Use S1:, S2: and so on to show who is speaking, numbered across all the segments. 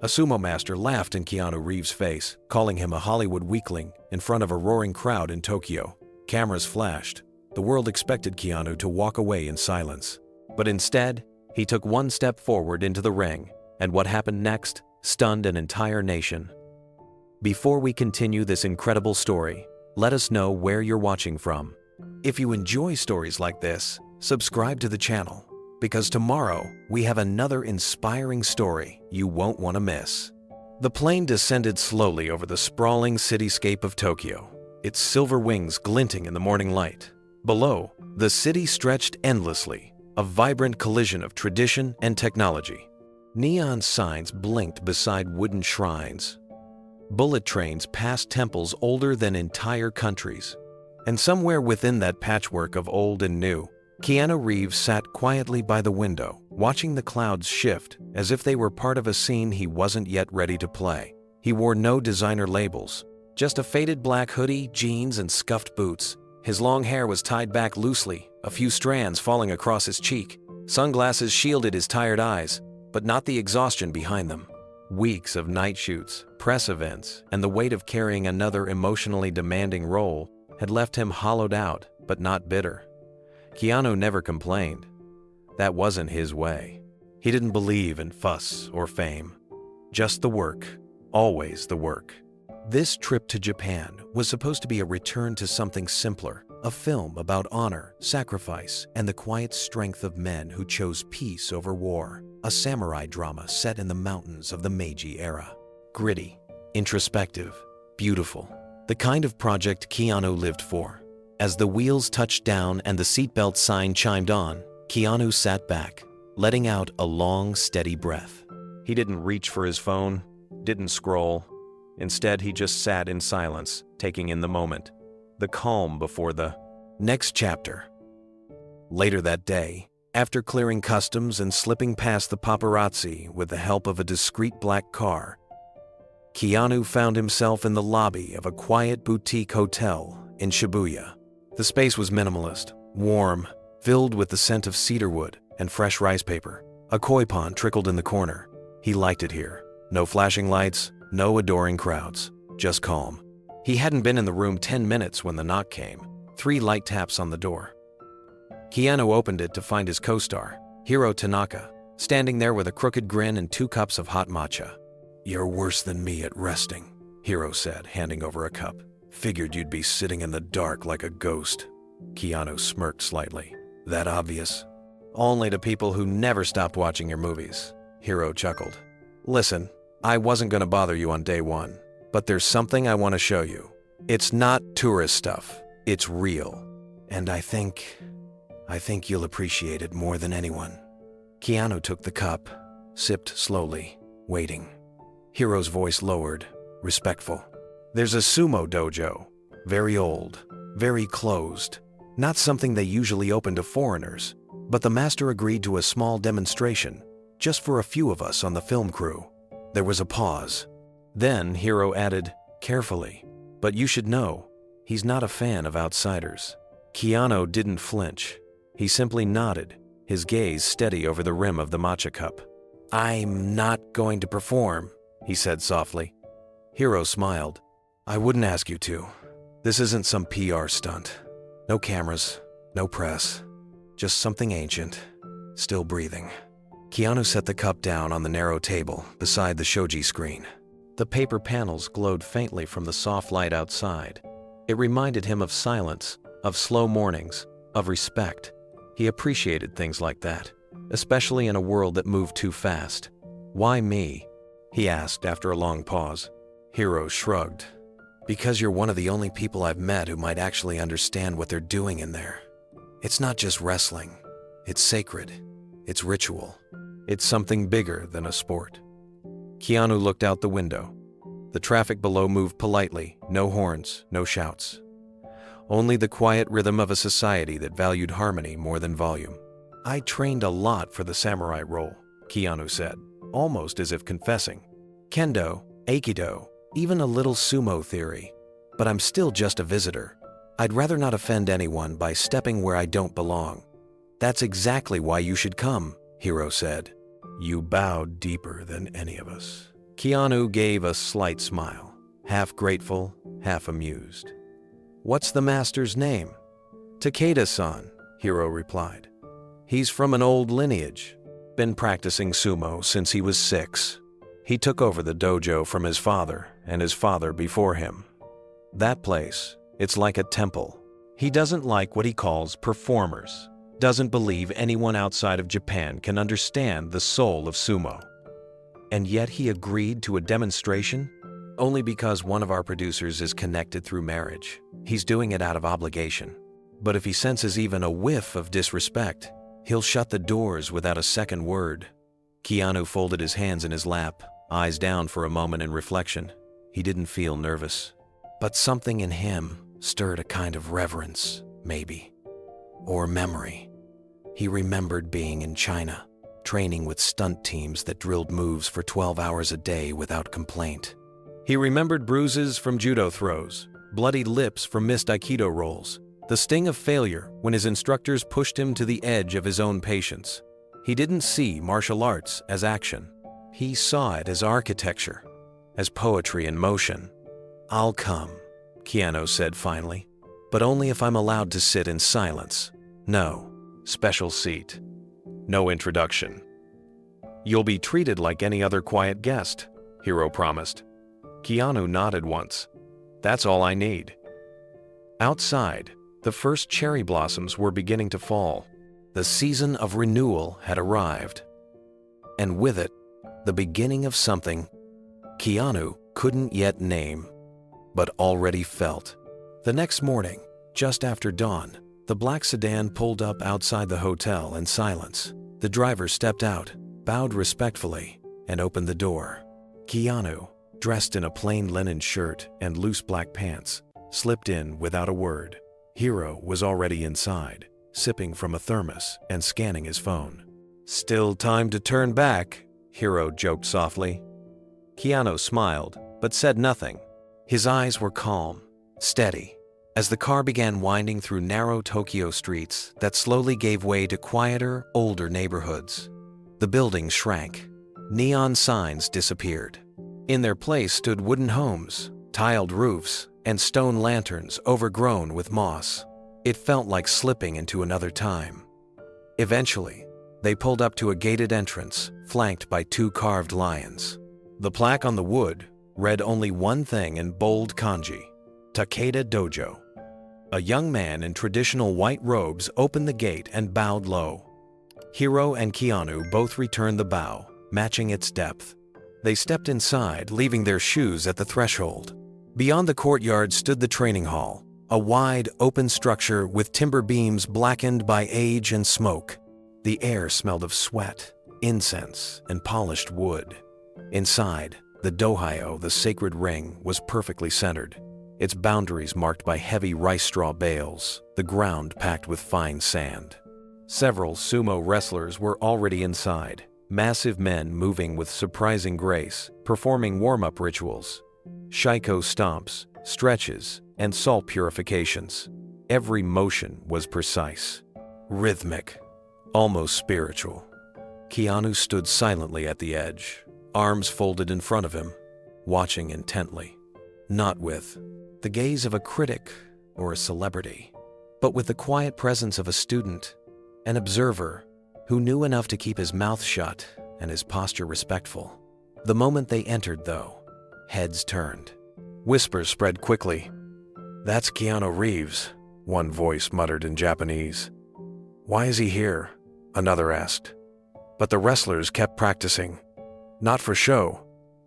S1: A sumo master laughed in Keanu Reeves' face, calling him a Hollywood weakling in front of a roaring crowd in Tokyo. Cameras flashed. The world expected Keanu to walk away in silence. But instead, he took one step forward into the ring, and what happened next stunned an entire nation. Before we continue this incredible story, let us know where you're watching from. If you enjoy stories like this, subscribe to the channel, because tomorrow we have another inspiring story you won't want to miss. The plane descended slowly over the sprawling cityscape of Tokyo, its silver wings glinting in the morning light. Below, the city stretched endlessly, a vibrant collision of tradition and technology. Neon signs blinked beside wooden shrines. Bullet trains passed temples older than entire countries. And somewhere within that patchwork of old and new, Keanu Reeves sat quietly by the window, watching the clouds shift as if they were part of a scene he wasn't yet ready to play. He wore no designer labels, just a faded black hoodie, jeans, and scuffed boots. His long hair was tied back loosely, a few strands falling across his cheek. Sunglasses shielded his tired eyes, but not the exhaustion behind them. Weeks of night shoots, press events, and the weight of carrying another emotionally demanding role had left him hollowed out, but not bitter. Keanu never complained. That wasn't his way. He didn't believe in fuss or fame. Just the work, always the work. This trip to Japan was supposed to be a return to something simpler, a film about honor, sacrifice, and the quiet strength of men who chose peace over war. A samurai drama set in the mountains of the Meiji era. Gritty, introspective, beautiful. The kind of project Keanu lived for. As the wheels touched down and the seatbelt sign chimed on, Keanu sat back, letting out a long, steady breath. He didn't reach for his phone, didn't scroll. Instead, he just sat in silence, taking in the moment, the calm before the next chapter. Later that day, after clearing customs and slipping past the paparazzi with the help of a discreet black car, Keanu found himself in the lobby of a quiet boutique hotel in Shibuya. The space was minimalist, warm, filled with the scent of cedarwood and fresh rice paper. A koi pond trickled in the corner. He liked it here. No flashing lights, no adoring crowds, just calm. He hadn't been in the room 10 minutes when the knock came. 3 light taps on the door. Keanu opened it to find his co-star, Hiro Tanaka, standing there with a crooked grin and 2 cups of hot matcha. "You're worse than me at resting," Hiro said, handing over a cup. "Figured you'd be sitting in the dark like a ghost." Keanu smirked slightly. "That obvious?" "Only to people who never stopped watching your movies," Hiro chuckled. "Listen, I wasn't going to bother you on day one, but there's something I want to show you. It's not tourist stuff. It's real. And I think you'll appreciate it more than anyone." Keanu took the cup, sipped slowly, waiting. Hiro's voice lowered, respectful. "There's a sumo dojo. Very old, very closed. Not something they usually open to foreigners, but the master agreed to a small demonstration, just for a few of us on the film crew." There was a pause. Then Hiro added, carefully, "But you should know, he's not a fan of outsiders." Keanu didn't flinch. He simply nodded, his gaze steady over the rim of the matcha cup. "I'm not going to perform," he said softly. Hiro smiled. "I wouldn't ask you to. This isn't some PR stunt. No cameras, no press. Just something ancient, still breathing." Keanu set the cup down on the narrow table beside the shoji screen. The paper panels glowed faintly from the soft light outside. It reminded him of silence, of slow mornings, of respect. He appreciated things like that, especially in a world that moved too fast. "Why me?" he asked after a long pause. Hiro shrugged. "Because you're one of the only people I've met who might actually understand what they're doing in there. It's not just wrestling. It's sacred. It's ritual. It's something bigger than a sport." Keanu looked out the window. The traffic below moved politely, no horns, no shouts. Only the quiet rhythm of a society that valued harmony more than volume. "I trained a lot for the samurai role," Keanu said, almost as if confessing. "Kendo, Aikido, even a little sumo theory. But I'm still just a visitor. I'd rather not offend anyone by stepping where I don't belong." "That's exactly why you should come," Hiro said. "You bowed deeper than any of us." Keanu gave a slight smile, half grateful, half amused. "What's the master's name?" "Takeda-san," Hiro replied. "He's from an old lineage. Been practicing sumo since he was 6. He took over the dojo from his father and his father before him. That place, it's like a temple. He doesn't like what he calls performers. Doesn't believe anyone outside of Japan can understand the soul of sumo. And yet he agreed to a demonstration? Only because one of our producers is connected through marriage. He's doing it out of obligation. But if he senses even a whiff of disrespect, he'll shut the doors without a second word." Keanu folded his hands in his lap, eyes down for a moment in reflection. He didn't feel nervous. But something in him stirred a kind of reverence, maybe. Or memory. He remembered being in China, training with stunt teams that drilled moves for 12 hours a day without complaint. He remembered bruises from judo throws, bloody lips from missed aikido rolls, the sting of failure when his instructors pushed him to the edge of his own patience. He didn't see martial arts as action. He saw it as architecture, as poetry in motion. "I'll come," Keanu said finally, "but only if I'm allowed to sit in silence. No special seat. No introduction. You'll be treated like any other quiet guest," Hiro promised. Keanu nodded once. "That's all I need." Outside, the first cherry blossoms were beginning to fall. The season of renewal had arrived. And with it, the beginning of something Keanu couldn't yet name, but already felt. The next morning, just after dawn, the black sedan pulled up outside the hotel in silence. The driver stepped out, bowed respectfully, and opened the door. Keanu, dressed in a plain linen shirt and loose black pants, slipped in without a word. Hiro was already inside, sipping from a thermos and scanning his phone. "Still time to turn back," Hiro joked softly. Keanu smiled, but said nothing. His eyes were calm, steady, as the car began winding through narrow Tokyo streets that slowly gave way to quieter, older neighborhoods. The buildings shrank. Neon signs disappeared. In their place stood wooden homes, tiled roofs, and stone lanterns overgrown with moss. It felt like slipping into another time. Eventually, they pulled up to a gated entrance, flanked by 2 carved lions. The plaque on the wood read only one thing in bold kanji: Takeda Dojo. A young man in traditional white robes opened the gate and bowed low. Hiro and Keanu both returned the bow, matching its depth. They stepped inside, leaving their shoes at the threshold. Beyond the courtyard stood the training hall, a wide, open structure with timber beams blackened by age and smoke. The air smelled of sweat, incense, and polished wood. Inside, the dohyo, the sacred ring, was perfectly centered, its boundaries marked by heavy rice straw bales, the ground packed with fine sand. Several sumo wrestlers were already inside, massive men moving with surprising grace, performing warm-up rituals. Shiko stomps, stretches, and salt purifications. Every motion was precise, rhythmic, almost spiritual. Keanu stood silently at the edge, arms folded in front of him, watching intently. Not with the gaze of a critic or a celebrity, but with the quiet presence of a student, an observer who knew enough to keep his mouth shut and his posture respectful. The moment they entered, though, heads turned. Whispers spread quickly. "That's Keanu Reeves," one voice muttered in Japanese. "Why is he here?" another asked. But the wrestlers kept practicing, not for show,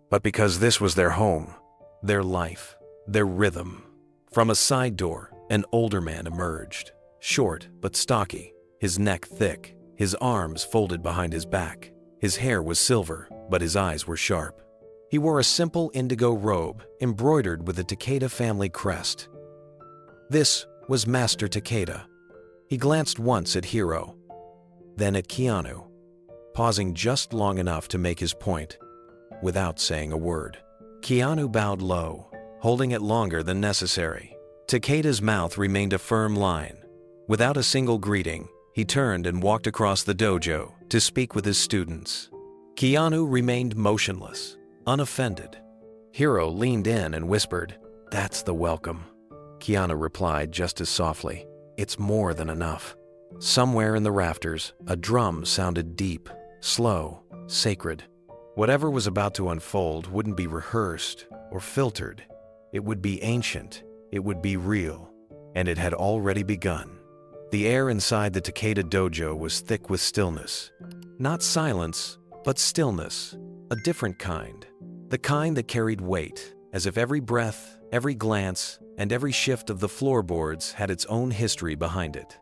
S1: but because this was their home, their life, their rhythm. From a side door, an older man emerged, short but stocky, his neck thick, his arms folded behind his back. His hair was silver, but his eyes were sharp. He wore a simple indigo robe embroidered with the Takeda family crest. This was Master Takeda. He glanced once at Hiro, then at Keanu, pausing just long enough to make his point, without saying a word. Keanu bowed low, holding it longer than necessary. Takeda's mouth remained a firm line. Without a single greeting, he turned and walked across the dojo to speak with his students. Keanu remained motionless, unoffended. Hiro leaned in and whispered, "That's the welcome." Keanu replied just as softly, "It's more than enough." Somewhere in the rafters, a drum sounded deep, slow, sacred. Whatever was about to unfold wouldn't be rehearsed or filtered. It would be ancient, it would be real, and it had already begun. The air inside the Takeda dojo was thick with stillness. Not silence, but stillness. A different kind. The kind that carried weight, as if every breath, every glance, and every shift of the floorboards had its own history behind it.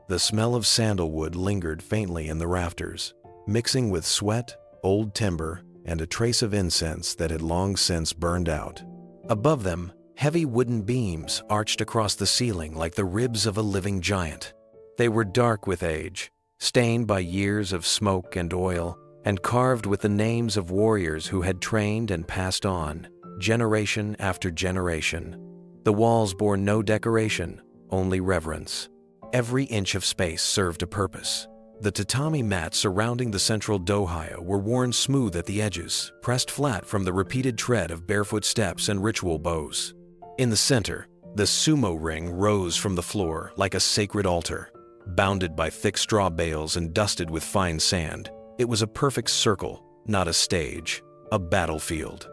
S1: The smell of sandalwood lingered faintly in the rafters, mixing with sweat, old timber, and a trace of incense that had long since burned out. Above them, heavy wooden beams arched across the ceiling like the ribs of a living giant. They were dark with age, stained by years of smoke and oil, and carved with the names of warriors who had trained and passed on, generation after generation. The walls bore no decoration, only reverence. Every inch of space served a purpose. The tatami mats surrounding the central dohyo were worn smooth at the edges, pressed flat from the repeated tread of barefoot steps and ritual bows. In the center, the sumo ring rose from the floor like a sacred altar. Bounded by thick straw bales and dusted with fine sand, it was a perfect circle, not a stage, a battlefield.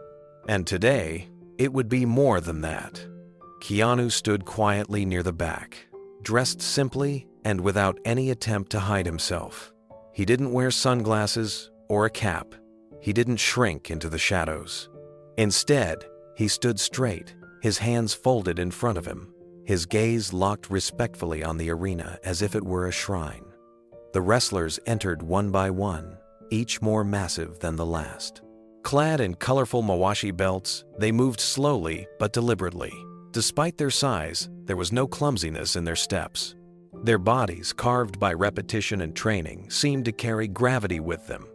S1: And today, it would be more than that. Keanu stood quietly near the back, dressed simply and without any attempt to hide himself. He didn't wear sunglasses or a cap. He didn't shrink into the shadows. Instead, he stood straight, his hands folded in front of him, his gaze locked respectfully on the arena as if it were a shrine. The wrestlers entered one by one, each more massive than the last. Clad in colorful mawashi belts, they moved slowly but deliberately. Despite their size, there was no clumsiness in their steps. Their bodies, carved by repetition and training, seemed to carry gravity with them.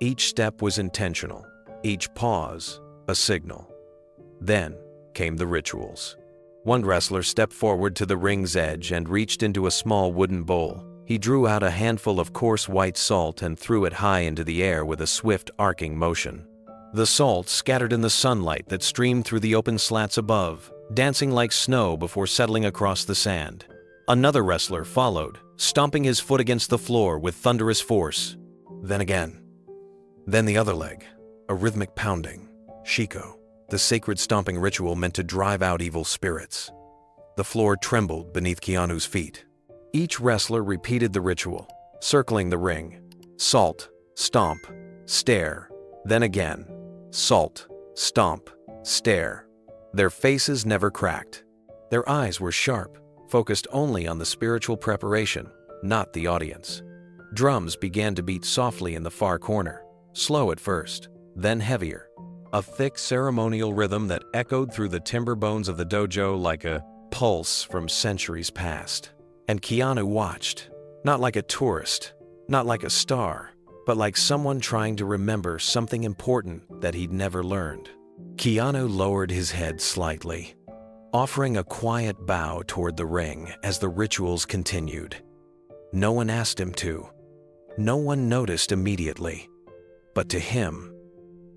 S1: Each step was intentional, each pause a signal. Then came the rituals. One wrestler stepped forward to the ring's edge and reached into a small wooden bowl. He drew out a handful of coarse white salt and threw it high into the air with a swift arcing motion. The salt scattered in the sunlight that streamed through the open slats above, dancing like snow before settling across the sand. Another wrestler followed, stomping his foot against the floor with thunderous force. Then again. Then the other leg, a rhythmic pounding, shiko, the sacred stomping ritual meant to drive out evil spirits. The floor trembled beneath Keanu's feet. Each wrestler repeated the ritual, circling the ring. Salt, stomp, stare. Then again. Salt, stomp, stare. Their faces never cracked. Their eyes were sharp, focused only on the spiritual preparation, not the audience. Drums began to beat softly in the far corner, slow at first, then heavier. A thick ceremonial rhythm that echoed through the timber bones of the dojo like a pulse from centuries past. And Keanu watched, not like a tourist, not like a star, but like someone trying to remember something important that he'd never learned. Keanu lowered his head slightly, offering a quiet bow toward the ring as the rituals continued. No one asked him to. No one noticed immediately. But to him,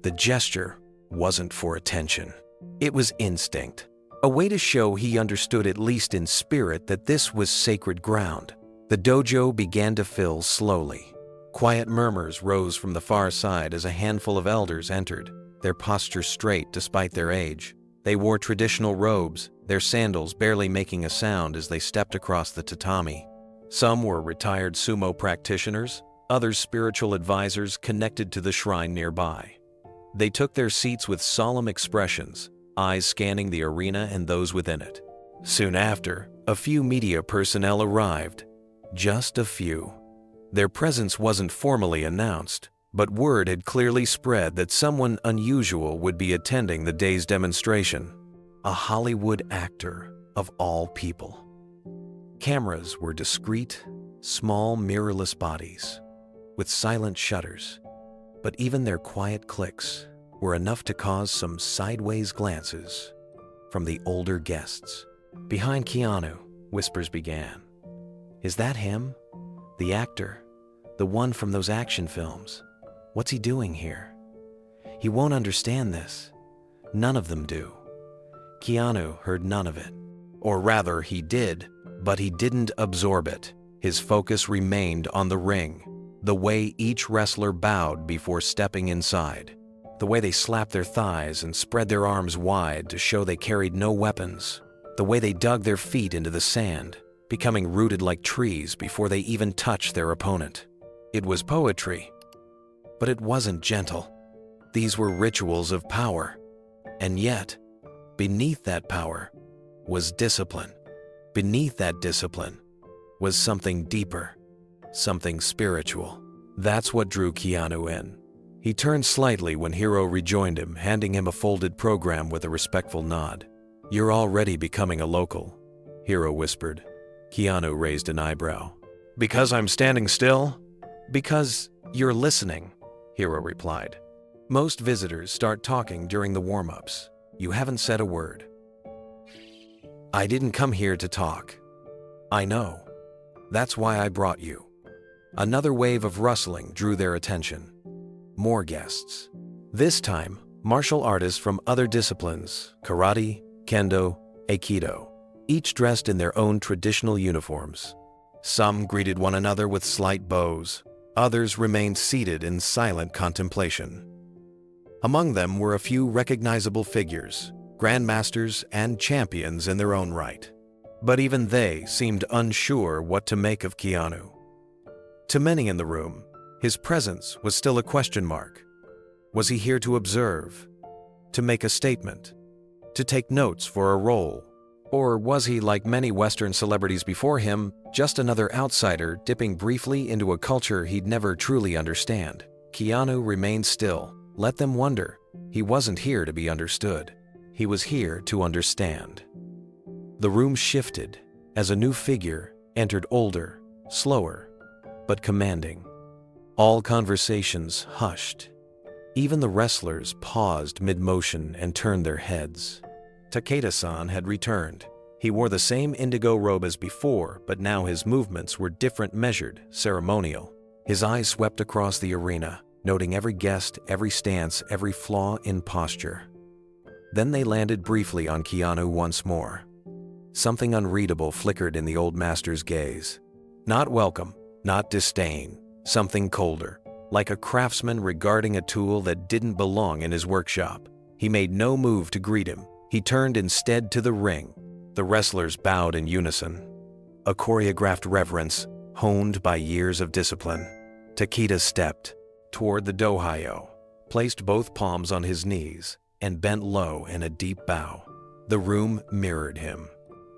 S1: the gesture wasn't for attention. It was instinct, a way to show he understood at least in spirit that this was sacred ground. The dojo began to fill slowly. Quiet murmurs rose from the far side as a handful of elders entered, their posture straight despite their age. They wore traditional robes, their sandals barely making a sound as they stepped across the tatami. Some were retired sumo practitioners, others spiritual advisors connected to the shrine nearby. They took their seats with solemn expressions, eyes scanning the arena and those within it. Soon after, a few media personnel arrived. Just a few. Their presence wasn't formally announced, but word had clearly spread that someone unusual would be attending the day's demonstration. A Hollywood actor, of all people. Cameras were discreet, small mirrorless bodies, with silent shutters, but even their quiet clicks were enough to cause some sideways glances from the older guests. Behind Keanu, whispers began. Is that him? The actor? The one from those action films? What's he doing here? He won't understand this. None of them do. Keanu heard none of it. Or rather, he did, but he didn't absorb it. His focus remained on the ring, the way each wrestler bowed before stepping inside, the way they slapped their thighs and spread their arms wide to show they carried no weapons, the way they dug their feet into the sand, becoming rooted like trees before they even touched their opponent. It was poetry, but it wasn't gentle. These were rituals of power, and yet, beneath that power was discipline. Beneath that discipline was something deeper, something spiritual. That's what drew Keanu in. He turned slightly when Hiro rejoined him, handing him a folded program with a respectful nod. "You're already becoming a local," Hiro whispered. Keanu raised an eyebrow. "Because I'm standing still?" "Because you're listening," Hiro replied. "Most visitors start talking during the warm-ups. You haven't said a word." "I didn't come here to talk." "I know. That's why I brought you." Another wave of rustling drew their attention. More guests. This time, martial artists from other disciplines, karate, kendo, aikido, each dressed in their own traditional uniforms. Some greeted one another with slight bows. Others remained seated in silent contemplation. Among them were a few recognizable figures, grandmasters and champions in their own right. But even they seemed unsure what to make of Keanu. To many in the room, his presence was still a question mark. Was he here to observe, to make a statement, to take notes for a role? Or was he, like many Western celebrities before him, just another outsider dipping briefly into a culture he'd never truly understand? Keanu remained still. Let them wonder. He wasn't here to be understood. He was here to understand. The room shifted as a new figure entered, older, slower, but commanding. All conversations hushed. Even the wrestlers paused mid-motion and turned their heads. Takeda-san had returned. He wore the same indigo robe as before, but now his movements were different, measured, ceremonial. His eyes swept across the arena, noting every guest, every stance, every flaw in posture. Then they landed briefly on Keanu once more. Something unreadable flickered in the old master's gaze. Not welcome, not disdain, something colder, like a craftsman regarding a tool that didn't belong in his workshop. He made no move to greet him. He turned instead to the ring. The wrestlers bowed in unison. A choreographed reverence, honed by years of discipline. Takeda stepped toward the dohyo, placed both palms on his knees, and bent low in a deep bow. The room mirrored him.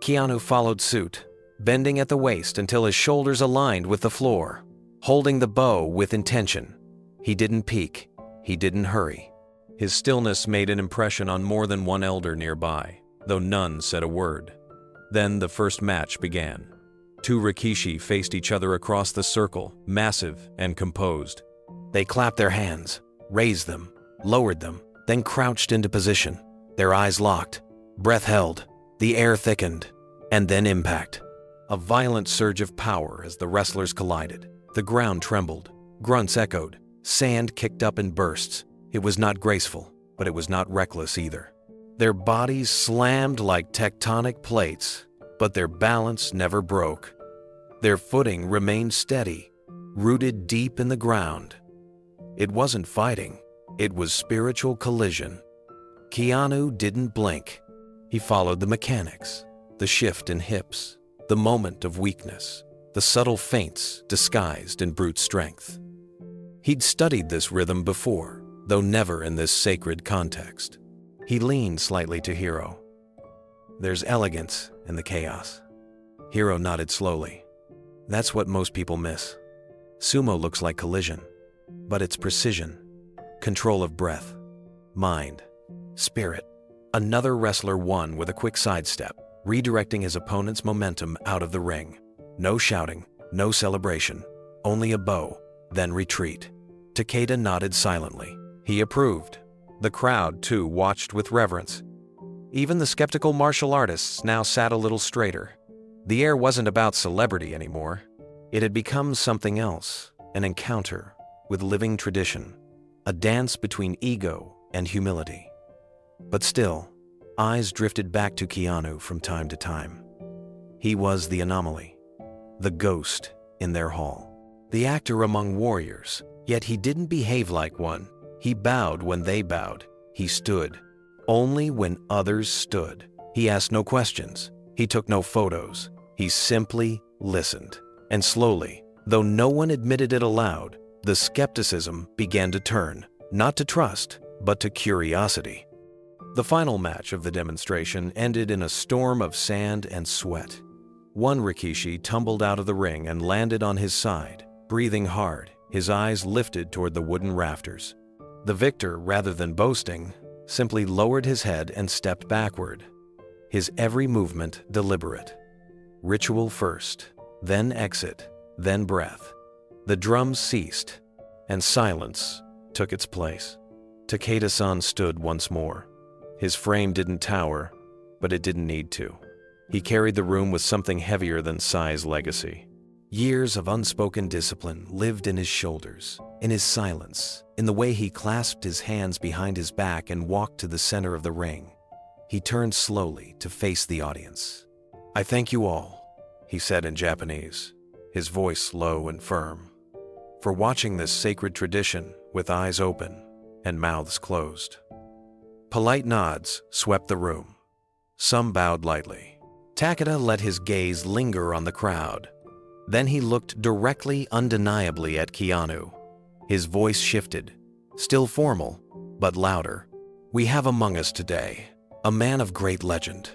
S1: Keanu followed suit, bending at the waist until his shoulders aligned with the floor, holding the bow with intention. He didn't peek. He didn't hurry. His stillness made an impression on more than one elder nearby, though none said a word. Then the first match began. Two Rikishi faced each other across the circle, massive and composed. They clapped their hands, raised them, lowered them, then crouched into position, their eyes locked, breath held, the air thickened, and then impact. A violent surge of power as the wrestlers collided. The ground trembled, grunts echoed, sand kicked up in bursts. It was not graceful, but it was not reckless either. Their bodies slammed like tectonic plates, but their balance never broke. Their footing remained steady, rooted deep in the ground. It wasn't fighting, it was spiritual collision. Keanu didn't blink. He followed the mechanics, the shift in hips, the moment of weakness, the subtle feints disguised in brute strength. He'd studied this rhythm before, though never in this sacred context. He leaned slightly to Hiro. "There's elegance in the chaos." Hiro nodded slowly. "That's what most people miss. Sumo looks like collision, but it's precision, control of breath, mind, spirit." Another wrestler won with a quick sidestep, redirecting his opponent's momentum out of the ring. No shouting, no celebration, only a bow, then retreat. Takeda nodded silently. He approved. The crowd, too, watched with reverence. Even the skeptical martial artists now sat a little straighter. The air wasn't about celebrity anymore. It had become something else, an encounter with living tradition, a dance between ego and humility. But still, eyes drifted back to Keanu from time to time. He was the anomaly, the ghost in their hall. The actor among warriors, yet he didn't behave like one. He bowed when they bowed. He stood only when others stood. He asked no questions. He took no photos. He simply listened. And slowly, though no one admitted it aloud, the skepticism began to turn, not to trust, but to curiosity. The final match of the demonstration ended in a storm of sand and sweat. One Rikishi tumbled out of the ring and landed on his side, breathing hard, his eyes lifted toward the wooden rafters. The victor, rather than boasting, simply lowered his head and stepped backward, his every movement deliberate. Ritual first, then exit, then breath. The drums ceased, and silence took its place. Takeda-san stood once more. His frame didn't tower, but it didn't need to. He carried the room with something heavier than Sai's legacy. Years of unspoken discipline lived in his shoulders, in his silence, in the way he clasped his hands behind his back and walked to the center of the ring. He turned slowly to face the audience. "I thank you all," he said in Japanese, his voice low and firm, "for watching this sacred tradition with eyes open and mouths closed." Polite nods swept the room. Some bowed lightly. Takeda let his gaze linger on the crowd. Then he looked directly, undeniably at Keanu. His voice shifted, still formal, but louder. "We have among us today a man of great legend,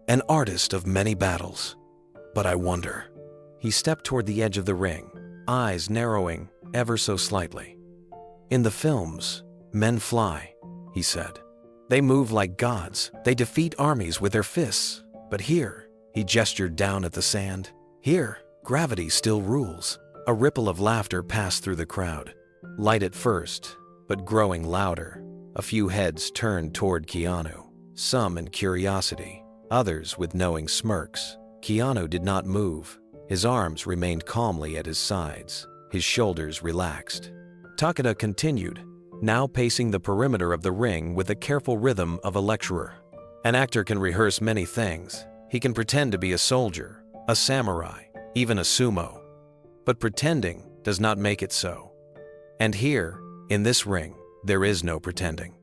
S1: an artist of many battles. But I wonder." He stepped toward the edge of the ring, eyes narrowing ever so slightly. "In the films, men fly," he said. "They move like gods. They defeat armies with their fists. But here," he gestured down at the sand, "here, gravity still rules." A ripple of laughter passed through the crowd. Light at first, but growing louder. A few heads turned toward Keanu, some in curiosity, others with knowing smirks. Keanu did not move. His arms remained calmly at his sides, his shoulders relaxed. Takeda continued, now pacing the perimeter of the ring with the careful rhythm of a lecturer. "An actor can rehearse many things. He can pretend to be a soldier, a samurai, even a sumo. But pretending does not make it so. And here, in this ring, there is no pretending."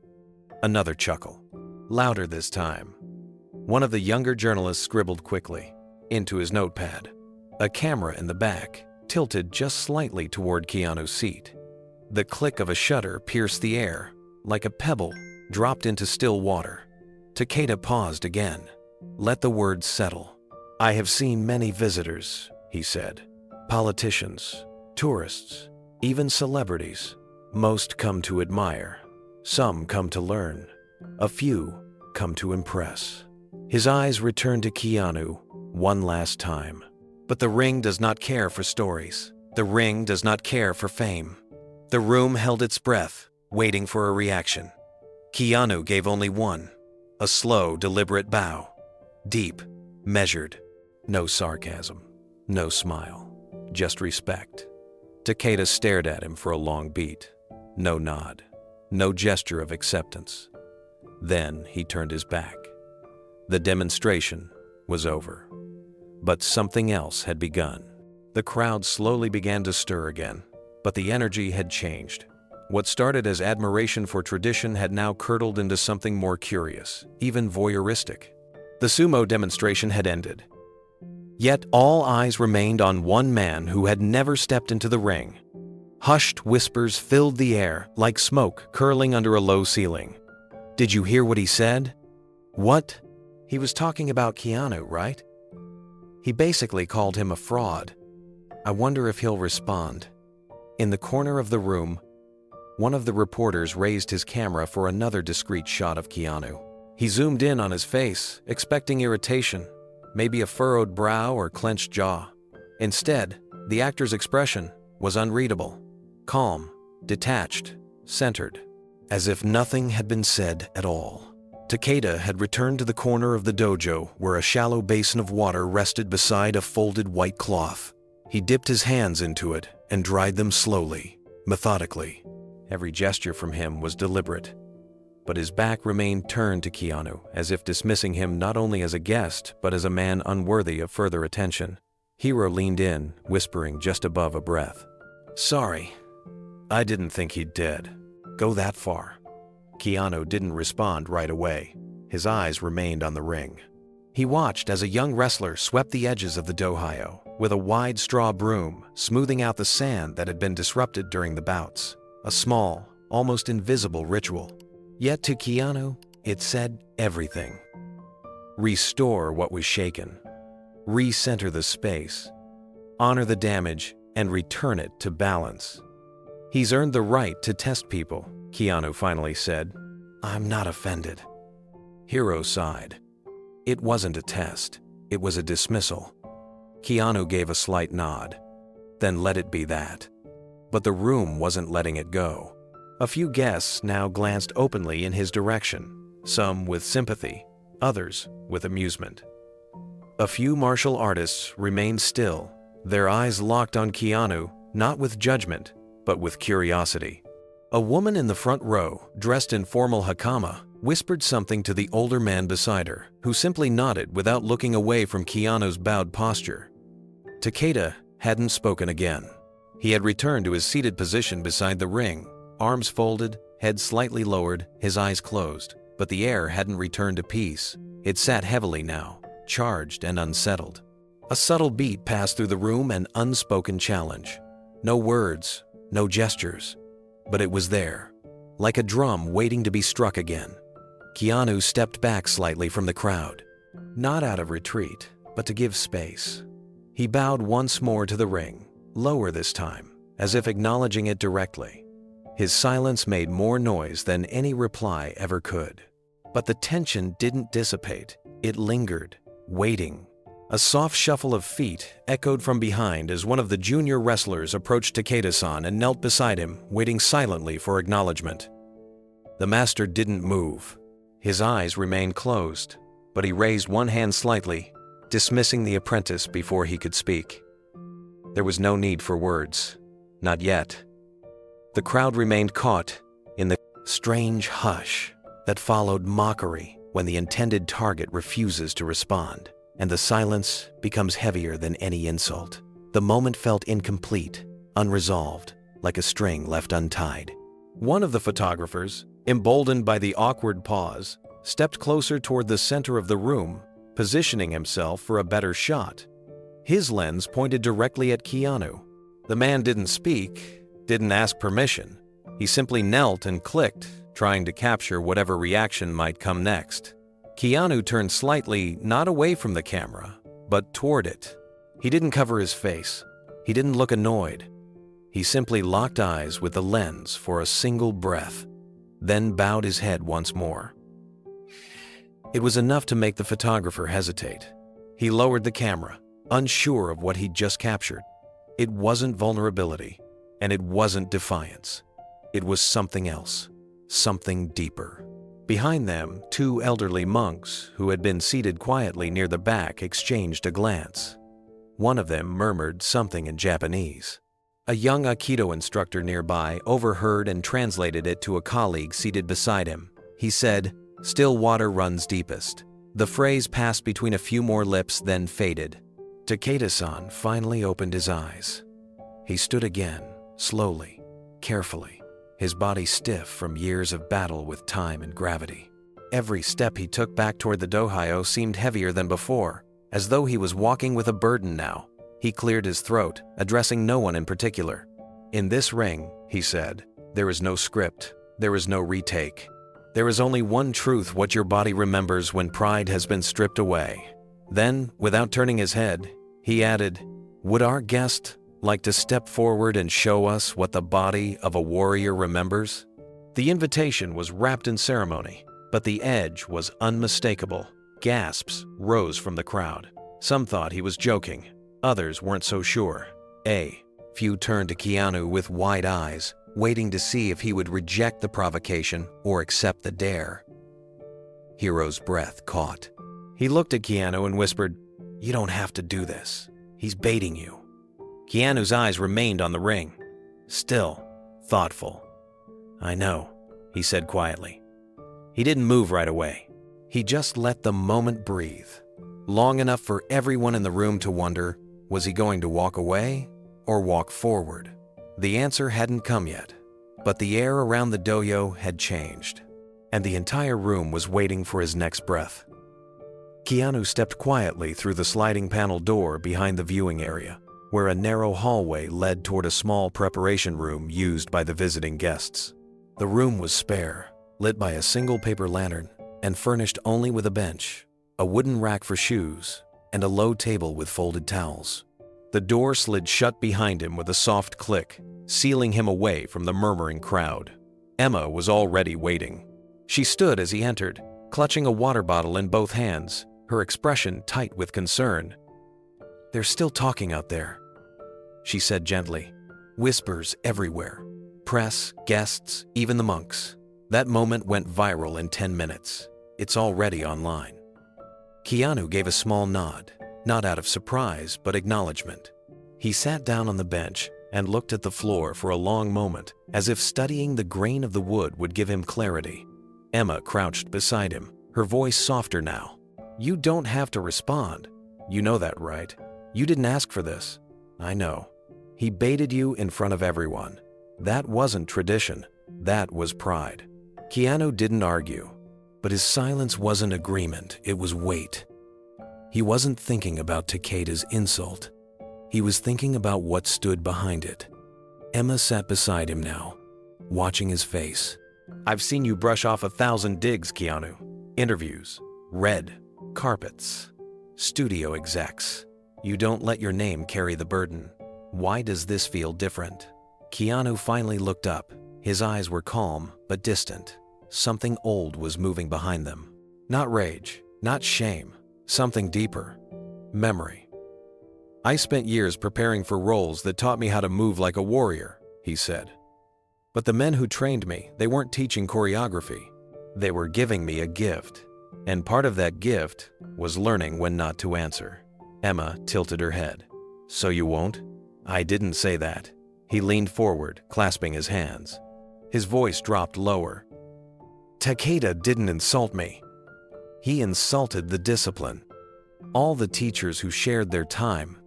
S1: Another chuckle, louder this time. One of the younger journalists scribbled quickly into his notepad. A camera in the back tilted just slightly toward Keanu's seat. The click of a shutter pierced the air, like a pebble dropped into still water. Takeda paused again. Let the words settle. "I have seen many visitors," he said. "Politicians, tourists, even celebrities. Most come to admire. Some come to learn. A few come to impress." His eyes returned to Keanu one last time. But the ring does not care for stories. The ring does not care for fame. The room held its breath, waiting for a reaction. Keanu gave only one, a slow, deliberate bow. Deep, measured, no sarcasm, no smile, just respect. Takeda stared at him for a long beat. No nod, no gesture of acceptance. Then he turned his back. The demonstration was over. But something else had begun. The crowd slowly began to stir again, but the energy had changed. What started as admiration for tradition had now curdled into something more curious, even voyeuristic. The sumo demonstration had ended. Yet all eyes remained on one man who had never stepped into the ring. Hushed whispers filled the air like smoke curling under a low ceiling. "Did you hear what he said?" "What?" "He was talking about Keanu, right? He basically called him a fraud. I wonder if he'll respond." In the corner of the room, one of the reporters raised his camera for another discreet shot of Keanu. He zoomed in on his face, expecting irritation, maybe a furrowed brow or clenched jaw. Instead, the actor's expression was unreadable, calm, detached, centered, as if nothing had been said at all. Takeda had returned to the corner of the dojo where a shallow basin of water rested beside a folded white cloth. He dipped his hands into it and dried them slowly, methodically. Every gesture from him was deliberate. but his back remained turned to Keanu, as if dismissing him not only as a guest, but as a man unworthy of further attention. Hiro leaned in, whispering just above a breath. "Sorry. I didn't think he'd dead. Go that far." Keanu didn't respond right away. His eyes remained on the ring. He watched as a young wrestler swept the edges of the dohyo with a wide straw broom, smoothing out the sand that had been disrupted during the bouts. A small, almost invisible ritual. Yet to Keanu, it said everything. Restore what was shaken. Recenter the space. Honor the damage and return it to balance. "He's earned the right to test people," Keanu finally said. "I'm not offended." Hiro sighed. It wasn't a test. It was a dismissal. Keanu gave a slight nod. Then let it be that. But the room wasn't letting it go. A few guests now glanced openly in his direction, some with sympathy, others with amusement. A few martial artists remained still, their eyes locked on Keanu, not with judgment, but with curiosity. A woman in the front row, dressed in formal hakama, whispered something to the older man beside her, who simply nodded without looking away from Keanu's bowed posture. Takeda hadn't spoken again. He had returned to his seated position beside the ring, arms folded, head slightly lowered, his eyes closed. But the air hadn't returned to peace. It sat heavily now, charged and unsettled. A subtle beat passed through the room, an unspoken challenge. No words, no gestures, but it was there, like a drum waiting to be struck again. Keanu stepped back slightly from the crowd, not out of retreat, but to give space. He bowed once more to the ring, lower this time, as if acknowledging it directly. His silence made more noise than any reply ever could. But the tension didn't dissipate. It lingered, waiting. A soft shuffle of feet echoed from behind as one of the junior wrestlers approached Takeda-san and knelt beside him, waiting silently for acknowledgement. The master didn't move. His eyes remained closed, but he raised one hand slightly, dismissing the apprentice before he could speak. There was no need for words. Not yet. The crowd remained caught in the strange hush that followed mockery when the intended target refuses to respond, and the silence becomes heavier than any insult. The moment felt incomplete, unresolved, like a string left untied. One of the photographers, emboldened by the awkward pause, stepped closer toward the center of the room, positioning himself for a better shot. His lens pointed directly at Keanu. The man didn't speak, didn't ask permission. He simply knelt and clicked, trying to capture whatever reaction might come next. Keanu turned slightly, not away from the camera, but toward it. He didn't cover his face. He didn't look annoyed. He simply locked eyes with the lens for a single breath, then bowed his head once more. It was enough to make the photographer hesitate. He lowered the camera, unsure of what he'd just captured. It wasn't vulnerability, and it wasn't defiance. It was something else, something deeper. Behind them, two elderly monks who had been seated quietly near the back exchanged a glance. One of them murmured something in Japanese. A young Aikido instructor nearby overheard and translated it to a colleague seated beside him. He said, "Still water runs deepest." The phrase passed between a few more lips, then faded. Takeda-san finally opened his eyes. He stood again, slowly, carefully, his body stiff from years of battle with time and gravity. Every step he took back toward the dohyo seemed heavier than before, as though he was walking with a burden now. He cleared his throat, addressing no one in particular. "In this ring," he said, "there is no script, there is no retake. There is only one truth: what your body remembers when pride has been stripped away." Then, without turning his head, he added, "Would our guest like to step forward and show us what the body of a warrior remembers?" The invitation was wrapped in ceremony, but the edge was unmistakable. Gasps rose from the crowd. Some thought he was joking. Others weren't so sure. A few turned to Keanu with wide eyes, waiting to see if he would reject the provocation or accept the dare. Hiro's breath caught. He looked at Keanu and whispered, "You don't have to do this. He's baiting you." Keanu's eyes remained on the ring, still, thoughtful. "I know," he said quietly. He didn't move right away. He just let the moment breathe. Long enough for everyone in the room to wonder, was he going to walk away or walk forward? The answer hadn't come yet, but the air around the dojo had changed, and the entire room was waiting for his next breath. Keanu stepped quietly through the sliding panel door behind the viewing area, where a narrow hallway led toward a small preparation room used by the visiting guests. The room was spare, lit by a single paper lantern, and furnished only with a bench, a wooden rack for shoes, and a low table with folded towels. The door slid shut behind him with a soft click, sealing him away from the murmuring crowd. Emma was already waiting. She stood as he entered, clutching a water bottle in both hands, her expression tight with concern. "They're still talking out there," she said gently. Whispers everywhere. Press, guests, even the monks. That moment went viral in 10 minutes. It's already online. Keanu gave a small nod, not out of surprise, but acknowledgement. He sat down on the bench and looked at the floor for a long moment, as if studying the grain of the wood would give him clarity. Emma crouched beside him, her voice softer now. "You don't have to respond. You know that, right? You didn't ask for this." "I know. He baited you in front of everyone. That wasn't tradition. That was pride." Keanu didn't argue, but his silence wasn't agreement, it was weight. He wasn't thinking about Takeda's insult. He was thinking about what stood behind it. Emma sat beside him now, watching his face. "I've seen you brush off 1,000 digs, Keanu. Interviews, red carpets, studio execs. You don't let your name carry the burden. Why does this feel different?" Keanu finally looked up. His eyes were calm but distant. Something old was moving behind them. Not rage, not shame, something deeper. Memory. "I spent years preparing for roles that taught me how to move like a warrior," he said. "But the men who trained me, they weren't teaching choreography. They were giving me a gift. And part of that gift was learning when not to answer." Emma tilted her head. "So you won't?" "I didn't say that." He leaned forward, clasping his hands. His voice dropped lower. "Takeda didn't insult me. He insulted the discipline. All the teachers who shared their time,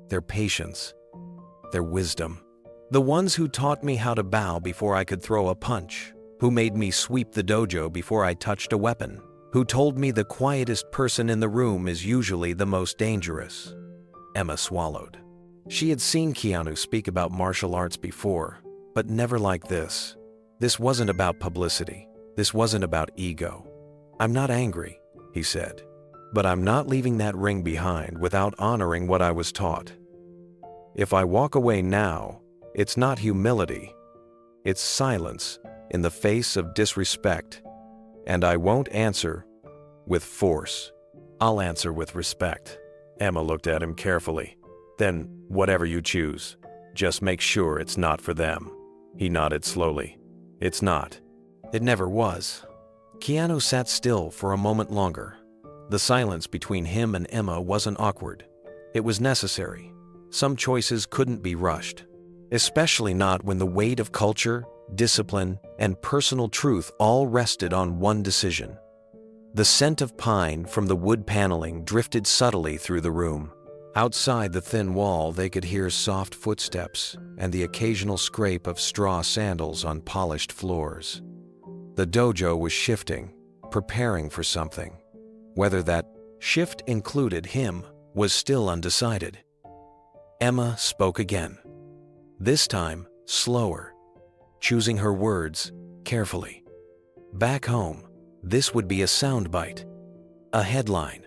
S1: their patience, their wisdom. The ones who taught me how to bow before I could throw a punch, who made me sweep the dojo before I touched a weapon, who told me the quietest person in the room is usually the most dangerous." Emma swallowed. She had seen Keanu speak about martial arts before, but never like this. This wasn't about publicity. This wasn't about ego. "I'm not angry," he said, "but I'm not leaving that ring behind without honoring what I was taught. If I walk away now, it's not humility. It's silence in the face of disrespect. And I won't answer with force. I'll answer with respect." Emma looked at him carefully. "Then, whatever you choose, just make sure it's not for them." He nodded slowly. "It's not. It never was." Keanu sat still for a moment longer. The silence between him and Emma wasn't awkward. It was necessary. Some choices couldn't be rushed, especially not when the weight of culture, discipline, and personal truth all rested on one decision. The scent of pine from the wood paneling drifted subtly through the room. Outside the thin wall, they could hear soft footsteps and the occasional scrape of straw sandals on polished floors. The dojo was shifting, preparing for something. Whether that shift included him was still undecided. Emma spoke again. This time, slower, choosing her words carefully. Back home, this would be a soundbite, a headline,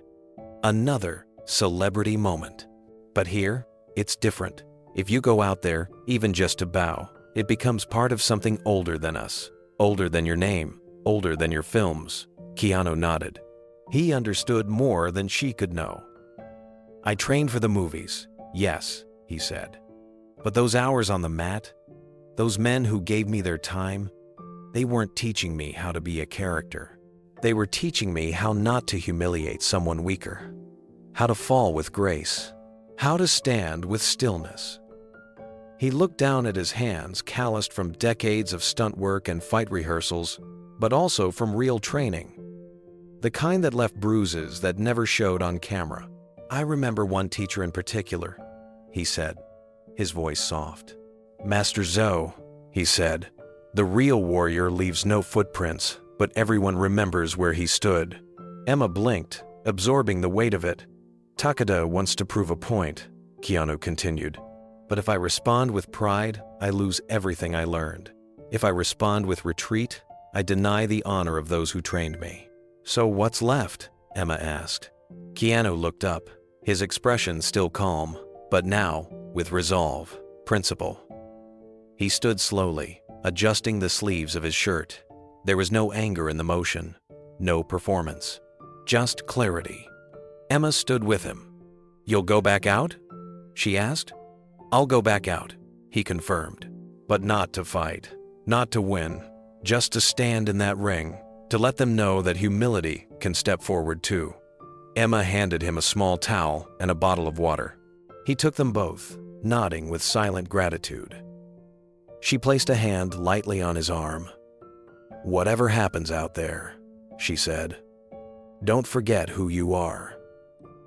S1: another celebrity moment. But here, it's different. If you go out there, even just to bow, it becomes part of something older than us, older than your name, older than your films. Keanu nodded. He understood more than she could know. "I trained for the movies, yes," he said. "But those hours on the mat, those men who gave me their time, they weren't teaching me how to be a character. They were teaching me how not to humiliate someone weaker, how to fall with grace, how to stand with stillness." He looked down at his hands, calloused from decades of stunt work and fight rehearsals. but also from real training. The kind that left bruises that never showed on camera. "I remember one teacher in particular," he said, his voice soft. "Master Zhou," he said, "the real warrior leaves no footprints, but everyone remembers where he stood." Emma blinked, absorbing the weight of it. "Takeda wants to prove a point," Keanu continued. "But if I respond with pride, I lose everything I learned. If I respond with retreat, I deny the honor of those who trained me." "So what's left?" Emma asked. Keanu looked up, his expression still calm, but now with resolve, principle. He stood slowly, adjusting the sleeves of his shirt. There was no anger in the motion, no performance, just clarity. Emma stood with him. "You'll go back out?" she asked. "I'll go back out," he confirmed. "But not to fight, not to win, just to stand in that ring, to let them know that humility can step forward too." Emma handed him a small towel and a bottle of water. He took them both, nodding with silent gratitude. She placed a hand lightly on his arm. "Whatever happens out there," she said, "don't forget who you are."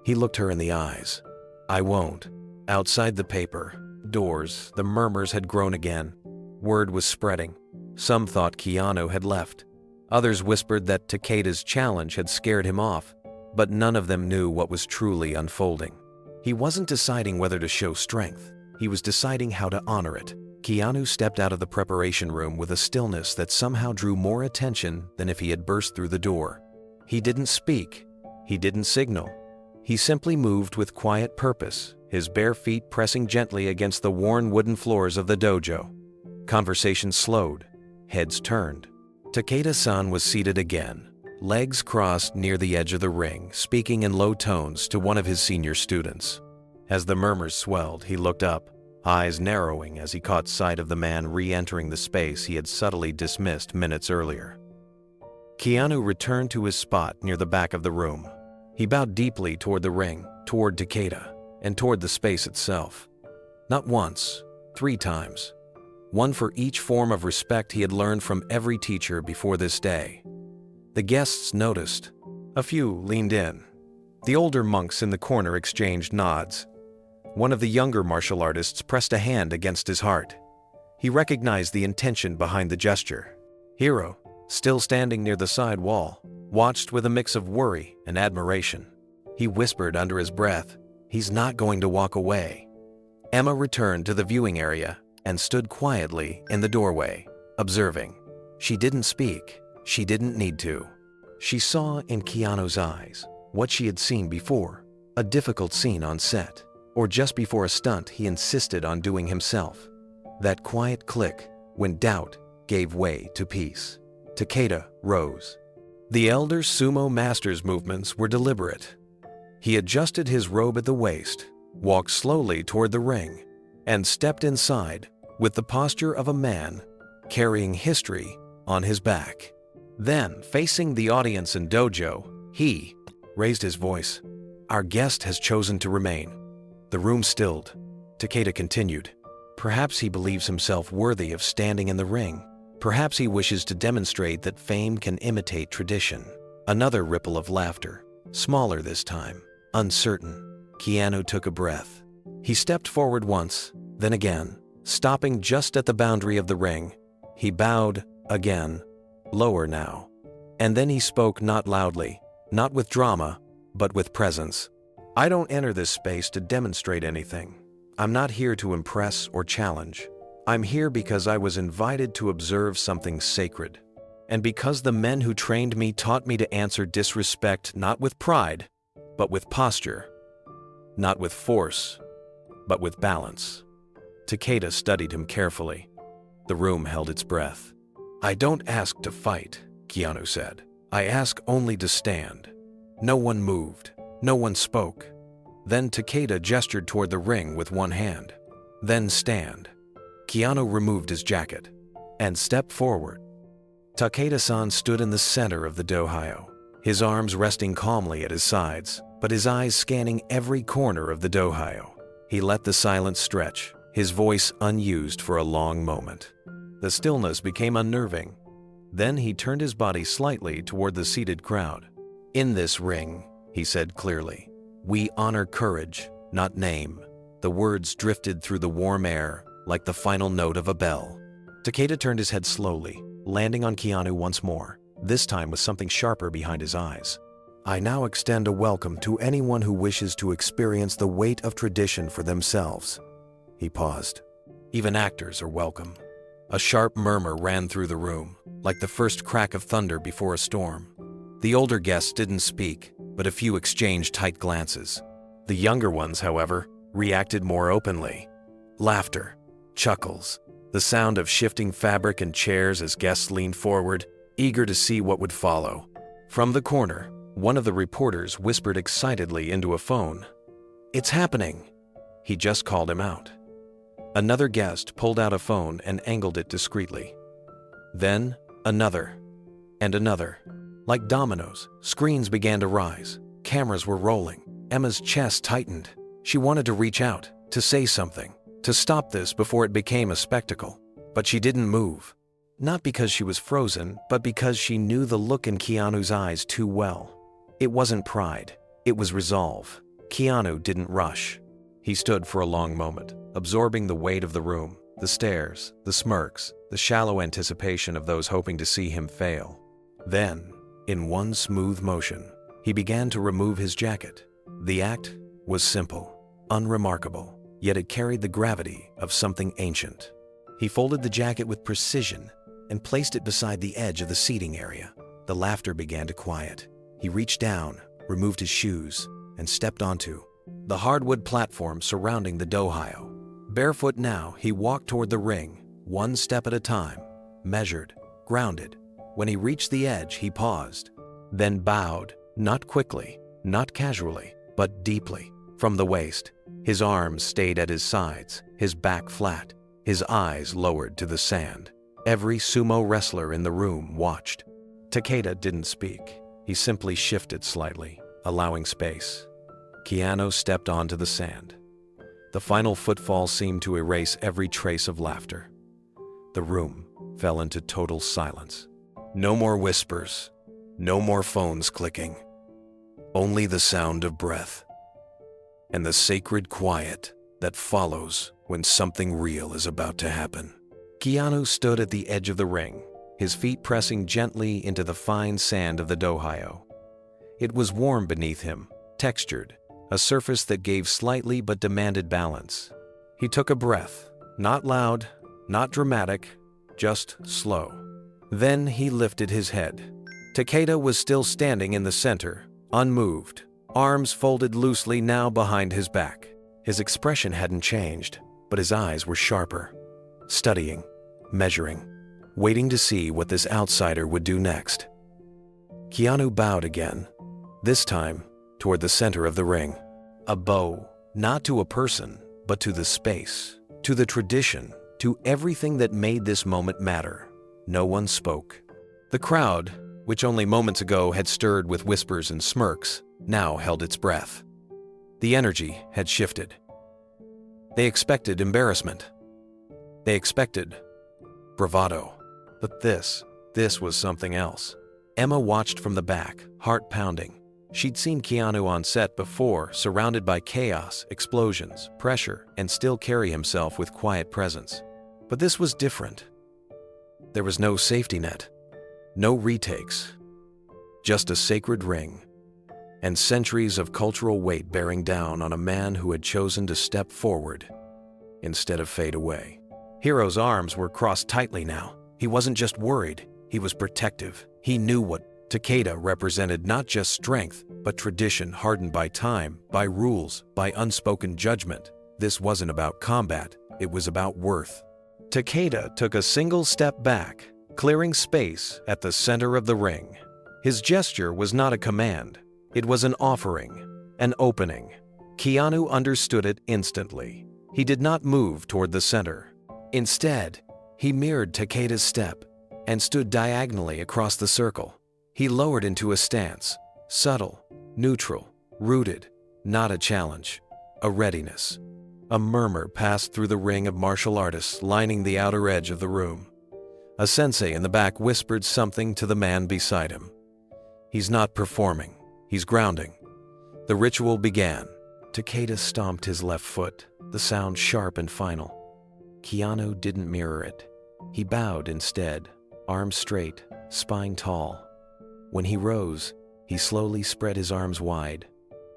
S1: He looked her in the eyes. "I won't." Outside the paper, doors, the murmurs had grown again. Word was spreading. Some thought Keanu had left. Others whispered that Takeda's challenge had scared him off, but none of them knew what was truly unfolding. He wasn't deciding whether to show strength. He was deciding how to honor it. Keanu stepped out of the preparation room with a stillness that somehow drew more attention than if he had burst through the door. He didn't speak. He didn't signal. He simply moved with quiet purpose, his bare feet pressing gently against the worn wooden floors of the dojo. Conversation slowed. Heads turned. Takeda-san was seated again, legs crossed near the edge of the ring, speaking in low tones to one of his senior students. As the murmurs swelled, he looked up, eyes narrowing as he caught sight of the man re-entering the space he had subtly dismissed minutes earlier. Keanu returned to his spot near the back of the room. He bowed deeply toward the ring, toward Takeda, and toward the space itself. Not once, 3 times. One for each form of respect he had learned from every teacher before this day. The guests noticed. A few leaned in. The older monks in the corner exchanged nods. One of the younger martial artists pressed a hand against his heart. He recognized the intention behind the gesture. Hiro, still standing near the side wall, watched with a mix of worry and admiration. He whispered under his breath, "He's not going to walk away." Emma returned to the viewing area and stood quietly in the doorway, observing. She didn't speak. She didn't need to. She saw in Keanu's eyes what she had seen before, a difficult scene on set, or just before a stunt he insisted on doing himself. That quiet click when doubt gave way to peace. Takeda rose. The elder sumo master's movements were deliberate. He adjusted his robe at the waist, walked slowly toward the ring, and stepped inside with the posture of a man carrying history on his back. Then, facing the audience and dojo, he raised his voice. "Our guest has chosen to remain." The room stilled. Takeda continued. "Perhaps he believes himself worthy of standing in the ring. Perhaps he wishes to demonstrate that fame can imitate tradition." Another ripple of laughter, smaller this time, uncertain. Keanu took a breath. He stepped forward once, then again, stopping just at the boundary of the ring. He bowed again, lower now. And then he spoke not loudly, not with drama, but with presence. "I don't enter this space to demonstrate anything. I'm not here to impress or challenge. I'm here because I was invited to observe something sacred. And because the men who trained me taught me to answer disrespect not with pride, but with posture. Not with force, but with balance." Takeda studied him carefully. The room held its breath. "I don't ask to fight," Keanu said. "I ask only to stand." No one moved. No one spoke. Then Takeda gestured toward the ring with one hand. "Then stand." Keanu removed his jacket and stepped forward. Takeda-san stood in the center of the dohyo, his arms resting calmly at his sides, but his eyes scanning every corner of the dohyo. He let the silence stretch, his voice unused for a long moment. The stillness became unnerving. Then he turned his body slightly toward the seated crowd. "In this ring," he said clearly, "we honor courage, not name." The words drifted through the warm air like the final note of a bell. Takeda turned his head slowly, landing on Keanu once more, this time with something sharper behind his eyes. "I now extend a welcome to anyone who wishes to experience the weight of tradition for themselves." He paused. "Even actors are welcome." A sharp murmur ran through the room, like the first crack of thunder before a storm. The older guests didn't speak, but a few exchanged tight glances. The younger ones, however, reacted more openly. Laughter, chuckles, the sound of shifting fabric and chairs as guests leaned forward, eager to see what would follow. From the corner, one of the reporters whispered excitedly into a phone. "It's happening!" He just called him out. Another guest pulled out a phone and angled it discreetly. Then, another, and another. Like dominoes, screens began to rise. Cameras were rolling. Emma's chest tightened. She wanted to reach out, to say something, to stop this before it became a spectacle. But she didn't move. Not because she was frozen, but because she knew the look in Keanu's eyes too well. It wasn't pride. It was resolve. Keanu didn't rush. He stood for a long moment, absorbing the weight of the room, the stares, the smirks, the shallow anticipation of those hoping to see him fail. Then, in one smooth motion, he began to remove his jacket. The act was simple, unremarkable, yet it carried the gravity of something ancient. He folded the jacket with precision and placed it beside the edge of the seating area. The laughter began to quiet. He reached down, removed his shoes, and stepped onto the hardwood platform surrounding the dohyo. Barefoot now, he walked toward the ring, one step at a time, measured, grounded. When he reached the edge, he paused, then bowed, not quickly, not casually, but deeply. From the waist, his arms stayed at his sides, his back flat, his eyes lowered to the sand. Every sumo wrestler in the room watched. Takeda didn't speak. He simply shifted slightly, allowing space. Keanu stepped onto the sand. The final footfall seemed to erase every trace of laughter. The room fell into total silence. No more whispers, no more phones clicking. Only the sound of breath and the sacred quiet that follows when something real is about to happen. Keanu stood at the edge of the ring, his feet pressing gently into the fine sand of the dohyo. It was warm beneath him, textured, a surface that gave slightly but demanded balance. He took a breath, not loud, not dramatic, just slow. Then he lifted his head. Takeda was still standing in the center, unmoved, arms folded loosely now behind his back. His expression hadn't changed, but his eyes were sharper, studying, measuring, waiting to see what this outsider would do next. Keanu bowed again, this time toward the center of the ring. A bow, not to a person, but to the space, to the tradition, to everything that made this moment matter. No one spoke. The crowd, which only moments ago had stirred with whispers and smirks, now held its breath. The energy had shifted. They expected embarrassment. They expected bravado. But this was something else. Emma watched from the back, heart pounding. She'd seen Keanu on set before, surrounded by chaos, explosions, pressure, and still carry himself with quiet presence. But this was different. There was no safety net, no retakes, just a sacred ring, and centuries of cultural weight bearing down on a man who had chosen to step forward instead of fade away. Hiro's arms were crossed tightly now. He wasn't just worried, he was protective. He knew what Takeda represented, not just strength, but tradition hardened by time, by rules, by unspoken judgment. This wasn't about combat, it was about worth. Takeda took a single step back, clearing space at the center of the ring. His gesture was not a command, it was an offering, an opening. Keanu understood it instantly. He did not move toward the center. Instead, he mirrored Takeda's step and stood diagonally across the circle. He lowered into a stance, subtle, neutral, rooted, not a challenge, a readiness. A murmur passed through the ring of martial artists lining the outer edge of the room. A sensei in the back whispered something to the man beside him. He's not performing, he's grounding. The ritual began. Takeda stomped his left foot, the sound sharp and final. Keanu didn't mirror it. He bowed instead, arms straight, spine tall. When he rose, he slowly spread his arms wide,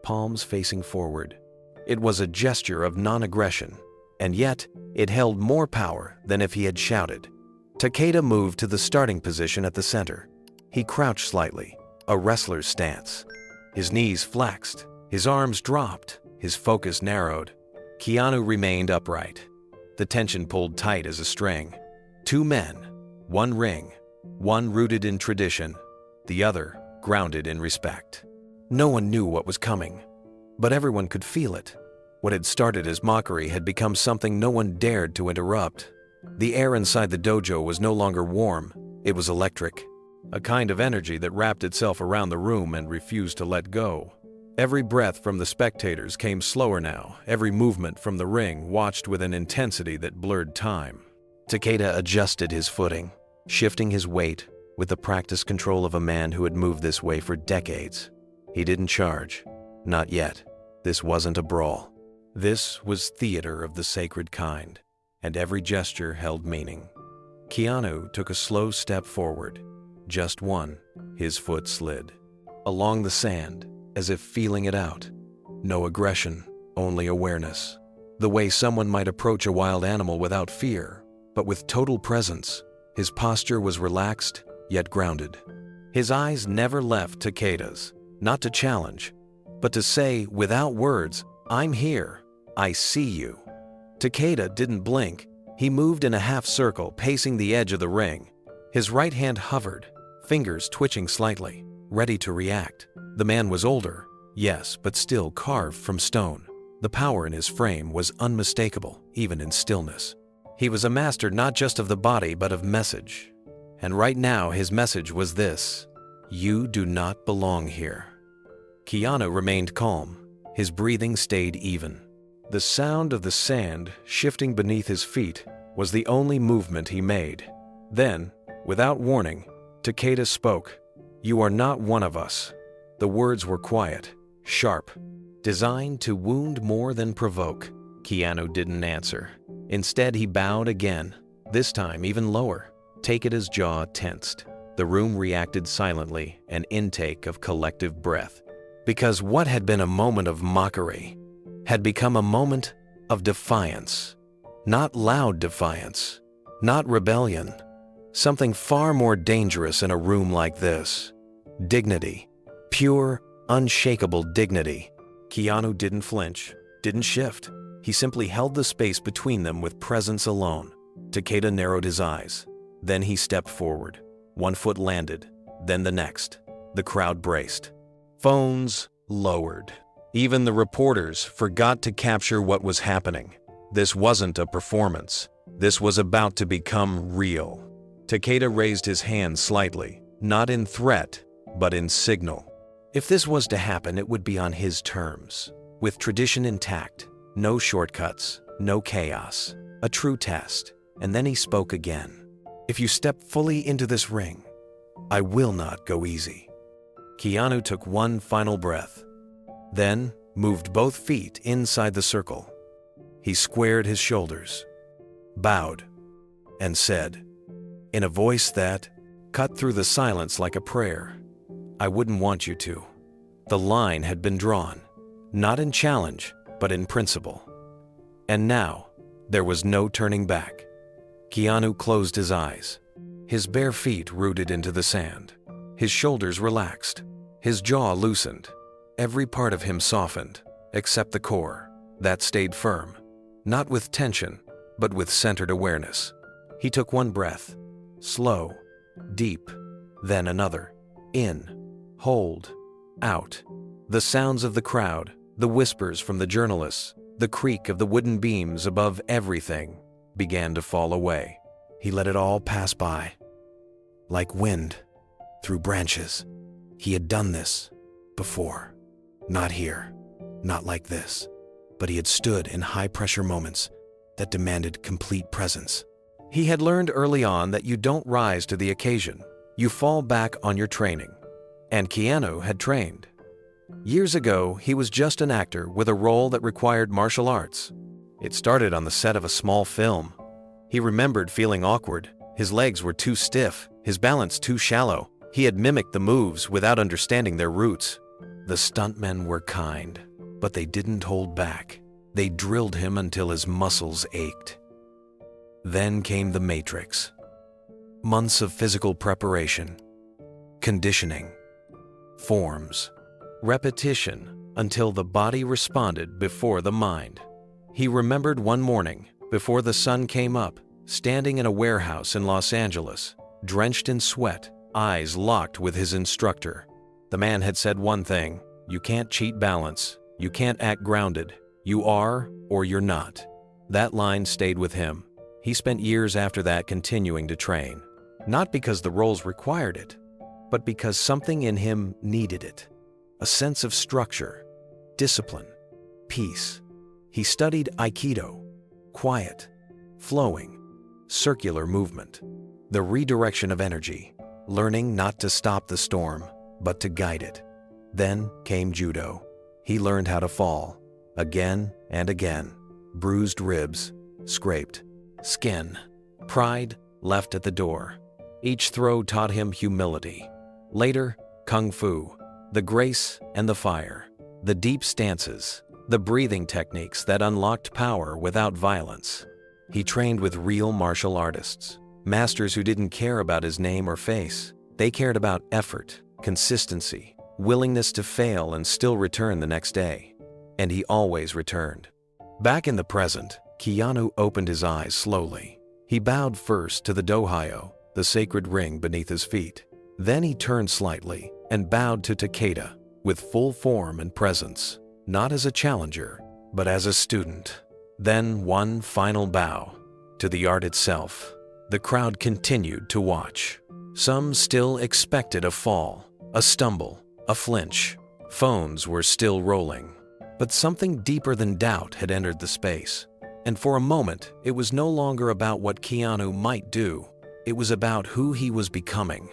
S1: palms facing forward. It was a gesture of non-aggression, and yet it held more power than if he had shouted. Takeda moved to the starting position at the center. He crouched slightly, a wrestler's stance. His knees flexed, his arms dropped, his focus narrowed. Keanu remained upright. The tension pulled tight as a string. Two men, one ring, one rooted in tradition, the other grounded in respect. No one knew what was coming, but everyone could feel it. What had started as mockery had become something no one dared to interrupt. The air inside the dojo was no longer warm, it was electric, a kind of energy that wrapped itself around the room and refused to let go. Every breath from the spectators came slower now, every movement from the ring watched with an intensity that blurred time. Takeda adjusted his footing, shifting his weight with the practiced control of a man who had moved this way for decades. He didn't charge. Not yet. This wasn't a brawl. This was theater of the sacred kind, and every gesture held meaning. Keanu took a slow step forward. Just one. His foot slid along the sand, as if feeling it out. No aggression, only awareness. The way someone might approach a wild animal without fear, but with total presence. His posture was relaxed, yet grounded. His eyes never left Takeda's, not to challenge, but to say, without words, "I'm here. I see you." Takeda didn't blink. He moved in a half circle, pacing the edge of the ring. His right hand hovered, fingers twitching slightly, ready to react. The man was older, yes, but still carved from stone. The power in his frame was unmistakable, even in stillness. He was a master not just of the body, but of message. And right now, his message was this: you do not belong here. Keanu remained calm. His breathing stayed even. The sound of the sand shifting beneath his feet was the only movement he made. Then, without warning, Takeda spoke. "You are not one of us." The words were quiet, sharp, designed to wound more than provoke. Keanu didn't answer. Instead, he bowed again, this time even lower. Takeda's jaw tensed. The room reacted silently, an intake of collective breath. Because what had been a moment of mockery had become a moment of defiance. Not loud defiance, not rebellion. Something far more dangerous in a room like this. Dignity. Pure, unshakable dignity. Keanu didn't flinch, didn't shift. He simply held the space between them with presence alone. Takeda narrowed his eyes. Then he stepped forward. One foot landed, then the next. The crowd braced. Phones lowered. Even the reporters forgot to capture what was happening. This wasn't a performance. This was about to become real. Takeda raised his hand slightly, not in threat, but in signal. If this was to happen, it would be on his terms, with tradition intact, no shortcuts, no chaos, a true test. And then he spoke again. "If you step fully into this ring, I will not go easy." Keanu took one final breath, then moved both feet inside the circle. He squared his shoulders, bowed, and said, in a voice that cut through the silence like a prayer, "I wouldn't want you to." The line had been drawn, not in challenge, but in principle. And now, there was no turning back. Keanu closed his eyes, his bare feet rooted into the sand. His shoulders relaxed, his jaw loosened. Every part of him softened, except the core. That stayed firm, not with tension, but with centered awareness. He took one breath, slow, deep, then another. In, hold, out. The sounds of the crowd, the whispers from the journalists, the creak of the wooden beams above everything began to fall away. He let it all pass by. Like wind, through branches. He had done this before. Not here, not like this. But he had stood in high-pressure moments that demanded complete presence. He had learned early on that you don't rise to the occasion, you fall back on your training. And Keanu had trained. Years ago, he was just an actor with a role that required martial arts. It started on the set of a small film. He remembered feeling awkward. His legs were too stiff, his balance too shallow. He had mimicked the moves without understanding their roots. The stuntmen were kind, but they didn't hold back. They drilled him until his muscles ached. Then came the Matrix. Months of physical preparation, conditioning, forms, repetition until the body responded before the mind. He remembered one morning, before the sun came up, standing in a warehouse in Los Angeles, drenched in sweat, eyes locked with his instructor. The man had said one thing: you can't cheat balance, you can't act grounded, you are or you're not. That line stayed with him. He spent years after that continuing to train, not because the roles required it, but because something in him needed it. A sense of structure, discipline, peace. He studied Aikido, quiet, flowing, circular movement, the redirection of energy, learning not to stop the storm, but to guide it. Then came Judo. He learned how to fall, again and again, bruised ribs, scraped skin, pride left at the door. Each throw taught him humility. Later, Kung Fu, the grace and the fire, the deep stances, the breathing techniques that unlocked power without violence. He trained with real martial artists, masters who didn't care about his name or face. They cared about effort, consistency, willingness to fail and still return the next day. And he always returned. Back in the present, Keanu opened his eyes slowly. He bowed first to the dohyo, the sacred ring beneath his feet. Then he turned slightly and bowed to Takeda with full form and presence, not as a challenger, but as a student. Then one final bow to the art itself. The crowd continued to watch. Some still expected a fall, a stumble, a flinch. Phones were still rolling. But something deeper than doubt had entered the space. And for a moment, it was no longer about what Keanu might do. It was about who he was becoming.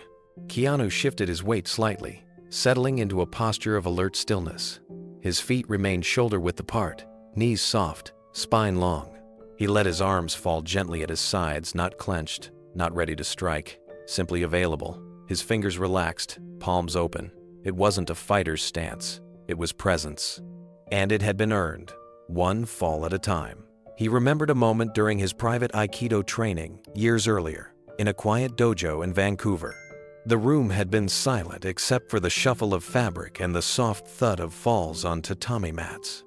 S1: Keanu shifted his weight slightly, settling into a posture of alert stillness. His feet remained shoulder-width apart, knees soft, spine long. He let his arms fall gently at his sides, not clenched, not ready to strike, simply available. His fingers relaxed, palms open. It wasn't a fighter's stance. It was presence. And it had been earned, one fall at a time. He remembered a moment during his private Aikido training years earlier, in a quiet dojo in Vancouver. The room had been silent except for the shuffle of fabric and the soft thud of falls on tatami mats.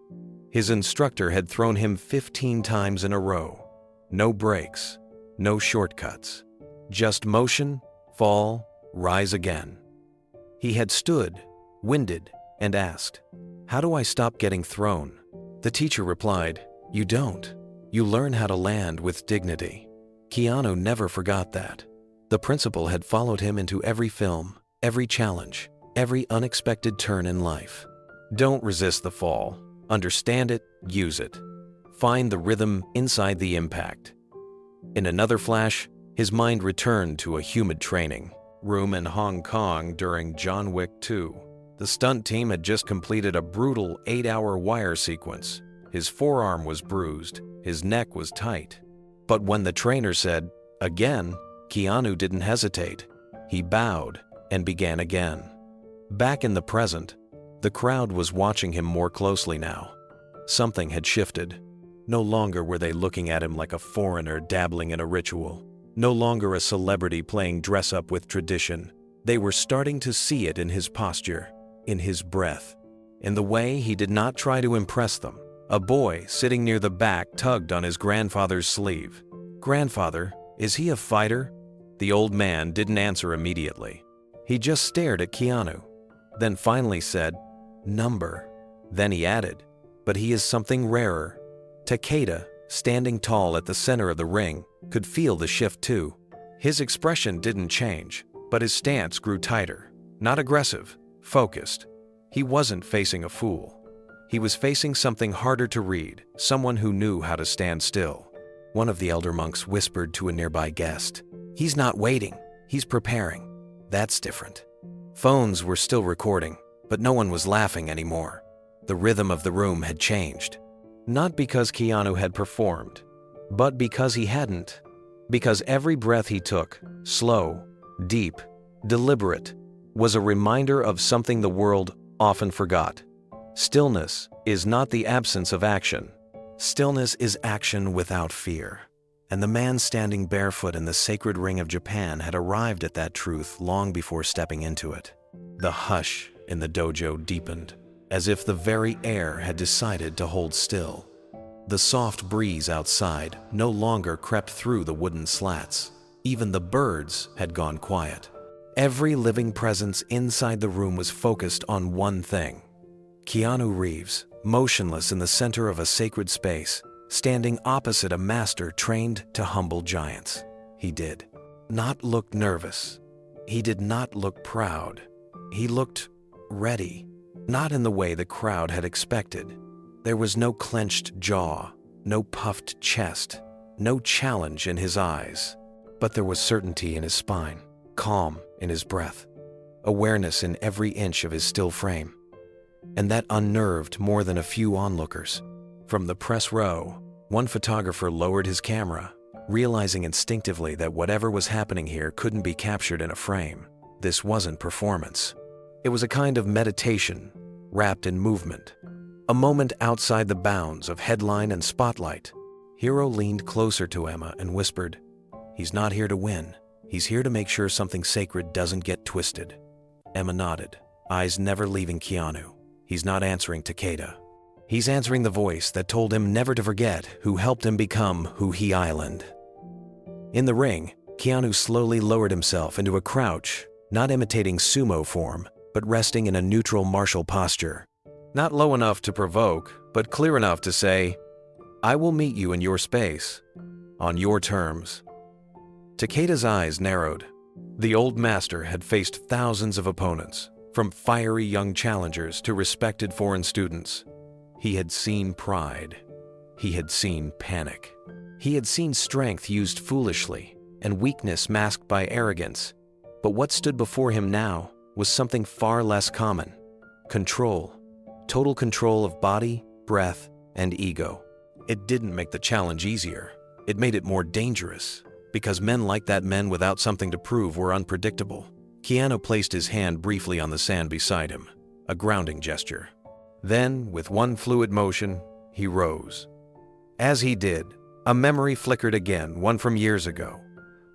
S1: His instructor had thrown him 15 times in a row. No breaks, no shortcuts. Just motion, fall, rise again. He had stood, winded, and asked, "How do I stop getting thrown?" The teacher replied, "You don't. You learn how to land with dignity." Keanu never forgot that. The principle had followed him into every film, every challenge, every unexpected turn in life. Don't resist the fall. Understand it, use it. Find the rhythm inside the impact. In another flash, his mind returned to a humid training room in Hong Kong during John Wick 2. The stunt team had just completed a brutal 8-hour wire sequence. His forearm was bruised, his neck was tight. But when the trainer said, "Again," Keanu didn't hesitate. He bowed and began again. Back in the present, the crowd was watching him more closely now. Something had shifted. No longer were they looking at him like a foreigner dabbling in a ritual. No longer a celebrity playing dress-up with tradition. They were starting to see it in his posture, in his breath, in the way he did not try to impress them. A boy sitting near the back tugged on his grandfather's sleeve. "Grandfather, is he a fighter?" The old man didn't answer immediately. He just stared at Keanu, then finally said, "Number." Then he added, "But he is something rarer." Takeda, standing tall at the center of the ring, could feel the shift too. His expression didn't change, but his stance grew tighter, not aggressive, focused. He wasn't facing a fool. He was facing something harder to read, someone who knew how to stand still. One of the elder monks whispered to a nearby guest. "He's not waiting, he's preparing." That's different. Phones were still recording, but no one was laughing anymore. The rhythm of the room had changed. Not because Keanu had performed, but because he hadn't. Because every breath he took, slow, deep, deliberate, was a reminder of something the world often forgot. Stillness is not the absence of action. Stillness is action without fear. And the man standing barefoot in the sacred ring of Japan had arrived at that truth long before stepping into it. The hush in the dojo deepened, as if the very air had decided to hold still. The soft breeze outside no longer crept through the wooden slats. Even the birds had gone quiet. Every living presence inside the room was focused on one thing. Keanu Reeves, motionless in the center of a sacred space, standing opposite a master trained to humble giants. He did not look nervous. He did not look proud. He looked ready, not in the way the crowd had expected. There was no clenched jaw, no puffed chest, no challenge in his eyes, but there was certainty in his spine, calm in his breath, awareness in every inch of his still frame. And that unnerved more than a few onlookers. From the press row, one photographer lowered his camera, realizing instinctively that whatever was happening here couldn't be captured in a frame. This wasn't performance. It was a kind of meditation, wrapped in movement. A moment outside the bounds of headline and spotlight. Hiro leaned closer to Emma and whispered, "He's not here to win. He's here to make sure something sacred doesn't get twisted." Emma nodded, eyes never leaving Keanu. He's not answering Takeda. He's answering the voice that told him never to forget who helped him become who he island. In the ring, Keanu slowly lowered himself into a crouch, not imitating sumo form, but resting in a neutral martial posture. Not low enough to provoke, but clear enough to say, "I will meet you in your space, on your terms." Takeda's eyes narrowed. The old master had faced thousands of opponents, from fiery young challengers to respected foreign students. He had seen pride. He had seen panic. He had seen strength used foolishly and weakness masked by arrogance. But what stood before him now was something far less common. Control. Total control of body, breath, and ego. It didn't make the challenge easier. It made it more dangerous, because men like that men without something to prove were unpredictable. Keanu placed his hand briefly on the sand beside him, a grounding gesture. Then, with one fluid motion, he rose. As he did, a memory flickered again, one from years ago.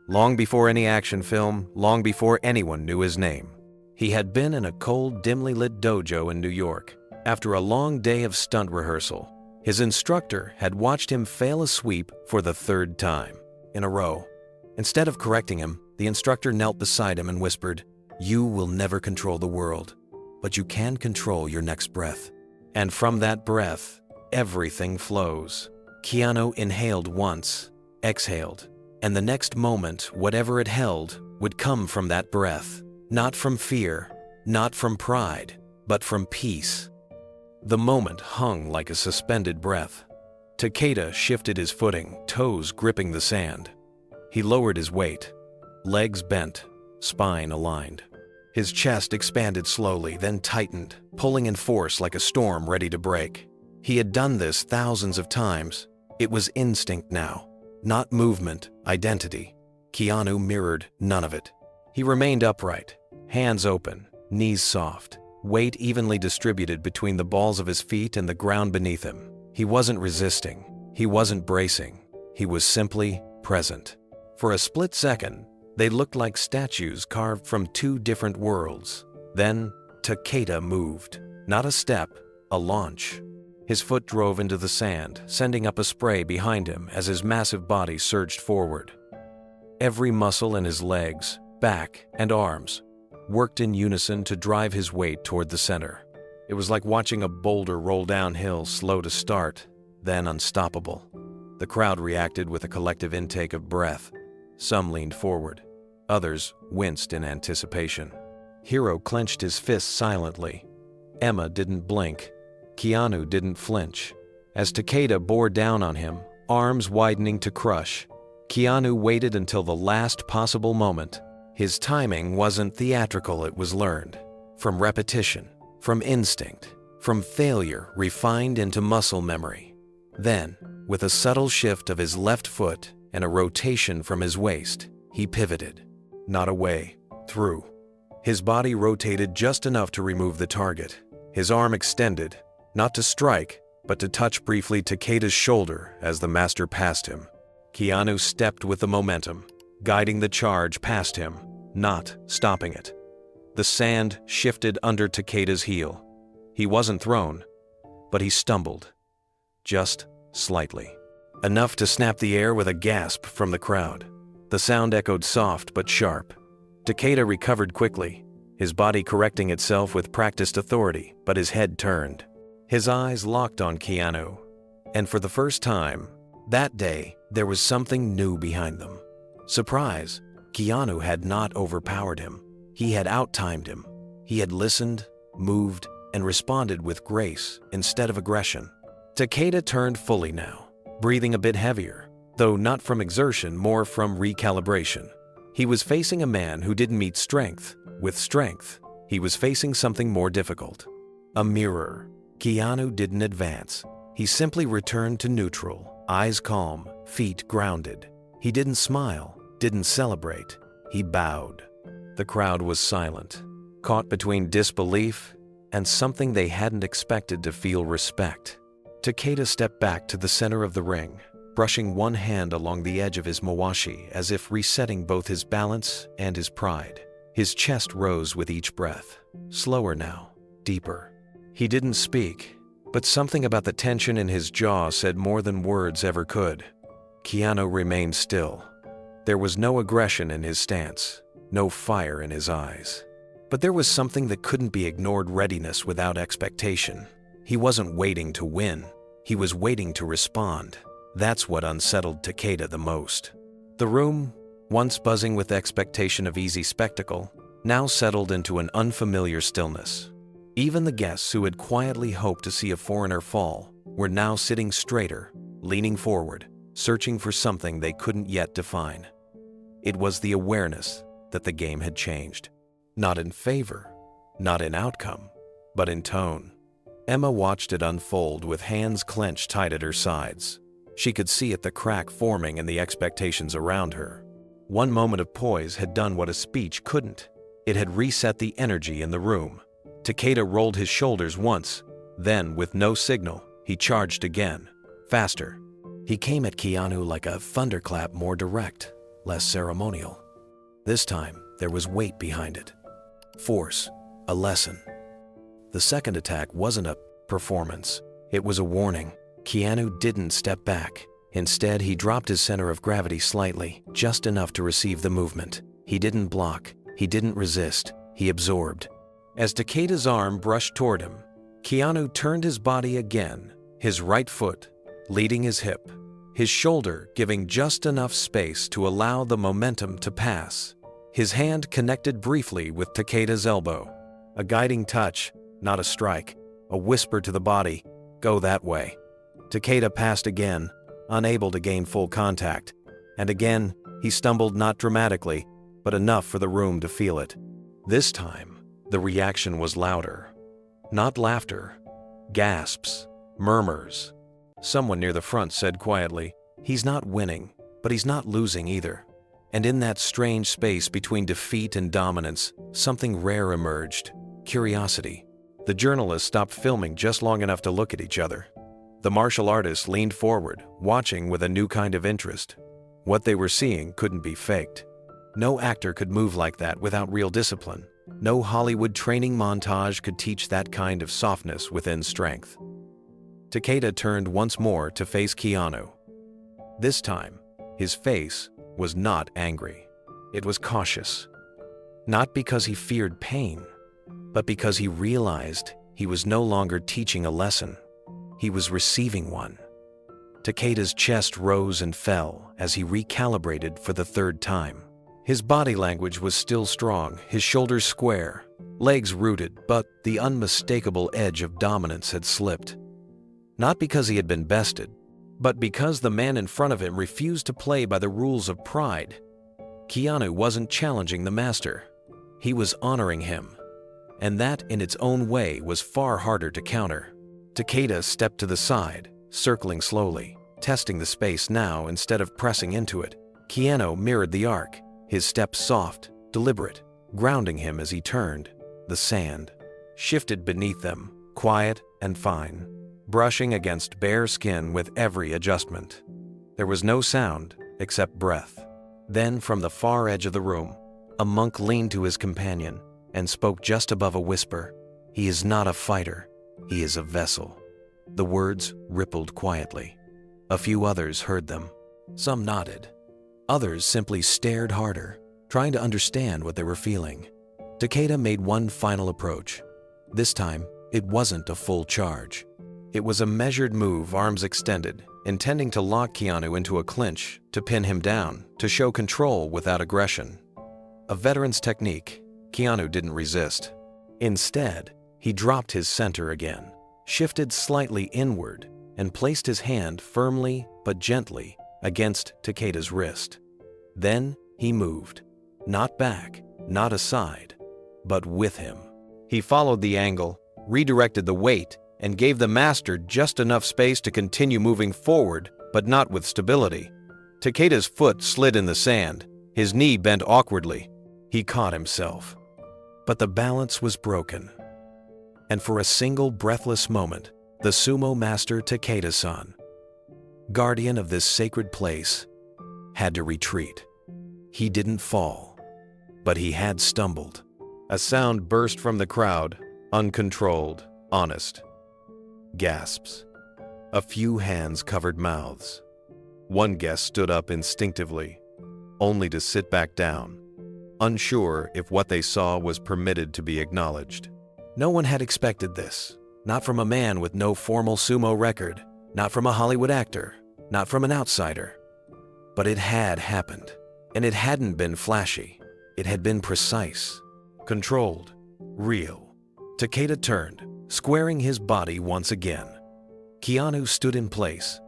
S1: Long before any action film, long before anyone knew his name. He had been in a cold, dimly lit dojo in New York. After a long day of stunt rehearsal, his instructor had watched him fail a sweep for the third time in a row. Instead of correcting him, the instructor knelt beside him and whispered, "You will never control the world, but you can control your next breath. And from that breath, everything flows." Keanu inhaled once, exhaled, and the next moment, whatever it held, would come from that breath. Not from fear, not from pride, but from peace. The moment hung like a suspended breath. Takeda shifted his footing, toes gripping the sand. He lowered his weight, legs bent, spine aligned. His chest expanded slowly, then tightened, pulling in force like a storm ready to break. He had done this thousands of times. It was instinct now, not movement, identity. Keanu mirrored none of it. He remained upright, hands open, knees soft, weight evenly distributed between the balls of his feet and the ground beneath him. He wasn't resisting. He wasn't bracing. He was simply present. For a split second, they looked like statues carved from two different worlds. Then, Takeda moved. Not a step, a launch. His foot drove into the sand, sending up a spray behind him as his massive body surged forward. Every muscle in his legs, back, and arms worked in unison to drive his weight toward the center. It was like watching a boulder roll downhill, slow to start, then unstoppable. The crowd reacted with a collective intake of breath. Some leaned forward. Others winced in anticipation. Hiro clenched his fists silently. Emma didn't blink. Keanu didn't flinch. As Takeda bore down on him, arms widening to crush. Keanu waited until the last possible moment. His timing wasn't theatrical, it was learned. From repetition, from instinct, from failure refined into muscle memory. Then, with a subtle shift of his left foot and a rotation from his waist, he pivoted. Not away, through. His body rotated just enough to remove the target. His arm extended, not to strike, but to touch briefly Takeda's shoulder as the master passed him. Keanu stepped with the momentum, guiding the charge past him, not stopping it. The sand shifted under Takeda's heel. He wasn't thrown, but he stumbled. Just slightly. Enough to snap the air with a gasp from the crowd. The sound echoed soft but sharp. Takeda recovered quickly, his body correcting itself with practiced authority, but his head turned. His eyes locked on Keanu, and for the first time, that day, there was something new behind them. Surprise. Keanu had not overpowered him. He had outtimed him. He had listened, moved, and responded with grace instead of aggression. Takeda turned fully now, breathing a bit heavier, though not from exertion, more from recalibration. He was facing a man who didn't meet strength with strength. He was facing something more difficult. A mirror. Keanu didn't advance. He simply returned to neutral, eyes calm, feet grounded. He didn't smile, didn't celebrate. He bowed. The crowd was silent, caught between disbelief and something they hadn't expected to feel respect. Takeda stepped back to the center of the ring, brushing one hand along the edge of his mawashi as if resetting both his balance and his pride. His chest rose with each breath, slower now, deeper. He didn't speak, but something about the tension in his jaw said more than words ever could. Keanu remained still. There was no aggression in his stance, no fire in his eyes. But there was something that couldn't be ignored: readiness without expectation. He wasn't waiting to win. He was waiting to respond. That's what unsettled Takeda the most. The room, once buzzing with expectation of easy spectacle, now settled into an unfamiliar stillness. Even the guests who had quietly hoped to see a foreigner fall were now sitting straighter, leaning forward, searching for something they couldn't yet define. It was the awareness that the game had changed. Not in favor, not in outcome, but in tone. Emma watched it unfold with hands clenched tight at her sides. She could see it, the crack forming in the expectations around her. One moment of poise had done what a speech couldn't. It had reset the energy in the room. Takeda rolled his shoulders once, then, with no signal, he charged again, faster. He came at Keanu like a thunderclap, more direct, less ceremonial. This time, there was weight behind it. Force, a lesson. The second attack wasn't a performance. It was a warning. Keanu didn't step back. Instead, he dropped his center of gravity slightly, just enough to receive the movement. He didn't block. He didn't resist. He absorbed. As Takeda's arm brushed toward him, Keanu turned his body again, his right foot leading his hip, his shoulder giving just enough space to allow the momentum to pass. His hand connected briefly with Takeda's elbow. A guiding touch, not a strike. A whisper to the body, "Go that way." Takeda passed again, unable to gain full contact. And again, he stumbled, not dramatically, but enough for the room to feel it. This time, the reaction was louder. Not laughter. Gasps. Murmurs. Someone near the front said quietly, "He's not winning, but he's not losing either." And in that strange space between defeat and dominance, something rare emerged: curiosity. The journalists stopped filming just long enough to look at each other. The martial artists leaned forward, watching with a new kind of interest. What they were seeing couldn't be faked. No actor could move like that without real discipline. No Hollywood training montage could teach that kind of softness within strength. Takeda turned once more to face Keanu. This time, his face was not angry. It was cautious. Not because he feared pain, but because he realized he was no longer teaching a lesson. He was receiving one. Takeda's chest rose and fell as he recalibrated for the third time. His body language was still strong, his shoulders square, legs rooted, but the unmistakable edge of dominance had slipped. Not because he had been bested, But because the man in front of him refused to play by the rules of pride, Keanu wasn't challenging the master. He was honoring him. And that, in its own way, was far harder to counter. Takeda stepped to the side, circling slowly, testing the space now instead of pressing into it. Keanu mirrored the arc, his steps soft, deliberate, grounding him as he turned. The sand shifted beneath them, quiet and fine, brushing against bare skin with every adjustment. There was no sound except breath. Then, from the far edge of the room, a monk leaned to his companion and spoke just above a whisper. "He is not a fighter, he is a vessel." The words rippled quietly. A few others heard them. Some nodded. Others simply stared harder, trying to understand what they were feeling. Takeda made one final approach. This time, it wasn't a full charge. It was a measured move, arms extended, intending to lock Keanu into a clinch, to pin him down, to show control without aggression. A veteran's technique, Keanu didn't resist. Instead, he dropped his center again, shifted slightly inward, and placed his hand firmly but gently against Takeda's wrist. Then he moved, not back, not aside, but with him. He followed the angle, redirected the weight, and gave the master just enough space to continue moving forward, but not with stability. Takeda's foot slid in the sand, his knee bent awkwardly. He caught himself. But the balance was broken. And for a single breathless moment, the sumo master Takeda-san, guardian of this sacred place, had to retreat. He didn't fall, but he had stumbled. A sound burst from the crowd, uncontrolled, honest. Gasps. A few hands covered mouths. One guest stood up instinctively, only to sit back down, unsure if what they saw was permitted to be acknowledged. No one had expected this, not from a man with no formal sumo record, not from a Hollywood actor, not from an outsider. But it had happened, and it hadn't been flashy. It had been precise, controlled, real. Takeda turned, squaring his body once again. Keanu stood in place,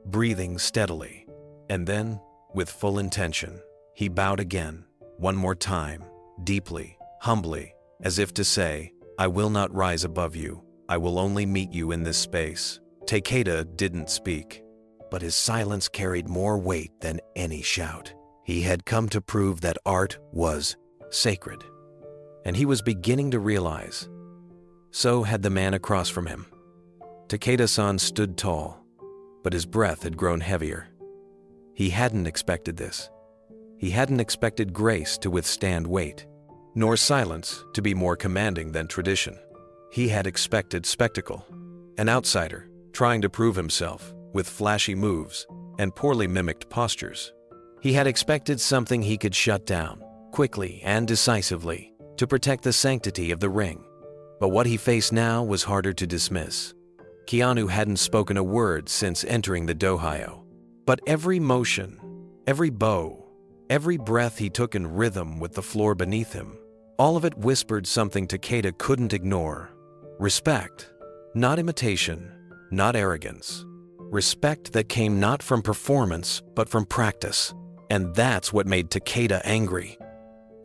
S1: breathing steadily, and then, with full intention, he bowed again, one more time, deeply, humbly, as if to say, "I will not rise above you. I will only meet you in this space." Takeda didn't speak, but his silence carried more weight than any shout. He had come to prove that art was sacred, and he was beginning to realize. So had the man across from him. Takeda-san stood tall, but his breath had grown heavier. He hadn't expected this. He hadn't expected grace to withstand weight, nor silence to be more commanding than tradition. He had expected spectacle, an outsider trying to prove himself with flashy moves and poorly mimicked postures. He had expected something he could shut down, quickly and decisively, to protect the sanctity of the ring. But what he faced now was harder to dismiss. Keanu hadn't spoken a word since entering the dohyo. But every motion, every bow, every breath he took in rhythm with the floor beneath him, all of it whispered something Takeda couldn't ignore. Respect, not imitation, not arrogance. Respect that came not from performance, but from practice. And that's what made Takeda angry.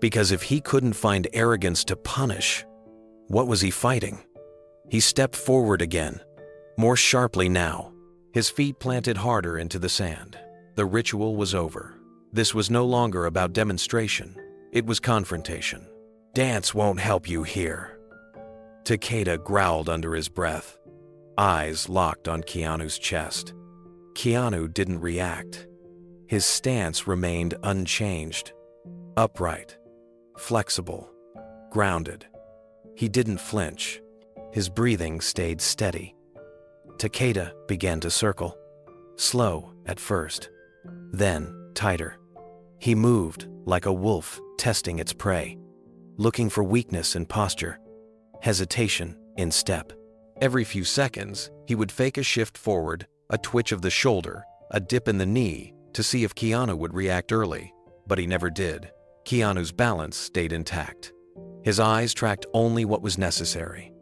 S1: Because if he couldn't find arrogance to punish, what was he fighting? He stepped forward again, more sharply now, his feet planted harder into the sand. The ritual was over. This was no longer about demonstration. It was confrontation. "Dance won't help you here." Takeda growled under his breath, eyes locked on Keanu's chest. Keanu didn't react. His stance remained unchanged, upright, flexible, grounded. He didn't flinch. His breathing stayed steady. Takeda began to circle, slow at first, then tighter. He moved like a wolf testing its prey, looking for weakness in posture, hesitation in step. Every few seconds, he would fake a shift forward, a twitch of the shoulder, a dip in the knee, to see if Keanu would react early, but he never did. Keanu's balance stayed intact. His eyes tracked only what was necessary.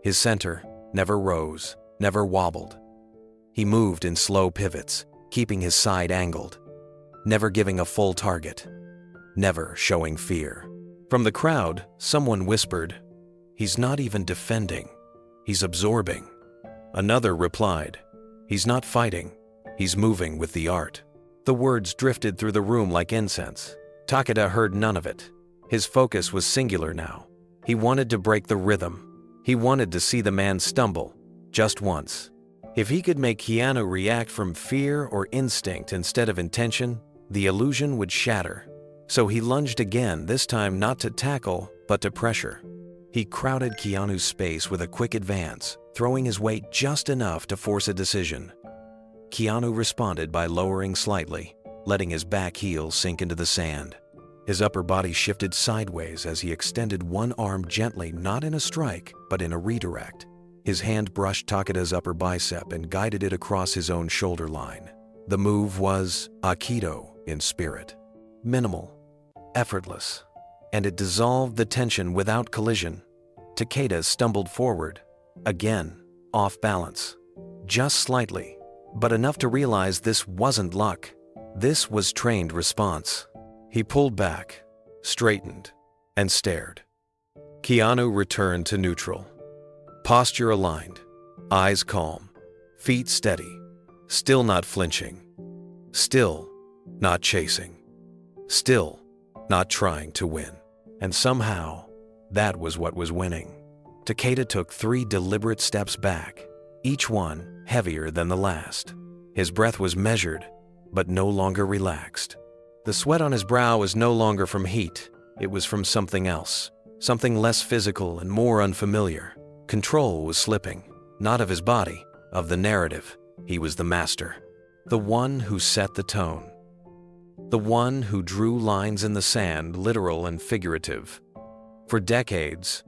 S1: His center never rose, never wobbled. He moved in slow pivots, keeping his side angled, never giving a full target, never showing fear. From the crowd, someone whispered, "He's not even defending. He's absorbing." Another replied, "He's not fighting. He's moving with the art." The words drifted through the room like incense. Takeda heard none of it. His focus was singular now. He wanted to break the rhythm. He wanted to see the man stumble, just once. If he could make Keanu react from fear or instinct instead of intention, the illusion would shatter. So he lunged again, this time not to tackle, but to pressure. He crowded Keanu's space with a quick advance, throwing his weight just enough to force a decision. Keanu responded by lowering slightly, letting his back heel sink into the sand. His upper body shifted sideways as he extended one arm gently, not in a strike, but in a redirect. His hand brushed Takeda's upper bicep and guided it across his own shoulder line. The move was Aikido in spirit. Minimal, effortless, and it dissolved the tension without collision. Takeda stumbled forward, again, off balance. Just slightly, but enough to realize this wasn't luck. This was trained response. He pulled back, straightened, and stared. Keanu returned to neutral. Posture aligned, eyes calm, feet steady, still not flinching, still not chasing, still not trying to win. And somehow, that was what was winning. Takeda took 3 deliberate steps back, each one heavier than the last. His breath was measured, but no longer relaxed. The sweat on his brow was no longer from heat. It was from something else, something less physical and more unfamiliar. Control was slipping, not of his body, of the narrative. He was the master, the one who set the tone, the one who drew lines in the sand, literal and figurative. For decades,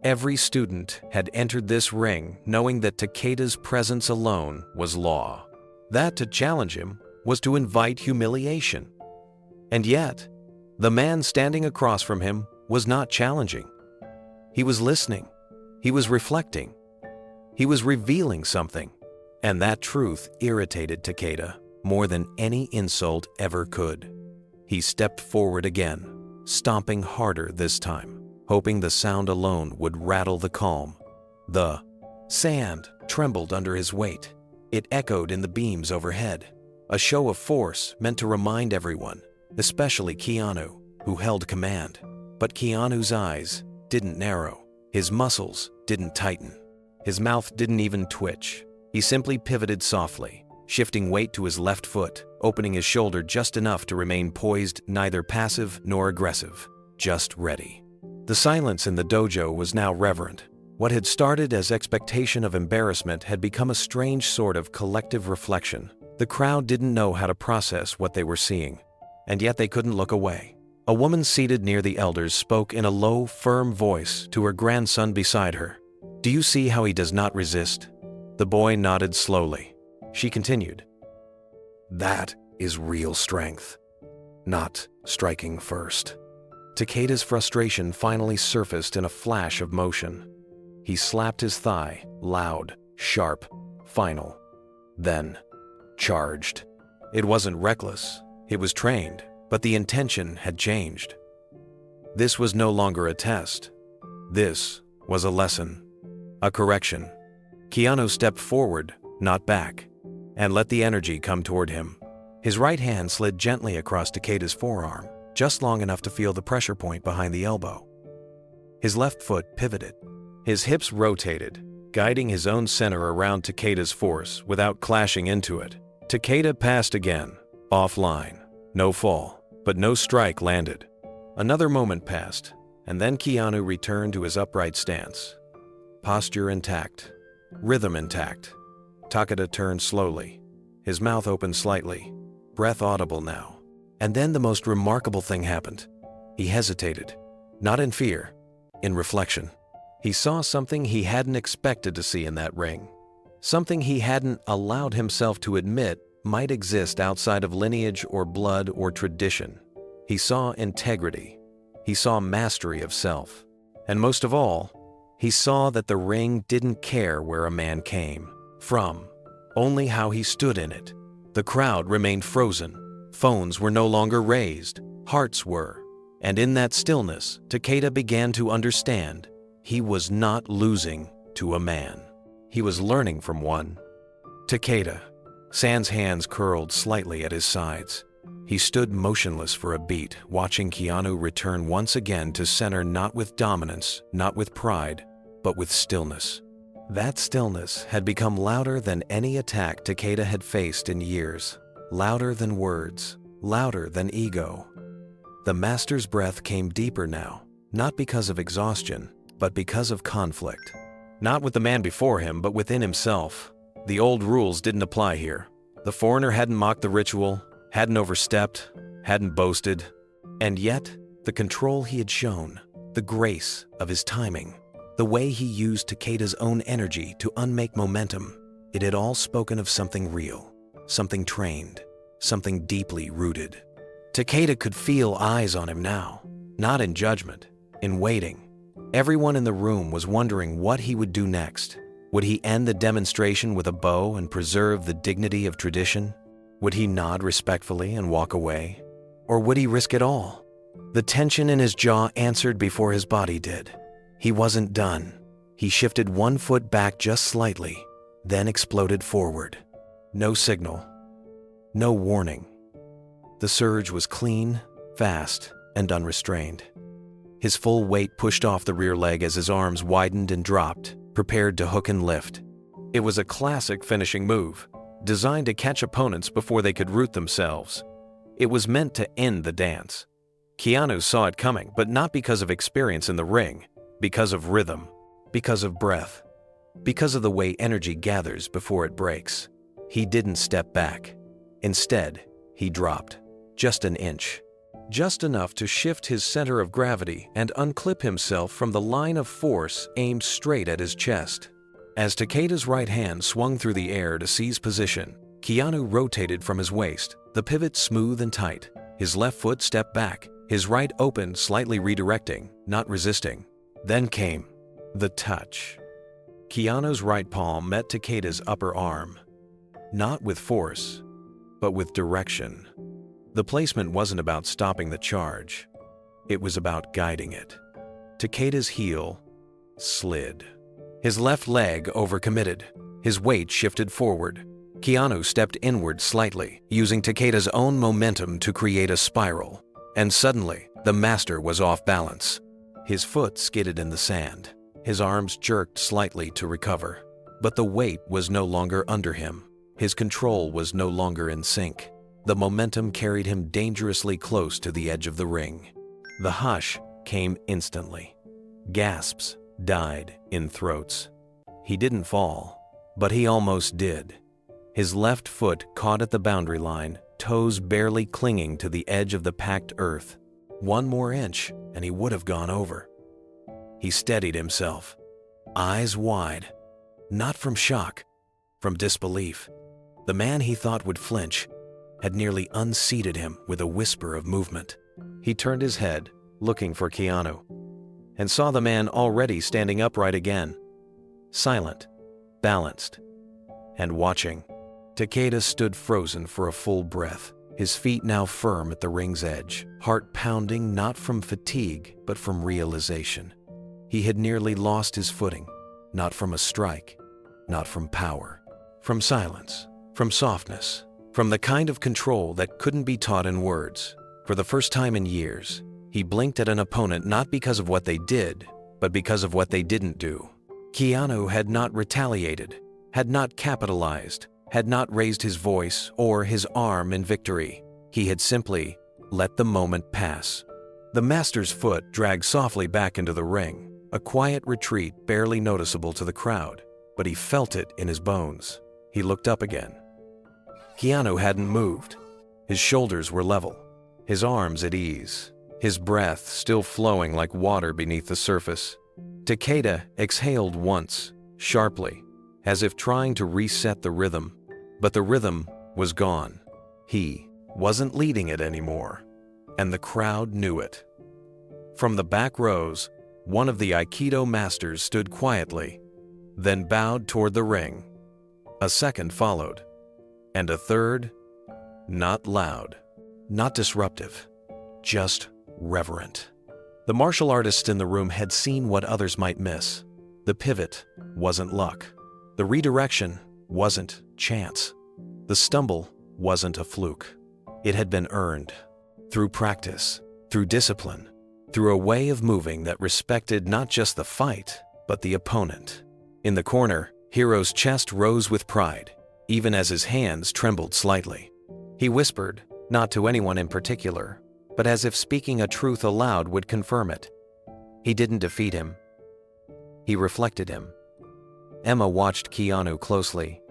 S1: every student had entered this ring knowing that Takeda's presence alone was law. That to challenge him was to invite humiliation. And yet, the man standing across from him was not challenging. He was listening. He was reflecting. He was revealing something. And that truth irritated Takeda more than any insult ever could. He stepped forward again, stomping harder this time, hoping the sound alone would rattle the calm. The sand trembled under his weight. It echoed in the beams overhead, a show of force meant to remind everyone, especially Keanu, who held command. But Keanu's eyes didn't narrow. His muscles didn't tighten. His mouth didn't even twitch. He simply pivoted softly, shifting weight to his left foot, opening his shoulder just enough to remain poised, neither passive nor aggressive, just ready. The silence in the dojo was now reverent. What had started as expectation of embarrassment had become a strange sort of collective reflection. The crowd didn't know how to process what they were seeing, and yet they couldn't look away. A woman seated near the elders spoke in a low, firm voice to her grandson beside her. "Do you see how he does not resist?" The boy nodded slowly. She continued, "That is real strength, not striking first." Takeda's frustration finally surfaced in a flash of motion. He slapped his thigh, loud, sharp, final. Then, charged. It wasn't reckless, it was trained, but the intention had changed. This was no longer a test. This was a lesson, a correction. Keanu stepped forward, not back, and let the energy come toward him. His right hand slid gently across Takeda's forearm, just long enough to feel the pressure point behind the elbow. His left foot pivoted. His hips rotated, guiding his own center around Takeda's force without clashing into it. Takeda passed again, offline. No fall, but no strike landed. Another moment passed, and then Keanu returned to his upright stance. Posture intact, rhythm intact. Takeda turned slowly, his mouth opened slightly, breath audible now. And then the most remarkable thing happened. He hesitated, not in fear, in reflection. He saw something he hadn't expected to see in that ring, something he hadn't allowed himself to admit might exist outside of lineage or blood or tradition. He saw integrity. He saw mastery of self. And most of all, he saw that the ring didn't care where a man came from only how he stood in it. The crowd remained frozen. Phones were no longer raised, hearts were. And in that stillness, Takeda began to understand he was not losing to a man. He was learning from one. Takeda. San's hands curled slightly at his sides. He stood motionless for a beat, watching Keanu return once again to center, not with dominance, not with pride, but with stillness. That stillness had become louder than any attack Takeda had faced in years. Louder than words, louder than ego. The master's breath came deeper now, not because of exhaustion, but because of conflict. Not with the man before him, but within himself. The old rules didn't apply here. The foreigner hadn't mocked the ritual, hadn't overstepped, hadn't boasted. And yet, the control he had shown, the grace of his timing, the way he used Takeda's own energy to unmake momentum, it had all spoken of something real, something trained, something deeply rooted. Takeda could feel eyes on him now, not in judgment, in waiting. Everyone in the room was wondering what he would do next. Would he end the demonstration with a bow and preserve the dignity of tradition? Would he nod respectfully and walk away? Or would he risk it all? The tension in his jaw answered before his body did. He wasn't done. He shifted one foot back just slightly, then exploded forward. No signal. No warning. The surge was clean, fast, and unrestrained. His full weight pushed off the rear leg as his arms widened and dropped, prepared to hook and lift. It was a classic finishing move, designed to catch opponents before they could root themselves. It was meant to end the dance. Keanu saw it coming, but not because of experience in the ring, because of rhythm, because of breath, because of the way energy gathers before it breaks. He didn't step back. Instead, he dropped, just an inch. Just enough to shift his center of gravity and unclip himself from the line of force aimed straight at his chest. As Takeda's right hand swung through the air to seize position, Keanu rotated from his waist, the pivot smooth and tight. His left foot stepped back, his right opened, slightly redirecting, not resisting. Then came the touch. Keanu's right palm met Takeda's upper arm. Not with force, but with direction. The placement wasn't about stopping the charge. It was about guiding it. Takeda's heel slid. His left leg overcommitted. His weight shifted forward. Keanu stepped inward slightly, using Takeda's own momentum to create a spiral. And suddenly, the master was off balance. His foot skidded in the sand. His arms jerked slightly to recover. But the weight was no longer under him. His control was no longer in sync. The momentum carried him dangerously close to the edge of the ring. The hush came instantly. Gasps died in throats. He didn't fall, but he almost did. His left foot caught at the boundary line, toes barely clinging to the edge of the packed earth. One more inch, and he would have gone over. He steadied himself, eyes wide, not from shock, from disbelief. The man he thought would flinch had nearly unseated him with a whisper of movement. He turned his head, looking for Keanu, and saw the man already standing upright again, silent, balanced, and watching. Takeda stood frozen for a full breath, his feet now firm at the ring's edge, heart pounding not from fatigue but from realization. He had nearly lost his footing, not from a strike, not from power, from silence, from softness, from the kind of control that couldn't be taught in words. For the first time in years, he blinked at an opponent not because of what they did, but because of what they didn't do. Keanu had not retaliated, had not capitalized, had not raised his voice or his arm in victory. He had simply let the moment pass. The master's foot dragged softly back into the ring, a quiet retreat barely noticeable to the crowd, but he felt it in his bones. He looked up again. Keanu hadn't moved. His shoulders were level, his arms at ease, his breath still flowing like water beneath the surface. Takeda exhaled once, sharply, as if trying to reset the rhythm, but the rhythm was gone. He wasn't leading it anymore, and the crowd knew it. From the back rows, one of the Aikido masters stood quietly, then bowed toward the ring. A second followed. And a third, not loud, not disruptive, just reverent. The martial artists in the room had seen what others might miss. The pivot wasn't luck. The redirection wasn't chance. The stumble wasn't a fluke. It had been earned. Through practice, through discipline, through a way of moving that respected not just the fight, but the opponent. In the corner, Hiro's chest rose with pride, even as his hands trembled slightly. He whispered, not to anyone in particular, but as if speaking a truth aloud would confirm it. He didn't defeat him. He reflected him. Emma watched Keanu closely.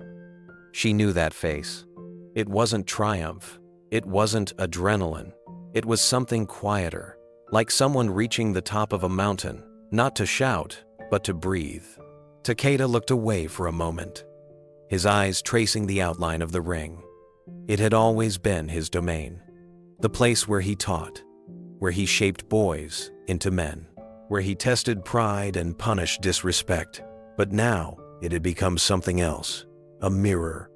S1: She knew that face. It wasn't triumph. It wasn't adrenaline. It was something quieter, like someone reaching the top of a mountain, not to shout, but to breathe. Takeda looked away for a moment, his eyes tracing the outline of the ring. It had always been his domain, the place where he taught, where he shaped boys into men, where he tested pride and punished disrespect. But now it had become something else, a mirror,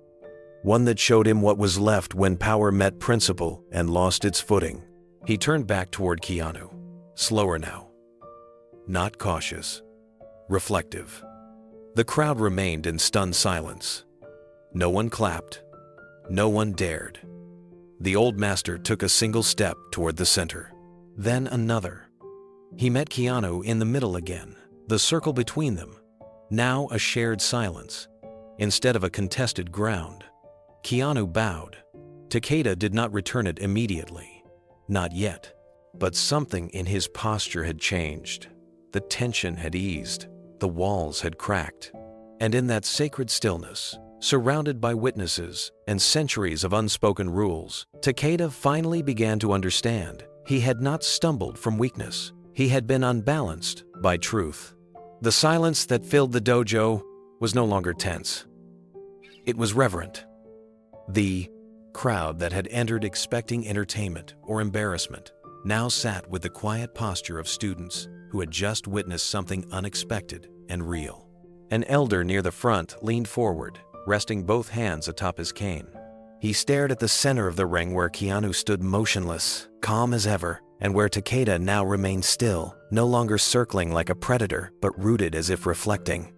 S1: one that showed him what was left when power met principle and lost its footing. He turned back toward Keanu, slower now, not cautious, reflective. The crowd remained in stunned silence. No one clapped. No one dared. The old master took a single step toward the center, then another. He met Keanu in the middle again, the circle between them, now a shared silence, instead of a contested ground. Keanu bowed. Takeda did not return it immediately. Not yet. But something in his posture had changed. The tension had eased. The walls had cracked. And in that sacred stillness, surrounded by witnesses and centuries of unspoken rules, Takeda finally began to understand. He had not stumbled from weakness. He had been unbalanced by truth. The silence that filled the dojo was no longer tense. It was reverent. The crowd that had entered expecting entertainment or embarrassment now sat with the quiet posture of students who had just witnessed something unexpected and real. An elder near the front leaned forward, resting both hands atop his cane. He stared at the center of the ring where Keanu stood motionless, calm as ever, and where Takeda now remained still, no longer circling like a predator, but rooted as if reflecting.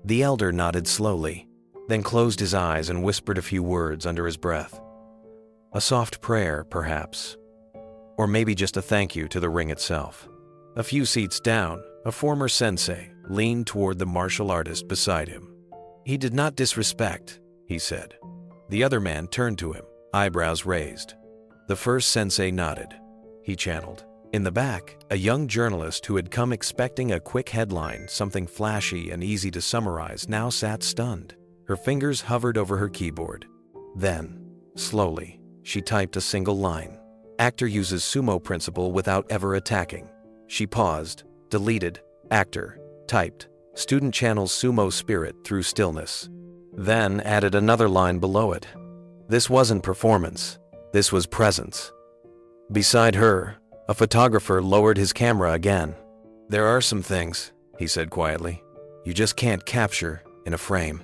S1: The elder nodded slowly, then closed his eyes and whispered a few words under his breath. A soft prayer, perhaps. Or maybe just a thank you to the ring itself. A few seats down, a former sensei leaned toward the martial artist beside him. He did not disrespect, he said. The other man turned to him, eyebrows raised. The first sensei nodded. He channeled. In the back, a young journalist who had come expecting a quick headline, something flashy and easy to summarize, now sat stunned. Her fingers hovered over her keyboard. Then, slowly, she typed a single line. Actor uses sumo principle without ever attacking. She paused, deleted, actor, typed, student channels sumo spirit through stillness. Then added another line below it. This wasn't performance. This was presence. Beside her, a photographer lowered his camera again. There are some things, he said quietly, you just can't capture in a frame.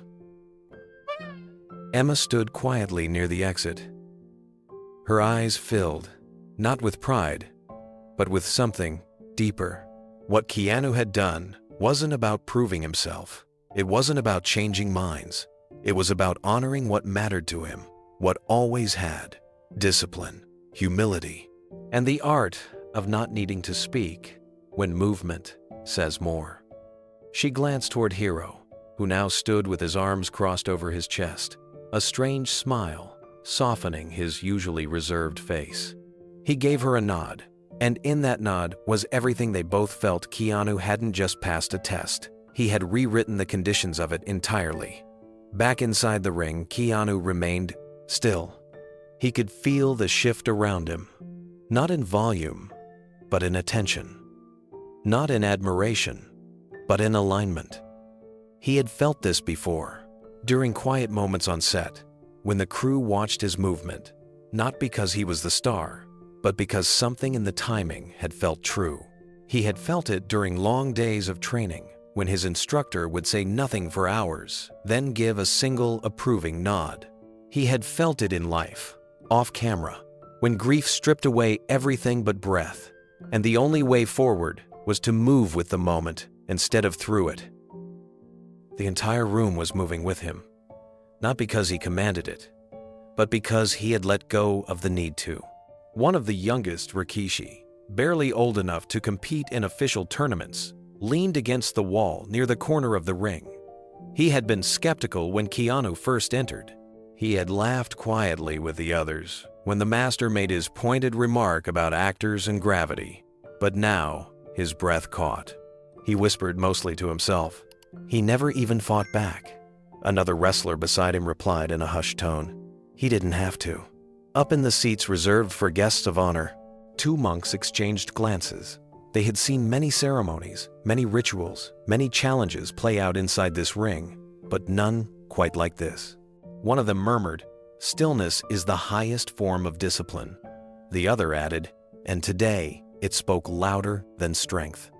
S1: Emma stood quietly near the exit. Her eyes filled, not with pride, but with something deeper. What Keanu had done wasn't about proving himself. It wasn't about changing minds. It was about honoring what mattered to him, what always had: discipline, humility, and the art of not needing to speak when movement says more. She glanced toward Hiro, who now stood with his arms crossed over his chest, a strange smile softening his usually reserved face. He gave her a nod, and in that nod was everything they both felt. Keanu hadn't just passed a test. He had rewritten the conditions of it entirely. Back inside the ring, Keanu remained still. He could feel the shift around him, not in volume, but in attention. Not in admiration, but in alignment. He had felt this before, during quiet moments on set, when the crew watched his movement, not because he was the star, but because something in the timing had felt true. He had felt it during long days of training, when his instructor would say nothing for hours, then give a single approving nod. He had felt it in life, off camera, when grief stripped away everything but breath, and the only way forward was to move with the moment instead of through it. The entire room was moving with him, not because he commanded it, but because he had let go of the need to. One of the youngest Rikishi, barely old enough to compete in official tournaments, leaned against the wall near the corner of the ring. He had been skeptical when Keanu first entered. He had laughed quietly with the others when the master made his pointed remark about actors and gravity, but now his breath caught. He whispered mostly to himself. He never even fought back. Another wrestler beside him replied in a hushed tone. He didn't have to. Up in the seats reserved for guests of honor, two monks exchanged glances. They had seen many ceremonies, many rituals, many challenges play out inside this ring, but none quite like this. One of them murmured, "Stillness is the highest form of discipline." The other added, "And today it spoke louder than strength."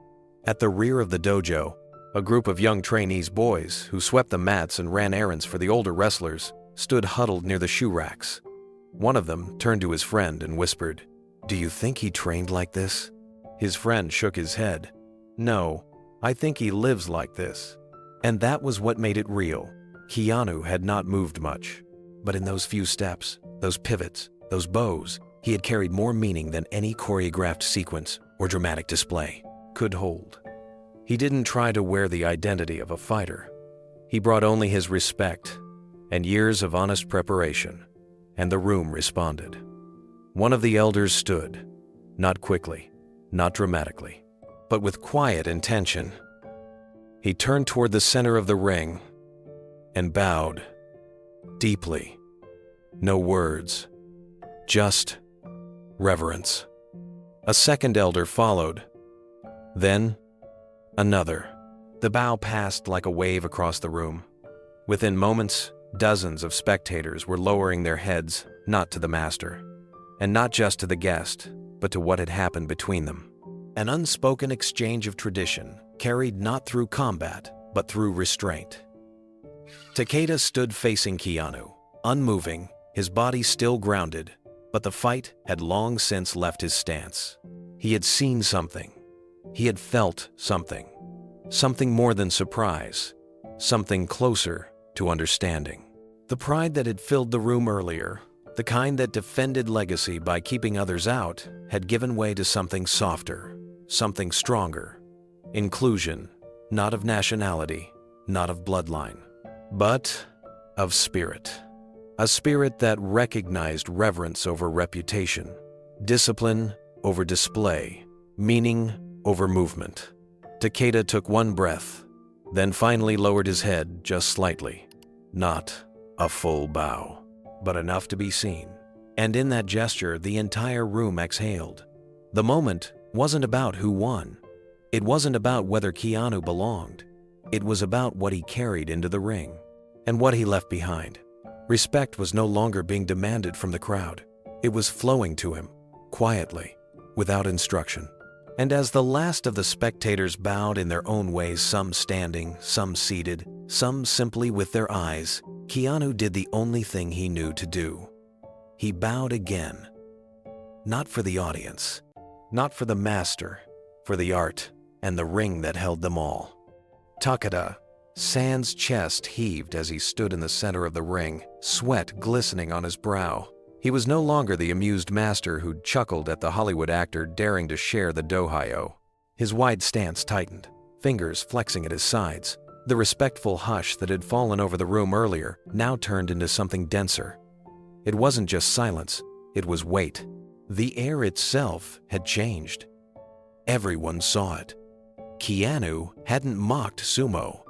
S1: At the rear of the dojo, a group of young trainees boys who swept the mats and ran errands for the older wrestlers stood huddled near the shoe racks. One of them turned to his friend and whispered, "Do you think he trained like this?" His friend shook his head. "No, I think he lives like this." And that was what made it real. Keanu had not moved much, but in those few steps, those pivots, those bows, he had carried more meaning than any choreographed sequence or dramatic display could hold. He didn't try to wear the identity of a fighter. He brought only his respect and years of honest preparation, and the room responded. One of the elders stood, not quickly, not dramatically, but with quiet intention. He turned toward the center of the ring and bowed deeply. No words, just reverence. A second elder followed, then another. The bow passed like a wave across the room. Within moments, dozens of spectators were lowering their heads, not to the master, and not just to the guest, but to what had happened between them. An unspoken exchange of tradition, carried not through combat, but through restraint. Takeda stood facing Keanu, unmoving, his body still grounded, but the fight had long since left his stance. He had seen something. He had felt something. Something more than surprise. Something closer to understanding. The pride that had filled the room earlier, the kind that defended legacy by keeping others out, had given way to something softer, something stronger. Inclusion, not of nationality, not of bloodline, but of spirit. A spirit that recognized reverence over reputation, discipline over display, meaning over movement. Takeda took one breath, then finally lowered his head just slightly. Not a full bow, but enough to be seen. And in that gesture, the entire room exhaled. The moment wasn't about who won. It wasn't about whether Keanu belonged. It was about what he carried into the ring and what he left behind. Respect was no longer being demanded from the crowd. It was flowing to him, quietly, without instruction. And as the last of the spectators bowed in their own ways, some standing, some seated, some simply with their eyes, Keanu did the only thing he knew to do. He bowed again. Not for the audience, not for the master, for the art and the ring that held them all. Takeda, San's chest heaved as he stood in the center of the ring, sweat glistening on his brow. He was no longer the amused master who'd chuckled at the Hollywood actor daring to share the dohyo. His wide stance tightened, fingers flexing at his sides. The respectful hush that had fallen over the room earlier now turned into something denser. It wasn't just silence, it was weight. The air itself had changed. Everyone saw it. Keanu hadn't mocked sumo.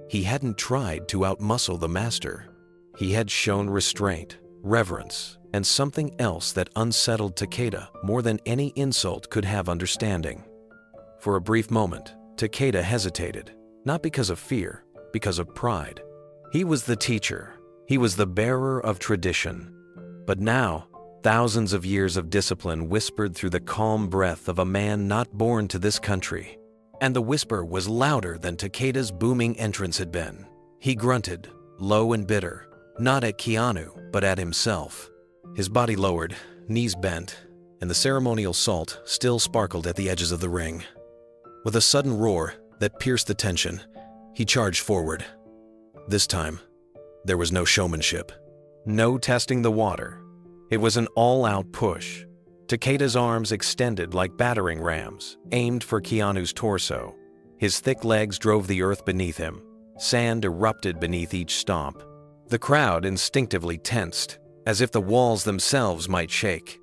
S1: He hadn't tried to outmuscle the master. He had shown restraint, reverence, and something else that unsettled Takeda more than any insult could have understanding. For a brief moment, Takeda hesitated, not because of fear, because of pride. He was the teacher. He was the bearer of tradition. But now, thousands of years of discipline whispered through the calm breath of a man not born to this country. and the whisper was louder than Takeda's booming entrance had been. He grunted, low and bitter, not at Keanu, but at himself. His body lowered, knees bent, and the ceremonial salt still sparkled at the edges of the ring. With a sudden roar that pierced the tension, he charged forward. This time, there was no showmanship, no testing the water. It was an all-out push. Takeda's arms extended like battering rams, aimed for Keanu's torso. His thick legs drove the earth beneath him. Sand erupted beneath each stomp. The crowd instinctively tensed, as if the walls themselves might shake.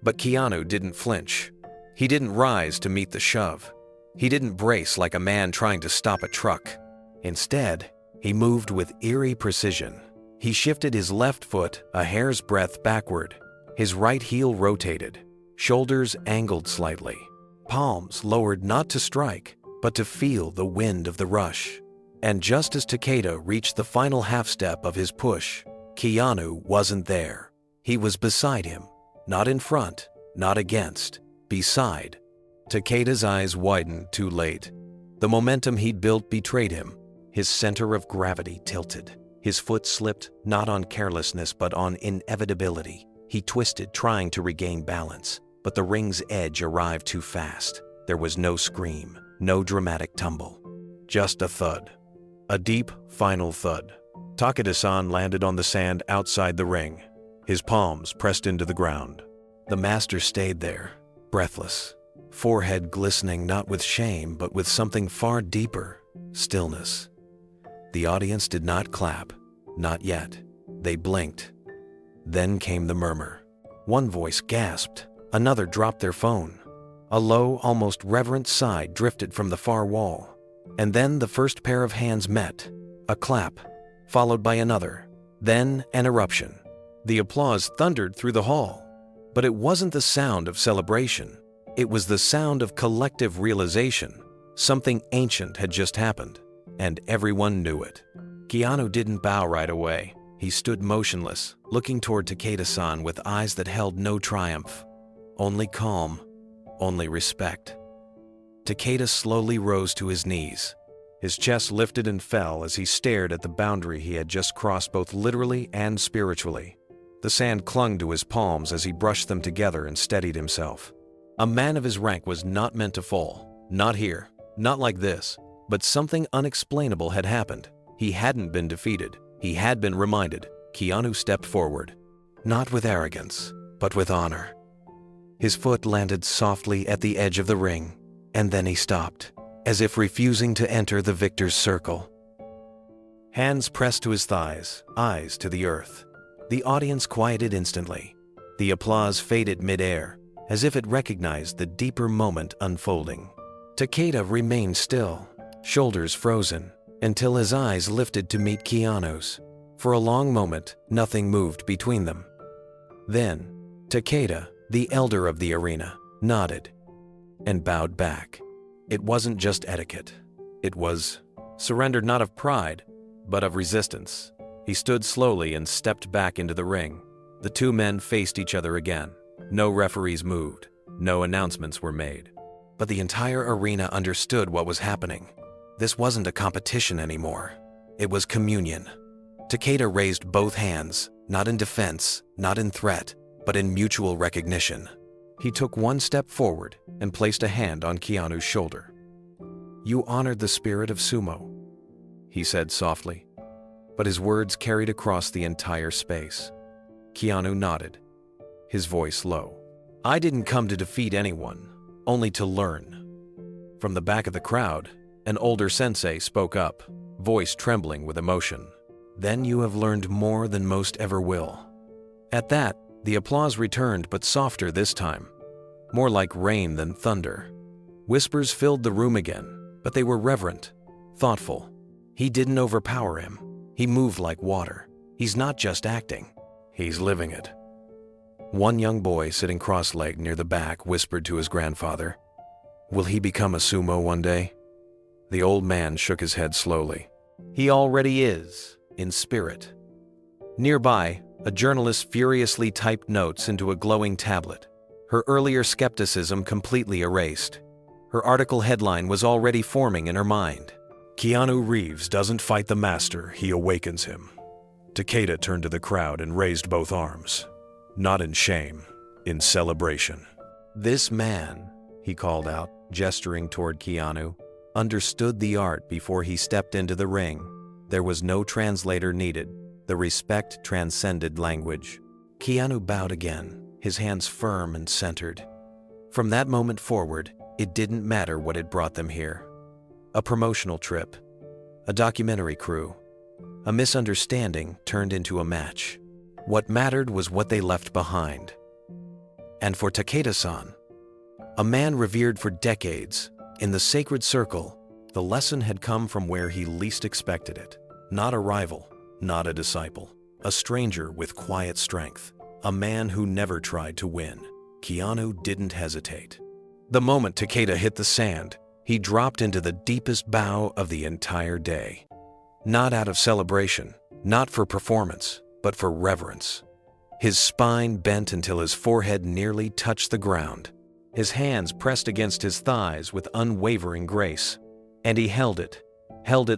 S1: But Keanu didn't flinch. He didn't rise to meet the shove. He didn't brace like a man trying to stop a truck. Instead, he moved with eerie precision. He shifted his left foot a hair's breadth backward. His right heel rotated, shoulders angled slightly, palms lowered not to strike, but to feel the wind of the rush. And just as Takeda reached the final half step of his push, Keanu wasn't there. He was beside him, not in front, not against, beside. Takeda's eyes widened too late. The momentum he'd built betrayed him. His center of gravity tilted. His foot slipped not on carelessness but on inevitability. He twisted, trying to regain balance, but the ring's edge arrived too fast. There was no scream, no dramatic tumble, just a thud. A deep, final thud. Takeda-san landed on the sand outside the ring, his palms pressed into the ground. The master stayed there, breathless, forehead glistening not with shame but with something far deeper, stillness. The audience did not clap, not yet. They blinked. Then came the murmur. One voice gasped, another dropped their phone. A low, almost reverent sigh drifted from the far wall. And then the first pair of hands met. A clap, followed by another. Then an eruption. The applause thundered through the hall. But it wasn't the sound of celebration. It was the sound of collective realization. Something ancient had just happened, and everyone knew it. Keanu didn't bow right away. He stood motionless, looking toward Takeda-san with eyes that held no triumph. Only calm, only respect. Takeda slowly rose to his knees. His chest lifted and fell as he stared at the boundary he had just crossed both literally and spiritually. The sand clung to his palms as he brushed them together and steadied himself. A man of his rank was not meant to fall. Not here, not like this. But something unexplainable had happened. He hadn't been defeated. He had been reminded. Keanu stepped forward, not with arrogance, but with honor. His foot landed softly at the edge of the ring, and then he stopped, as if refusing to enter the victor's circle. Hands pressed to his thighs, eyes to the earth. The audience quieted instantly. The applause faded mid-air, as if it recognized the deeper moment unfolding. Takeda remained still, shoulders frozen, until his eyes lifted to meet Keanu's. For a long moment, nothing moved between them. Then, Takeda, the elder of the arena, nodded and bowed back. It wasn't just etiquette. It was surrender not of pride, but of resistance. He stood slowly and stepped back into the ring. The two men faced each other again. No referees moved. No announcements were made. But the entire arena understood what was happening. This wasn't a competition anymore. It was communion. Takeda raised both hands, not in defense, not in threat, but in mutual recognition. He took one step forward and placed a hand on Keanu's shoulder. "You honored the spirit of sumo," he said softly, but his words carried across the entire space. Keanu nodded, his voice low. "I didn't come to defeat anyone, only to learn." From the back of the crowd, an older sensei spoke up, voice trembling with emotion. "Then you have learned more than most ever will." At that, the applause returned, but softer this time, more like rain than thunder. Whispers filled the room again, but they were reverent, thoughtful. He didn't overpower him. He moved like water. He's not just acting, he's living it. One young boy sitting cross-legged near the back whispered to his grandfather, "Will he become a sumo one day?" The old man shook his head slowly. "He already is, in spirit." Nearby, a journalist furiously typed notes into a glowing tablet, her earlier skepticism completely erased. Her article headline was already forming in her mind. Keanu Reeves doesn't fight the master, he awakens him. Takeda turned to the crowd and raised both arms. Not in shame, in celebration. This man, he called out, gesturing toward Keanu, understood the art before he stepped into the ring. There was no translator needed. The respect transcended language. Keanu bowed again, his hands firm and centered. From that moment forward, it didn't matter what had brought them here. A promotional trip, a documentary crew, a misunderstanding turned into a match. What mattered was what they left behind. And for Takeda-san, a man revered for decades, in the sacred circle, the lesson had come from where he least expected it. Not a rival, not a disciple, a stranger with quiet strength, a man who never tried to win. Keanu didn't hesitate. The moment Takeda hit the sand, he dropped into the deepest bow of the entire day. Not out of celebration, not for performance, but for reverence. His spine bent until his forehead nearly touched the ground. His hands pressed against his thighs with unwavering grace. And he held it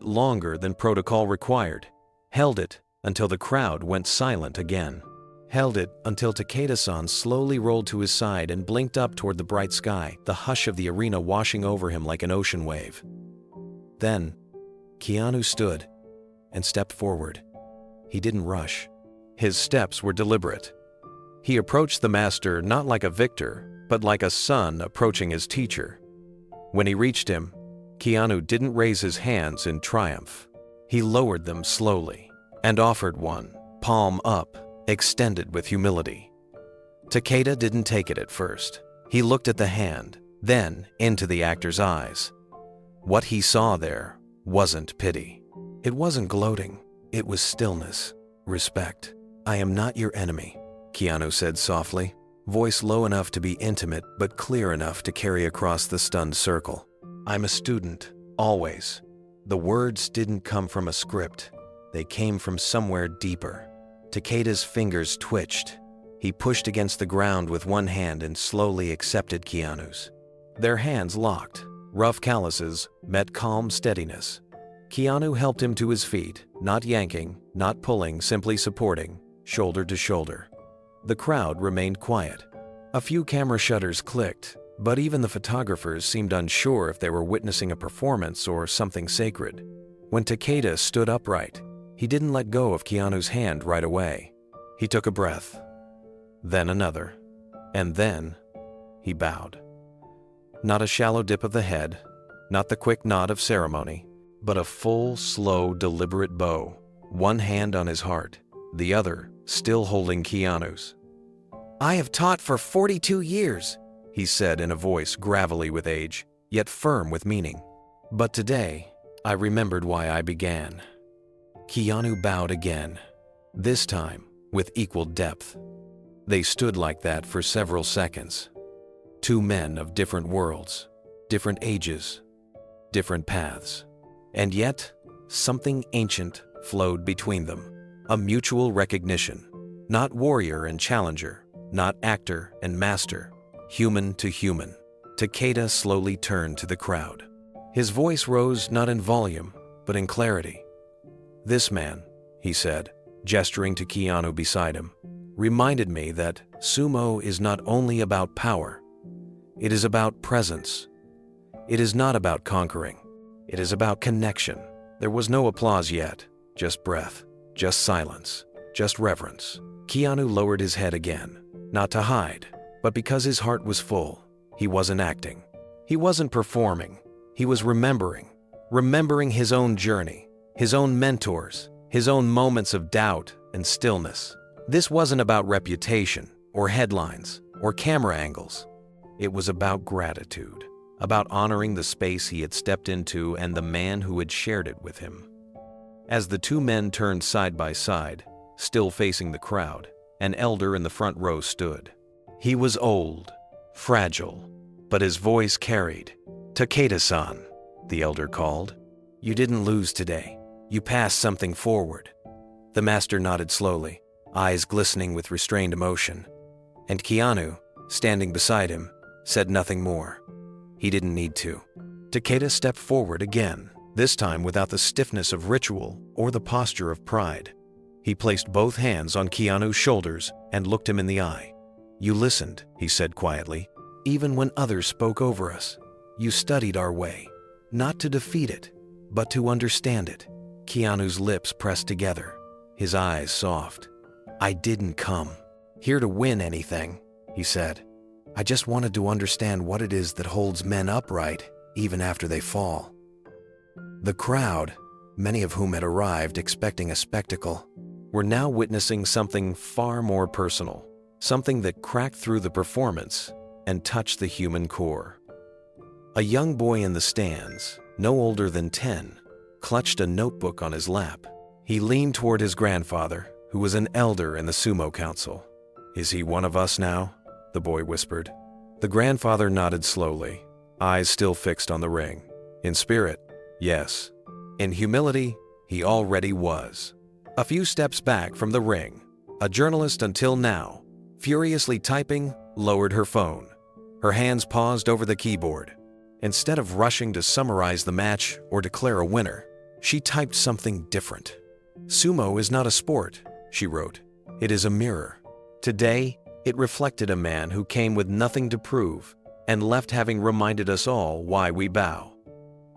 S1: longer than protocol required. Held it until the crowd went silent again. Held it until Takeda-san slowly rolled to his side and blinked up toward the bright sky, the hush of the arena washing over him like an ocean wave. Then, Keanu stood and stepped forward. He didn't rush. His steps were deliberate. He approached the master not like a victor, but like a son approaching his teacher. When he reached him, Keanu didn't raise his hands in triumph. He lowered them slowly and offered one, palm up, extended with humility. Takeda didn't take it at first. He looked at the hand, then into the actor's eyes. What he saw there wasn't pity. It wasn't gloating. It was stillness, respect. "I am not your enemy," Keanu said softly, voice low enough to be intimate but clear enough to carry across the stunned circle. "I'm a student, always." The words didn't come from a script. They came from somewhere deeper. Takeda's fingers twitched. He pushed against the ground with one hand and slowly accepted Keanu's. Their hands locked. Rough calluses met calm steadiness. Keanu helped him to his feet, not yanking, not pulling, simply supporting, shoulder to shoulder. The crowd remained quiet. A few camera shutters clicked, but even the photographers seemed unsure if they were witnessing a performance or something sacred. When Takeda stood upright, he didn't let go of Keanu's hand right away. He took a breath, then another, and then he bowed. Not a shallow dip of the head, not the quick nod of ceremony, but a full, slow, deliberate bow, one hand on his heart, the other still holding Keanu's. "I have taught for 42 years, he said in a voice gravelly with age, yet firm with meaning. "But today, I remembered why I began." Keanu bowed again, this time with equal depth. They stood like that for several seconds. Two men of different worlds, different ages, different paths. And yet, something ancient flowed between them. A mutual recognition. Not warrior and challenger, not actor and master. Human to human. Takeda slowly turned to the crowd. His voice rose not in volume, but in clarity. "This man," he said, gesturing to Keanu beside him, "reminded me that sumo is not only about power. It is about presence. It is not about conquering. It is about connection." There was no applause yet, just breath, just silence, just reverence. Keanu lowered his head again, not to hide, but because his heart was full. He wasn't acting. He wasn't performing. He was remembering his own journey, his own mentors, his own moments of doubt and stillness. This wasn't about reputation or headlines or camera angles. It was about gratitude, about honoring the space he had stepped into and the man who had shared it with him. As the two men turned side by side, still facing the crowd, an elder in the front row stood. He was old, fragile, but his voice carried. "Takeda-san," the elder called. "You didn't lose today. You passed something forward." The master nodded slowly, eyes glistening with restrained emotion. And Keanu, standing beside him, said nothing more. He didn't need to. Takeda stepped forward again, this time without the stiffness of ritual or the posture of pride. He placed both hands on Keanu's shoulders and looked him in the eye. "You listened," he said quietly, "even when others spoke over us. You studied our way, not to defeat it, but to understand it." Keanu's lips pressed together, his eyes soft. "I didn't come here to win anything," he said. "I just wanted to understand what it is that holds men upright even after they fall." The crowd, many of whom had arrived expecting a spectacle, were now witnessing something far more personal, something that cracked through the performance and touched the human core. A young boy in the stands, no older than 10, clutched a notebook on his lap. He leaned toward his grandfather, who was an elder in the SUMO council. "Is he one of us now?" the boy whispered. The grandfather nodded slowly, eyes still fixed on the ring. In spirit, yes. In humility, he already was. A few steps back from the ring, a journalist until now, furiously typing, lowered her phone. Her hands paused over the keyboard. Instead of rushing to summarize the match or declare a winner, she typed something different. "Sumo is not a sport," she wrote. "It is a mirror." Today, it reflected a man who came with nothing to prove and left having reminded us all why we bow.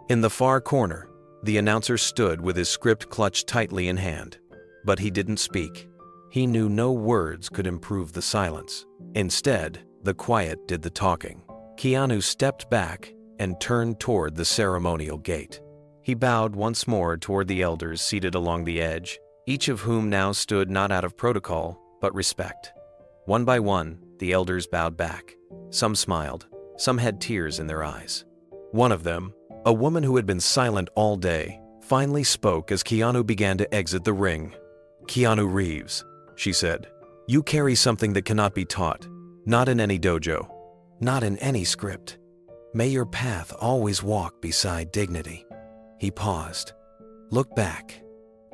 S1: In the far corner, the announcer stood with his script clutched tightly in hand. But he didn't speak. He knew no words could improve the silence. Instead, the quiet did the talking. Keanu stepped back and turned toward the ceremonial gate. He bowed once more toward the elders seated along the edge, each of whom now stood not out of protocol, but respect. One by one, the elders bowed back. Some smiled, some had tears in their eyes. One of them, a woman who had been silent all day, finally spoke as Keanu began to exit the ring. "Keanu Reeves," she said, "you carry something that cannot be taught, not in any dojo, not in any script. May your path always walk beside dignity." He paused, looked back,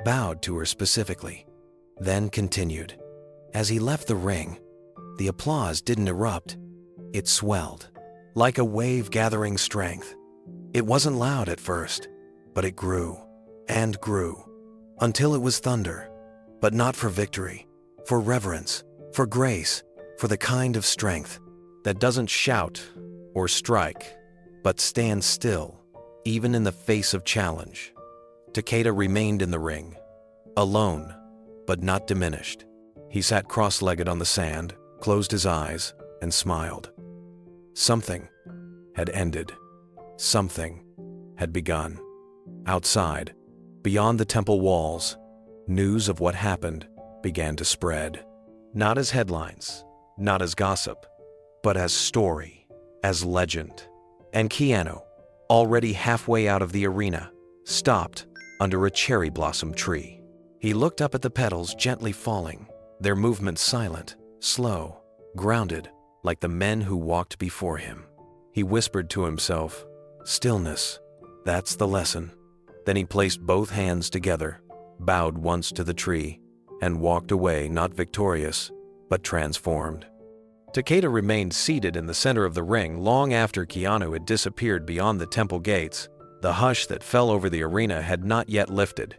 S1: bowed to her specifically, then continued. As he left the ring, the applause didn't erupt. It swelled, like a wave gathering strength. It wasn't loud at first, but it grew and grew, until it was thunder, but not for victory, for reverence, for grace, for the kind of strength that doesn't shout or strike, but stands still, even in the face of challenge. Takeda remained in the ring, alone, but not diminished. He sat cross-legged on the sand, closed his eyes, and smiled. Something had ended. Something had begun. Outside, beyond the temple walls, news of what happened began to spread. Not as headlines, not as gossip, but as story, as legend. And Keanu, already halfway out of the arena, stopped under a cherry blossom tree. He looked up at the petals gently falling, their movements silent, slow, grounded, like the men who walked before him. He whispered to himself, "Stillness, that's the lesson." Then he placed both hands together, bowed once to the tree, and walked away not victorious, but transformed. Takeda remained seated in the center of the ring long after Keanu had disappeared beyond the temple gates. The hush that fell over the arena had not yet lifted.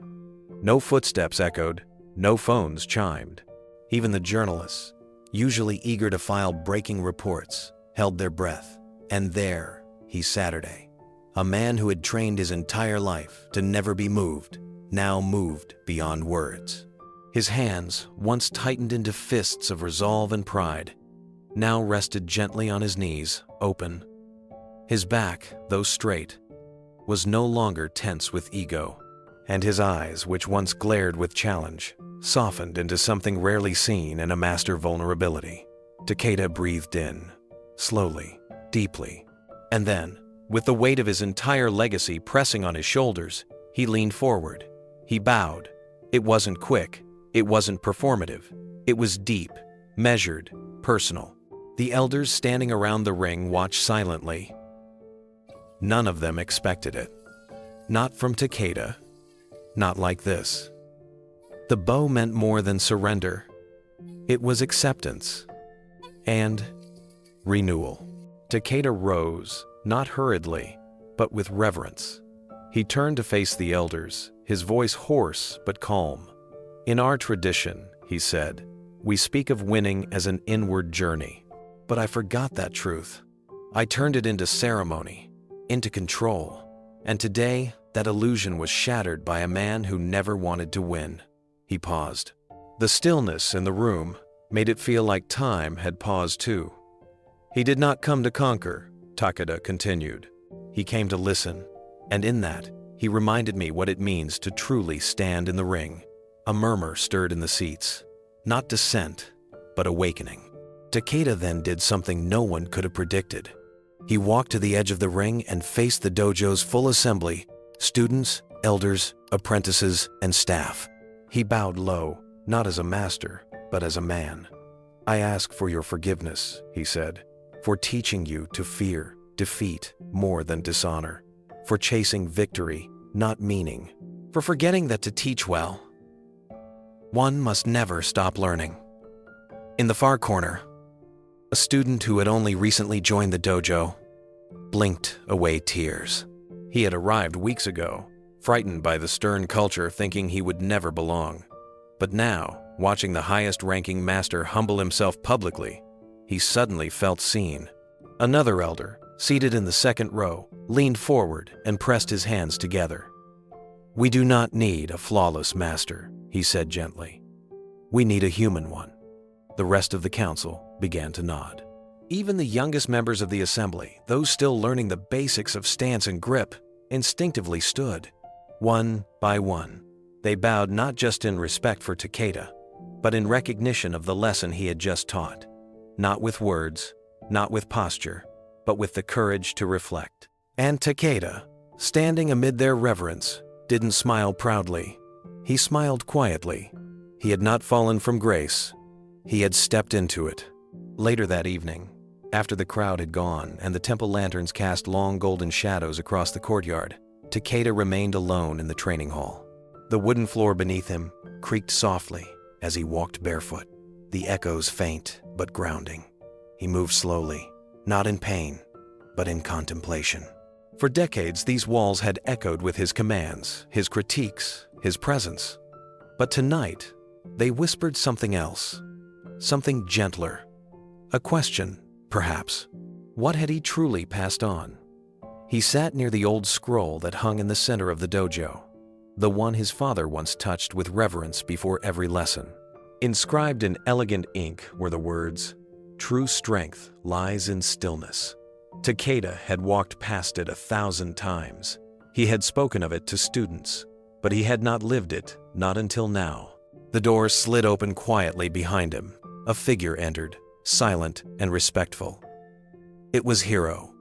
S1: No footsteps echoed, no phones chimed. Even the journalists, usually eager to file breaking reports, held their breath. And there, he Saturday, a man who had trained his entire life to never be moved, now moved beyond words. His hands, once tightened into fists of resolve and pride, now rested gently on his knees, open. His back, though straight, was no longer tense with ego, and his eyes, which once glared with challenge, softened into something rarely seen in a master vulnerability. Takeda breathed in, slowly, deeply, and then, with the weight of his entire legacy pressing on his shoulders, he leaned forward. He bowed. It wasn't quick. It wasn't performative. It was deep, measured, personal. The elders standing around the ring watched silently. None of them expected it. Not from Takeda. Not like this. The bow meant more than surrender. It was acceptance and renewal. Takeda rose, not hurriedly, but with reverence. He turned to face the elders, his voice hoarse but calm. "In our tradition," he said, "we speak of winning as an inward journey. But I forgot that truth. I turned it into ceremony, into control. And today, that illusion was shattered by a man who never wanted to win." He paused. The stillness in the room made it feel like time had paused too. "He did not come to conquer," Takeda continued. "He came to listen. And in that, he reminded me what it means to truly stand in the ring." A murmur stirred in the seats. Not dissent, but awakening. Takeda then did something no one could have predicted. He walked to the edge of the ring and faced the dojo's full assembly, students, elders, apprentices, and staff. He bowed low, not as a master, but as a man. "I ask for your forgiveness," he said, "for teaching you to fear defeat more than dishonor, for chasing victory, not meaning, for forgetting that to teach well, one must never stop learning." In the far corner, a student who had only recently joined the dojo blinked away tears. He had arrived weeks ago, frightened by the stern culture, thinking he would never belong. But now, watching the highest-ranking master humble himself publicly, he suddenly felt seen. Another elder, seated in the second row, leaned forward and pressed his hands together. "We do not need a flawless master," he said gently. "We need a human one." The rest of the council began to nod. Even the youngest members of the assembly, those still learning the basics of stance and grip, instinctively stood. One by one, they bowed not just in respect for Takeda, but in recognition of the lesson he had just taught. Not with words, not with posture, but with the courage to reflect. And Takeda, standing amid their reverence, didn't smile proudly. He smiled quietly. He had not fallen from grace. He had stepped into it. Later that evening, after the crowd had gone and the temple lanterns cast long golden shadows across the courtyard, Takeda remained alone in the training hall. The wooden floor beneath him creaked softly as he walked barefoot, the echoes faint but grounding. He moved slowly, not in pain, but in contemplation. For decades, these walls had echoed with his commands, his critiques, his presence. But tonight, they whispered something else, something gentler. A question, perhaps. What had he truly passed on? He sat near the old scroll that hung in the center of the dojo, the one his father once touched with reverence before every lesson. Inscribed in elegant ink were the words, "True strength lies in stillness." Takeda had walked past it 1,000 times. He had spoken of it to students, but he had not lived it, not until now. The door slid open quietly behind him. A figure entered, silent and respectful. It was Hiro,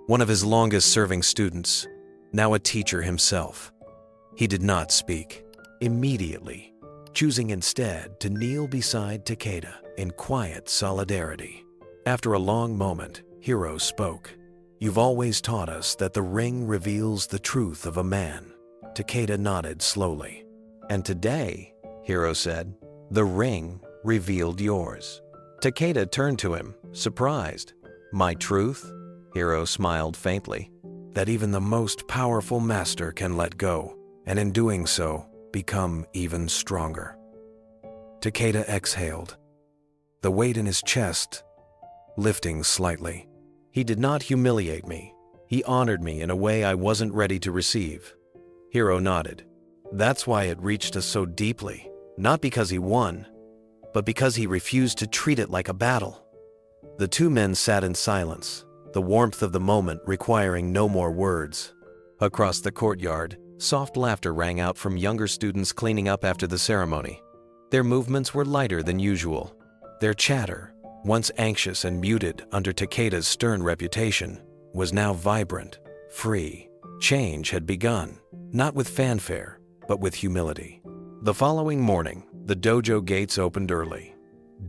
S1: one of his longest-serving students, now a teacher himself. He did not speak. Immediately, choosing instead to kneel beside Takeda in quiet solidarity. After a long moment, Hiro spoke. "You've always taught us that the ring reveals the truth of a man." Takeda nodded slowly. "And today," Hiro said, "the ring revealed yours." Takeda turned to him, surprised. "My truth?" Hiro smiled faintly. "That even the most powerful master can let go, and in doing so, become even stronger." Takeda exhaled, the weight in his chest lifting slightly. "He did not humiliate me. He honored me in a way I wasn't ready to receive." Hiro nodded. "That's why it reached us so deeply. Not because he won, but because he refused to treat it like a battle." The two men sat in silence, the warmth of the moment requiring no more words. Across the courtyard, soft laughter rang out from younger students cleaning up after the ceremony. Their movements were lighter than usual. Their chatter, once anxious and muted under Takeda's stern reputation, was now vibrant, free. Change had begun, not with fanfare, but with humility. The following morning, the dojo gates opened early.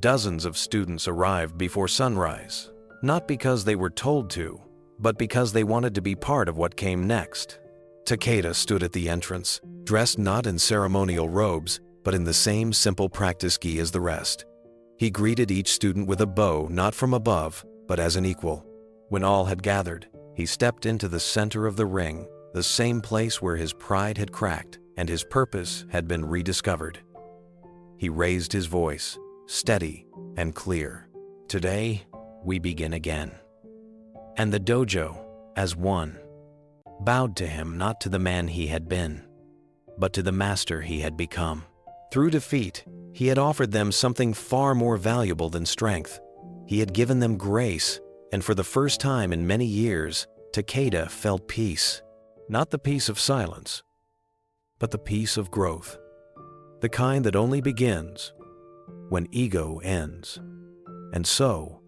S1: Dozens of students arrived before sunrise, not because they were told to, but because they wanted to be part of what came next. Takeda stood at the entrance, dressed not in ceremonial robes, but in the same simple practice gi as the rest. He greeted each student with a bow, not from above, but as an equal. When all had gathered, He stepped into the center of the ring, the same place where his pride had cracked and his purpose had been rediscovered. He raised his voice, steady and clear. "Today, we begin again." And the dojo, as one, bowed to him, not to the man he had been, but to the master he had become. Through defeat, he had offered them something far more valuable than strength. He had given them grace, and for the first time in many years, Takeda felt peace. Not the peace of silence, but the peace of growth. The kind that only begins when ego ends. And so,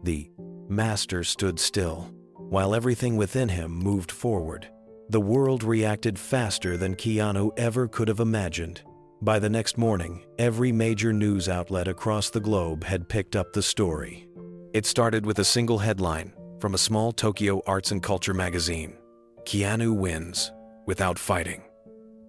S1: the master stood still, while everything within him moved forward. The world reacted faster than Keanu ever could have imagined. By the next morning, every major news outlet across the globe had picked up the story. It started with a single headline from a small Tokyo arts and culture magazine: "Keanu wins without fighting."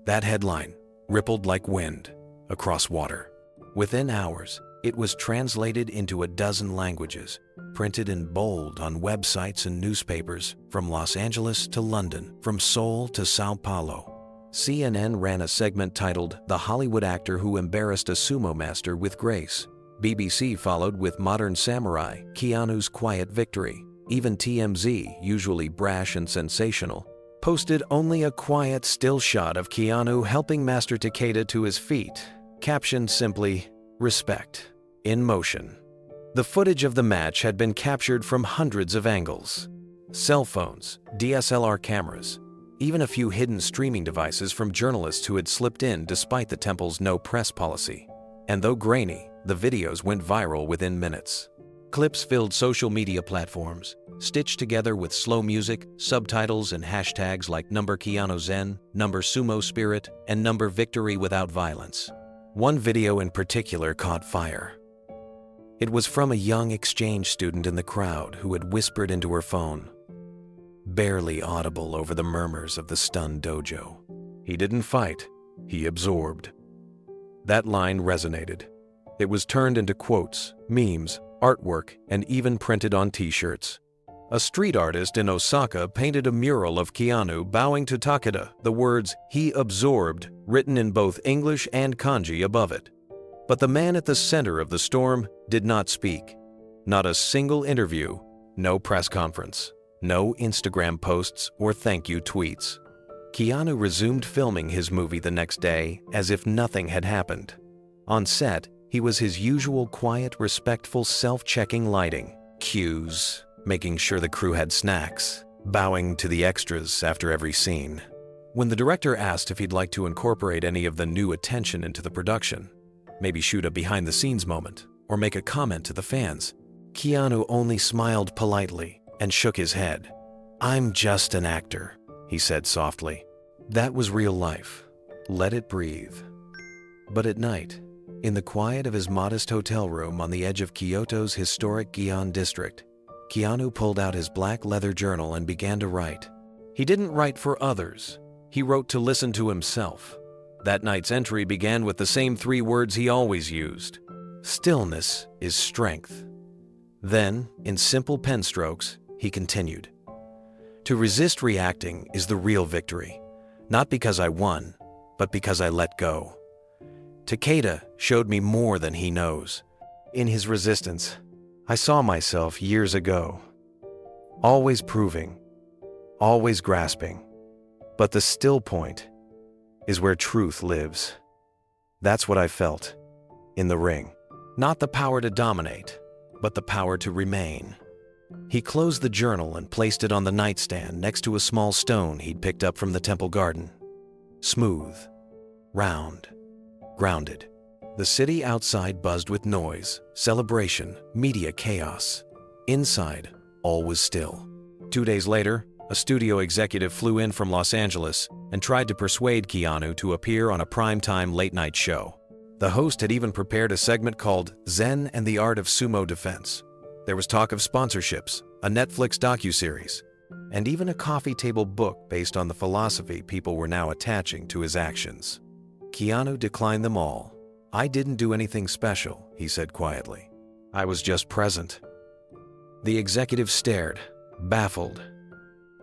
S1: That headline rippled like wind across water. Within hours, it was translated into a dozen languages, printed in bold on websites and newspapers from Los Angeles to London, from Seoul to Sao Paulo. CNN ran a segment titled "The Hollywood Actor Who Embarrassed a Sumo Master with Grace." BBC followed with "Modern Samurai, Keanu's Quiet Victory." Even TMZ, usually brash and sensational, posted only a quiet, still shot of Keanu helping Master Takeda to his feet, captioned simply, "Respect, in motion." The footage of the match had been captured from hundreds of angles. Cell phones, DSLR cameras, even a few hidden streaming devices from journalists who had slipped in despite the temple's no press policy. And though grainy, the videos went viral within minutes. Clips filled social media platforms, stitched together with slow music, subtitles, and hashtags like #Keanu Zen, #Sumo Spirit, and #Victory Without Violence. One video in particular caught fire. It was from a young exchange student in the crowd who had whispered into her phone, barely audible over the murmurs of the stunned dojo, "He didn't fight, he absorbed." That line resonated. It was turned into quotes, memes, artwork, and even printed on t-shirts. A street artist in Osaka painted a mural of Keanu bowing to Takeda, the words "he absorbed" written in both English and kanji above it. But the man at the center of the storm did not speak. Not a single interview, no press conference, no Instagram posts or thank you tweets. Keanu resumed filming his movie the next day as if nothing had happened. On set, he was his usual quiet, respectful, self-checking lighting, cues, making sure the crew had snacks, bowing to the extras after every scene. When the director asked if he'd like to incorporate any of the new attention into the production, maybe shoot a behind-the-scenes moment, or make a comment to the fans, Keanu only smiled politely and shook his head. "I'm just an actor," he said softly. That was real life. Let it breathe. But at night, in the quiet of his modest hotel room on the edge of Kyoto's historic Gion district, Keanu pulled out his black leather journal and began to write. He didn't write for others. He wrote to listen to himself. That night's entry began with the same 3 words he always used: "Stillness is strength." Then, in simple pen strokes, he continued, "To resist reacting is the real victory. Not because I won, but because I let go. Takeda showed me more than he knows. In his resistance, I saw myself years ago. Always proving, always grasping. But the still point is where truth lives." That's what I felt in the ring. Not the power to dominate, but the power to remain. He closed the journal and placed it on the nightstand next to a small stone he'd picked up from the temple garden. Smooth, round, grounded. The city outside buzzed with noise, celebration, media chaos. Inside, all was still. 2 days later, a studio executive flew in from Los Angeles and tried to persuade Keanu to appear on a primetime late-night show. The host had even prepared a segment called Zen and the Art of Sumo Defense. There was talk of sponsorships, a Netflix docuseries, and even a coffee table book based on the philosophy people were now attaching to his actions. Keanu declined them all. "I didn't do anything special," he said quietly. "I was just present." The executive stared, baffled.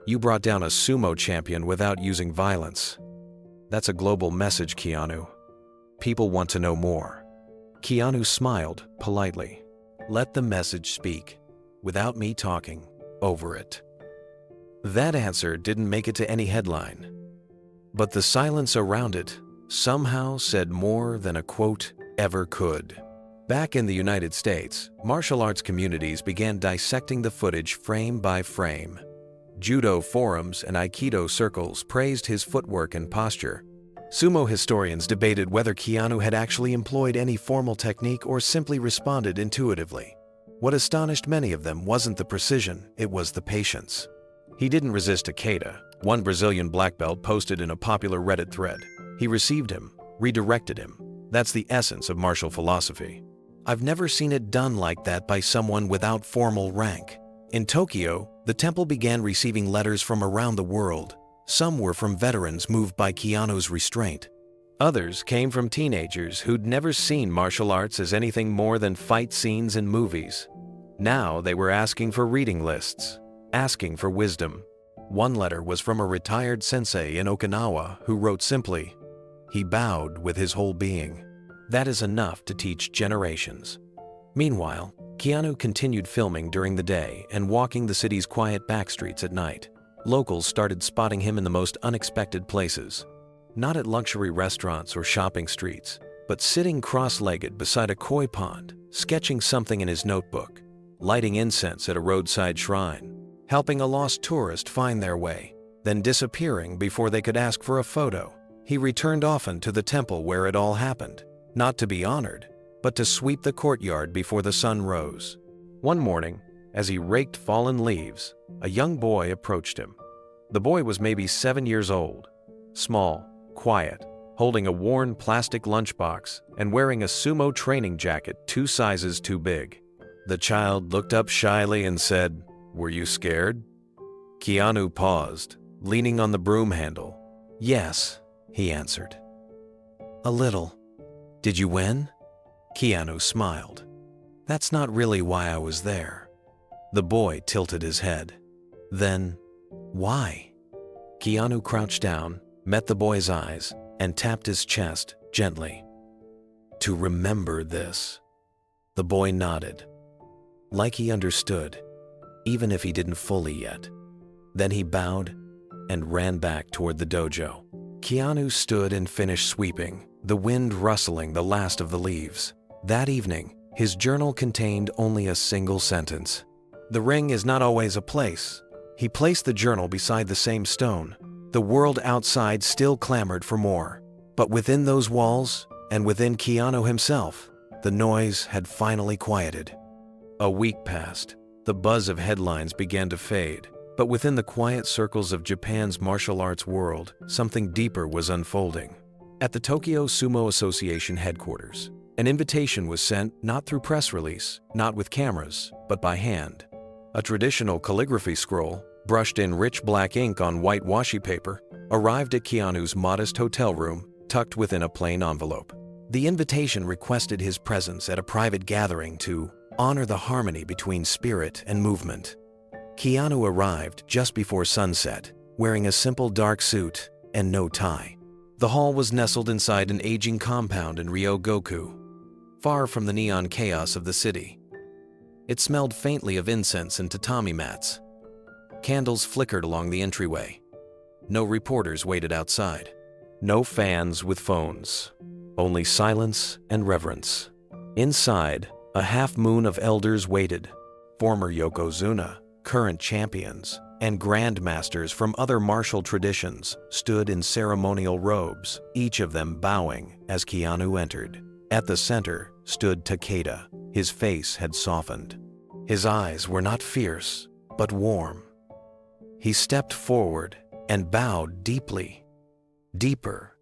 S1: You brought down a sumo champion without using violence. That's a global message, Keanu. People want to know more." Keanu smiled politely. "Let the message speak, without me talking over it." That answer didn't make it to any headline. But the silence around it somehow said more than a quote ever could. Back in the United States, martial arts communities began dissecting the footage frame by frame. Judo forums and Aikido circles praised his footwork and posture. Sumo historians debated whether Keanu had actually employed any formal technique or simply responded intuitively. What astonished many of them wasn't the precision, it was the patience. He didn't resist a kata, one Brazilian black belt posted in a popular Reddit thread. He received him, redirected him. That's the essence of martial philosophy. I've never seen it done like that by someone without formal rank. In Tokyo, the temple began receiving letters from around the world. Some were from veterans moved by Keanu's restraint. Others came from teenagers who'd never seen martial arts as anything more than fight scenes in movies. Now they were asking for reading lists, asking for wisdom. One letter was from a retired sensei in Okinawa who wrote simply, "He bowed with his whole being." That is enough to teach generations. Meanwhile, Keanu continued filming during the day and walking the city's quiet backstreets at night. Locals started spotting him in the most unexpected places. Not at luxury restaurants or shopping streets, but sitting cross-legged beside a koi pond, sketching something in his notebook, lighting incense at a roadside shrine, helping a lost tourist find their way, then disappearing before they could ask for a photo. He returned often to the temple where it all happened, not to be honored, but to sweep the courtyard before the sun rose. One morning, as he raked fallen leaves, a young boy approached him. The boy was maybe 7 years old, small, quiet, holding a worn plastic lunchbox and wearing a sumo training jacket 2 sizes too big. The child looked up shyly and said, "Were you scared?" Keanu paused, leaning on the broom handle. "Yes," he answered. "A little." "Did you win?" Keanu smiled. "That's not really why I was there." The boy tilted his head. "Then, why?" Keanu crouched down, met the boy's eyes, and tapped his chest gently. "To remember this." The boy nodded, like he understood, even if he didn't fully yet. Then he bowed and ran back toward the dojo. Keanu stood and finished sweeping, the wind rustling the last of the leaves. That evening, his journal contained only a single sentence. "The ring is not always a place." He placed the journal beside the same stone. The world outside still clamored for more. But within those walls, and within Keanu himself, the noise had finally quieted. A week passed. The buzz of headlines began to fade. But within the quiet circles of Japan's martial arts world, something deeper was unfolding. At the Tokyo Sumo Association headquarters, an invitation was sent not through press release, not with cameras, but by hand. A traditional calligraphy scroll, brushed in rich black ink on white washi paper, arrived at Keanu's modest hotel room, tucked within a plain envelope. The invitation requested his presence at a private gathering to honor the harmony between spirit and movement. Keanu arrived just before sunset, wearing a simple dark suit and no tie. The hall was nestled inside an aging compound in Ryogoku, far from the neon chaos of the city. It smelled faintly of incense and tatami mats. Candles flickered along the entryway. No reporters waited outside. No fans with phones. Only silence and reverence. Inside, a half-moon of elders waited. Former yokozuna, current champions, and grandmasters from other martial traditions stood in ceremonial robes, each of them bowing as Keanu entered. At the center stood Takeda. His face had softened. His eyes were not fierce, but warm. He stepped forward and bowed deeply, deeper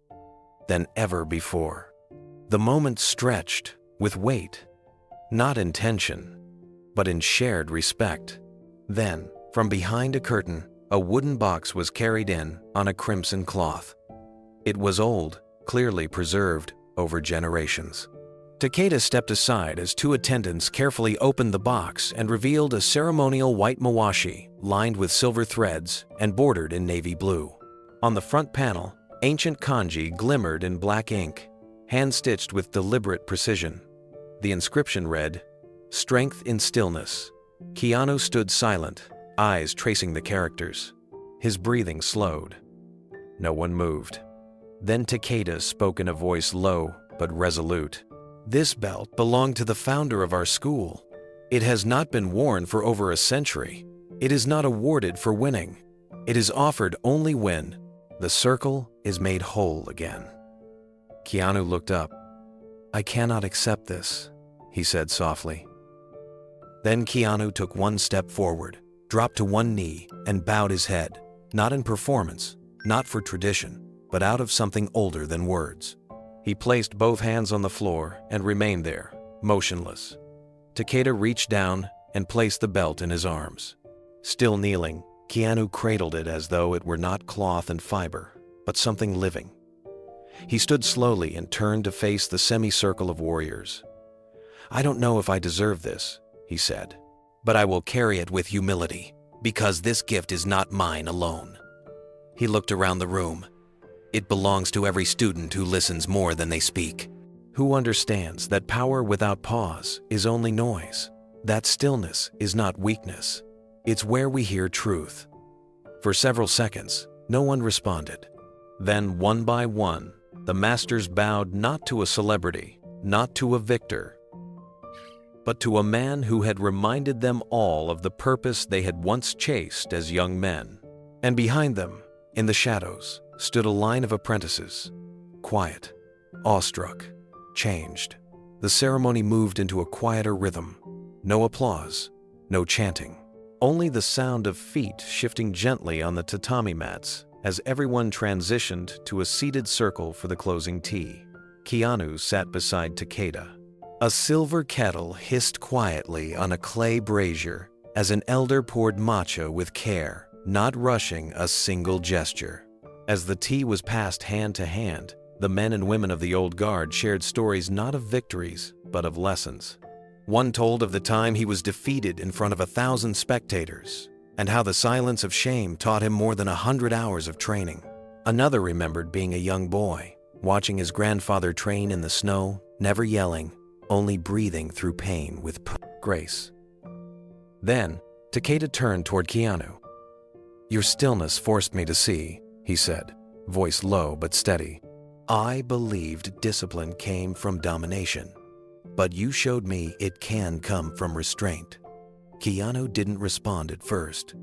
S1: than ever before. The moment stretched with weight, not in tension, but in shared respect. Then, from behind a curtain, a wooden box was carried in on a crimson cloth. It was old, clearly preserved over generations. Takeda stepped aside as two attendants carefully opened the box and revealed a ceremonial white mawashi lined with silver threads and bordered in navy blue. On the front panel, ancient kanji glimmered in black ink, hand-stitched with deliberate precision. The inscription read, "Strength in stillness." Keanu stood silent, eyes tracing the characters. His breathing slowed. No one moved. Then Takeda spoke in a voice low but resolute. "This belt belonged to the founder of our school. It has not been worn for over a century. It is not awarded for winning. It is offered only when the circle is made whole again." Keanu looked up. "I cannot accept this," he said softly. Then Keanu took one step forward, dropped to one knee, and bowed his head, not in performance, not for tradition, but out of something older than words. He placed both hands on the floor and remained there, motionless. Takeda reached down and placed the belt in his arms. Still kneeling, Keanu cradled it as though it were not cloth and fiber, but something living. He stood slowly and turned to face the semicircle of warriors. "I don't know if I deserve this," he said, "but I will carry it with humility, because this gift is not mine alone." He looked around the room. "It belongs to every student who listens more than they speak, who understands that power without pause is only noise, that stillness is not weakness. It's where we hear truth." For several seconds, no one responded. Then, one by one, the masters bowed not to a celebrity, not to a victor, but to a man who had reminded them all of the purpose they had once chased as young men. And behind them, in the shadows, stood a line of apprentices, quiet, awestruck, changed. The ceremony moved into a quieter rhythm. No applause, no chanting, only the sound of feet shifting gently on the tatami mats as everyone transitioned to a seated circle for the closing tea. Keanu sat beside Takeda. A silver kettle hissed quietly on a clay brazier as an elder poured matcha with care, not rushing a single gesture. As the tea was passed hand to hand, the men and women of the old guard shared stories not of victories, but of lessons. One told of the time he was defeated in front of 1,000 spectators, and how the silence of shame taught him more than 100 hours of training. Another remembered being a young boy, watching his grandfather train in the snow, never yelling, only breathing through pain with grace. Then, Takeda turned toward Keanu. "Your stillness forced me to see," he said, voice low but steady. "I believed discipline came from domination, but you showed me it can come from restraint." Keanu didn't respond at first.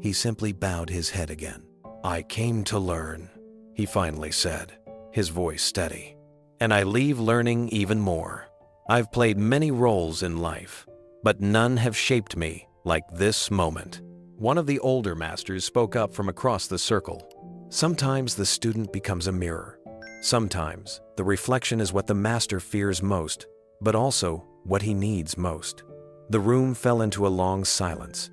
S1: He simply bowed his head again. "I came to learn," he finally said, his voice steady. "And I leave learning even more. I've played many roles in life, but none have shaped me like this moment." One of the older masters spoke up from across the circle. "Sometimes the student becomes a mirror. Sometimes the reflection is what the master fears most, but also what he needs most." The room fell into a long silence.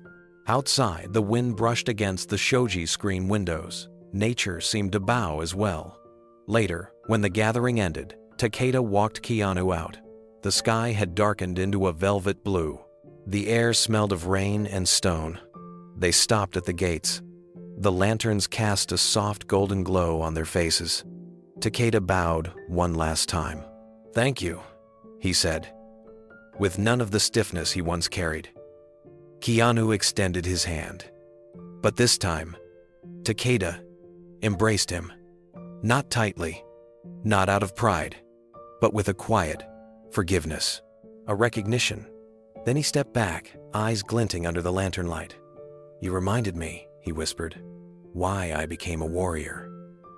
S1: Outside, the wind brushed against the shoji screen windows. Nature seemed to bow as well. Later, when the gathering ended, Takeda walked Keanu out. The sky had darkened into a velvet blue. The air smelled of rain and stone. They stopped at the gates. The lanterns cast a soft golden glow on their faces. Takeda bowed one last time. "Thank you," he said, with none of the stiffness he once carried. Keanu extended his hand. But this time, Takeda embraced him. Not tightly, not out of pride, but with a quiet forgiveness, a recognition. Then he stepped back, eyes glinting under the lantern light. "You reminded me," he whispered, "why I became a warrior."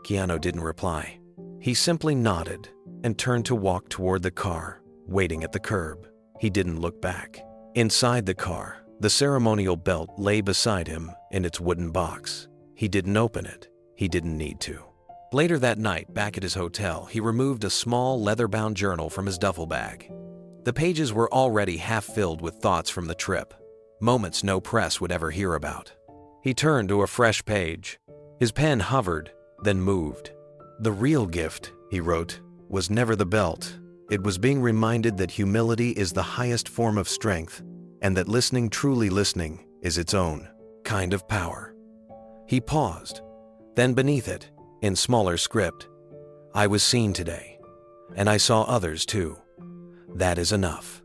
S1: Keanu didn't reply. He simply nodded and turned to walk toward the car, waiting at the curb. He didn't look back. Inside the car, the ceremonial belt lay beside him in its wooden box. He didn't open it. He didn't need to. Later that night, back at his hotel, he removed a small leather-bound journal from his duffel bag. The pages were already half filled with thoughts from the trip, moments no press would ever hear about. He turned to a fresh page. His pen hovered, then moved. "The real gift," he wrote, "was never the belt. It was being reminded that humility is the highest form of strength, and that listening, truly listening, is its own kind of power. He paused. Then beneath it, in smaller script, "I was seen today, and I saw others too. That is enough."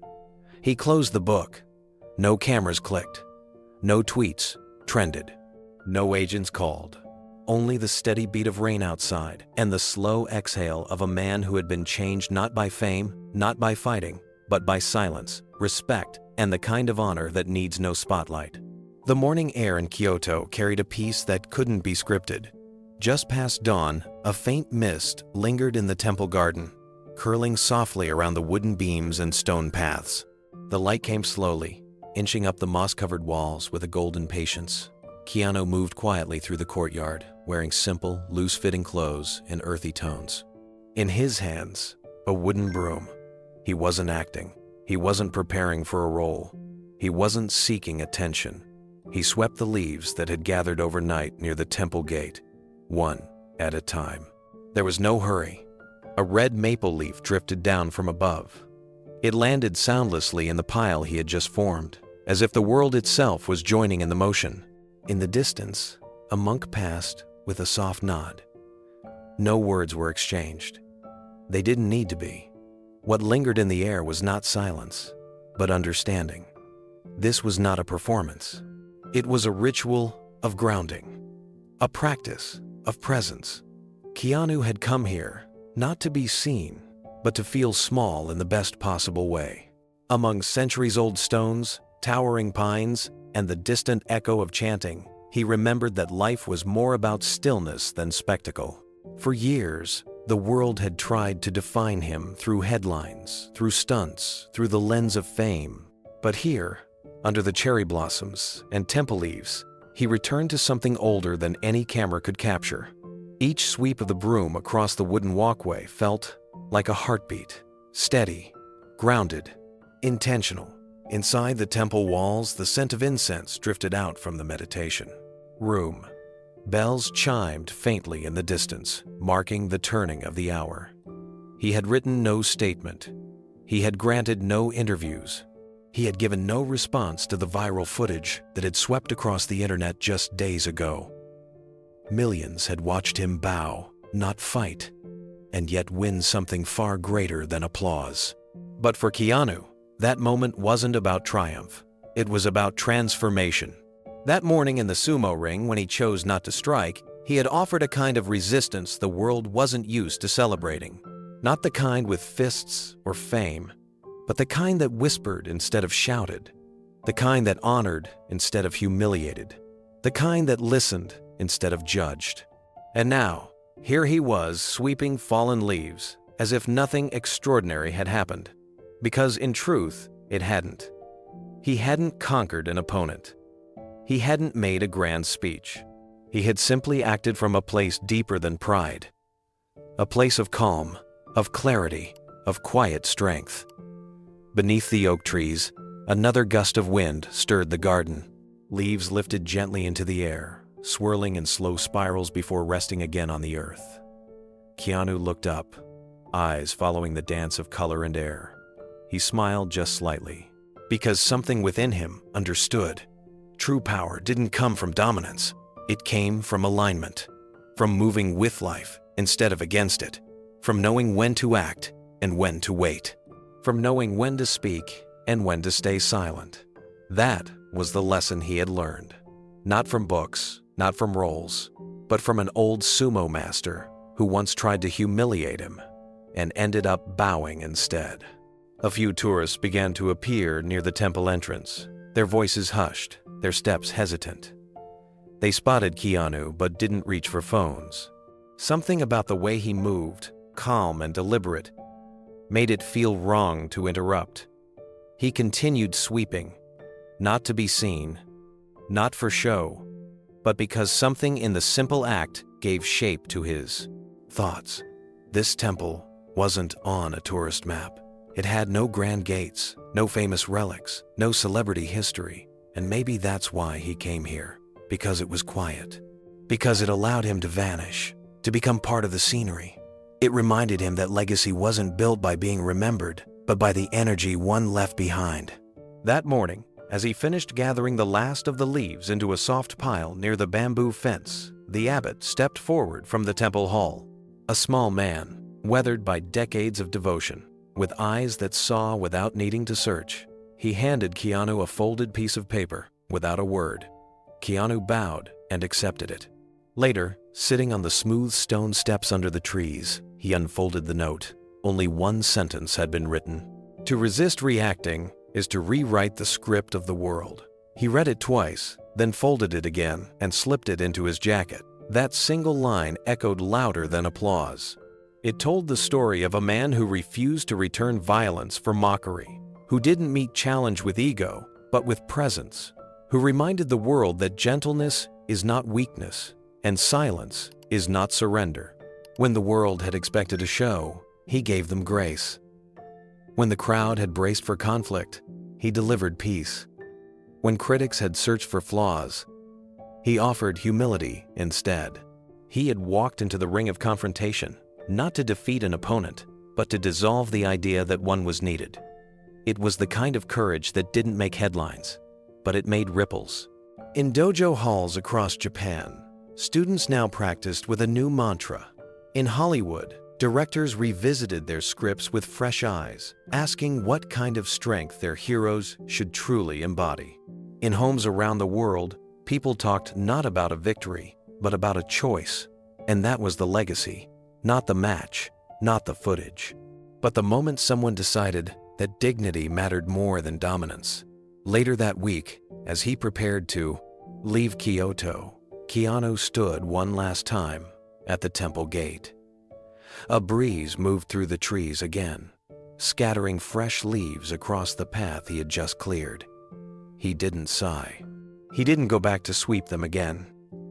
S1: He closed the book. No cameras clicked. No tweets trended. No agents called. Only the steady beat of rain outside and the slow exhale of a man who had been changed not by fame, not by fighting, but by silence, respect, and the kind of honor that needs no spotlight. The morning air in Kyoto carried a peace that couldn't be scripted. Just past dawn, a faint mist lingered in the temple garden, curling softly around the wooden beams and stone paths. The light came slowly, inching up the moss-covered walls with a golden patience. Keanu moved quietly through the courtyard, wearing simple, loose-fitting clothes in earthy tones. In his hands, a wooden broom. He wasn't acting. He wasn't preparing for a role. He wasn't seeking attention. He swept the leaves that had gathered overnight near the temple gate, one at a time. There was no hurry. A red maple leaf drifted down from above. It landed soundlessly in the pile he had just formed, as if the world itself was joining in the motion. In the distance, a monk passed with a soft nod. No words were exchanged. They didn't need to be. What lingered in the air was not silence, but understanding. This was not a performance. It was a ritual of grounding, a practice of presence. Keanu had come here not to be seen, but to feel small in the best possible way. Among centuries-old stones, towering pines, and the distant echo of chanting, he remembered that life was more about stillness than spectacle. For years, the world had tried to define him through headlines, through stunts, through the lens of fame. But here, under the cherry blossoms and temple leaves, he returned to something older than any camera could capture. Each sweep of the broom across the wooden walkway felt like a heartbeat, steady, grounded, intentional. Inside the temple walls, the scent of incense drifted out from the meditation room. Bells chimed faintly in the distance, marking the turning of the hour. He had written no statement. He had granted no interviews. He had given no response to the viral footage that had swept across the internet just days ago. Millions had watched him bow, not fight, and yet win something far greater than applause. But for Keanu, that moment wasn't about triumph. It was about transformation. That morning in the sumo ring, when he chose not to strike, he had offered a kind of resistance the world wasn't used to celebrating. Not the kind with fists or fame, but the kind that whispered instead of shouted, the kind that honored instead of humiliated, the kind that listened instead of judged. And now, here he was sweeping fallen leaves as if nothing extraordinary had happened. Because in truth, it hadn't. He hadn't conquered an opponent. He hadn't made a grand speech. He had simply acted from a place deeper than pride. A place of calm, of clarity, of quiet strength. Beneath the oak trees, another gust of wind stirred the garden. Leaves lifted gently into the air, swirling in slow spirals before resting again on the earth. Keanu looked up, eyes following the dance of color and air. He smiled just slightly, because something within him understood. True power didn't come from dominance. It came from alignment, from moving with life instead of against it, from knowing when to act and when to wait, from knowing when to speak and when to stay silent. That was the lesson he had learned. Not from books, not from roles, but from an old sumo master who once tried to humiliate him and ended up bowing instead. A few tourists began to appear near the temple entrance, their voices hushed, their steps hesitant. They spotted Keanu but didn't reach for phones. Something about the way he moved, calm and deliberate, made it feel wrong to interrupt. He continued sweeping, not to be seen, not for show, but because something in the simple act gave shape to his thoughts. This temple wasn't on a tourist map. It had no grand gates, no famous relics, no celebrity history, and maybe that's why he came here, because it was quiet, because it allowed him to vanish, to become part of the scenery. It reminded him that legacy wasn't built by being remembered, but by the energy one left behind. That morning, as he finished gathering the last of the leaves into a soft pile near the bamboo fence, the abbot stepped forward from the temple hall. A small man, weathered by decades of devotion, with eyes that saw without needing to search. He handed Keanu a folded piece of paper, without a word. Keanu bowed and accepted it. Later, sitting on the smooth stone steps under the trees, he unfolded the note. Only one sentence had been written. To resist reacting is to rewrite the script of the world. He read it twice, then folded it again and slipped it into his jacket. That single line echoed louder than applause. It told the story of a man who refused to return violence for mockery, who didn't meet challenge with ego, but with presence, who reminded the world that gentleness is not weakness, and silence is not surrender. When the world had expected a show, he gave them grace. When the crowd had braced for conflict, he delivered peace. When critics had searched for flaws, he offered humility instead. He had walked into the ring of confrontation, not to defeat an opponent, but to dissolve the idea that one was needed. It was the kind of courage that didn't make headlines, but it made ripples. In dojo halls across Japan, students now practiced with a new mantra. In Hollywood, directors revisited their scripts with fresh eyes, asking what kind of strength their heroes should truly embody. In homes around the world, people talked not about a victory, but about a choice. And that was the legacy, not the match, not the footage. But the moment someone decided that dignity mattered more than dominance. Later that week, as he prepared to leave Kyoto, Keanu stood one last time at the temple gate. A breeze moved through the trees again, scattering fresh leaves across the path he had just cleared. He didn't sigh. He didn't go back to sweep them again.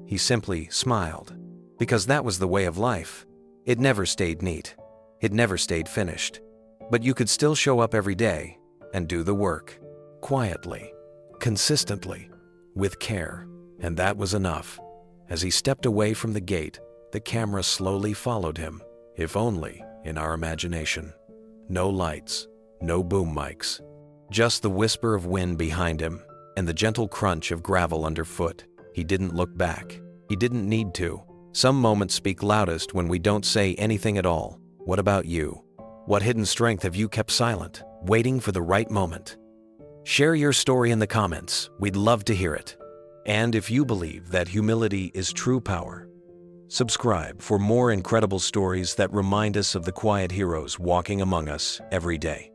S1: He simply smiled, because that was the way of life. It never stayed neat. It never stayed finished. But you could still show up every day and do the work, quietly, consistently, with care. And that was enough. As he stepped away from the gate, the camera slowly followed him, if only in our imagination. No lights, no boom mics, just the whisper of wind behind him and the gentle crunch of gravel underfoot. He didn't look back. He didn't need to. Some moments speak loudest when we don't say anything at all. What about you? What hidden strength have you kept silent, waiting for the right moment? Share your story in the comments. We'd love to hear it. And if you believe that humility is true power, subscribe for more incredible stories that remind us of the quiet heroes walking among us every day.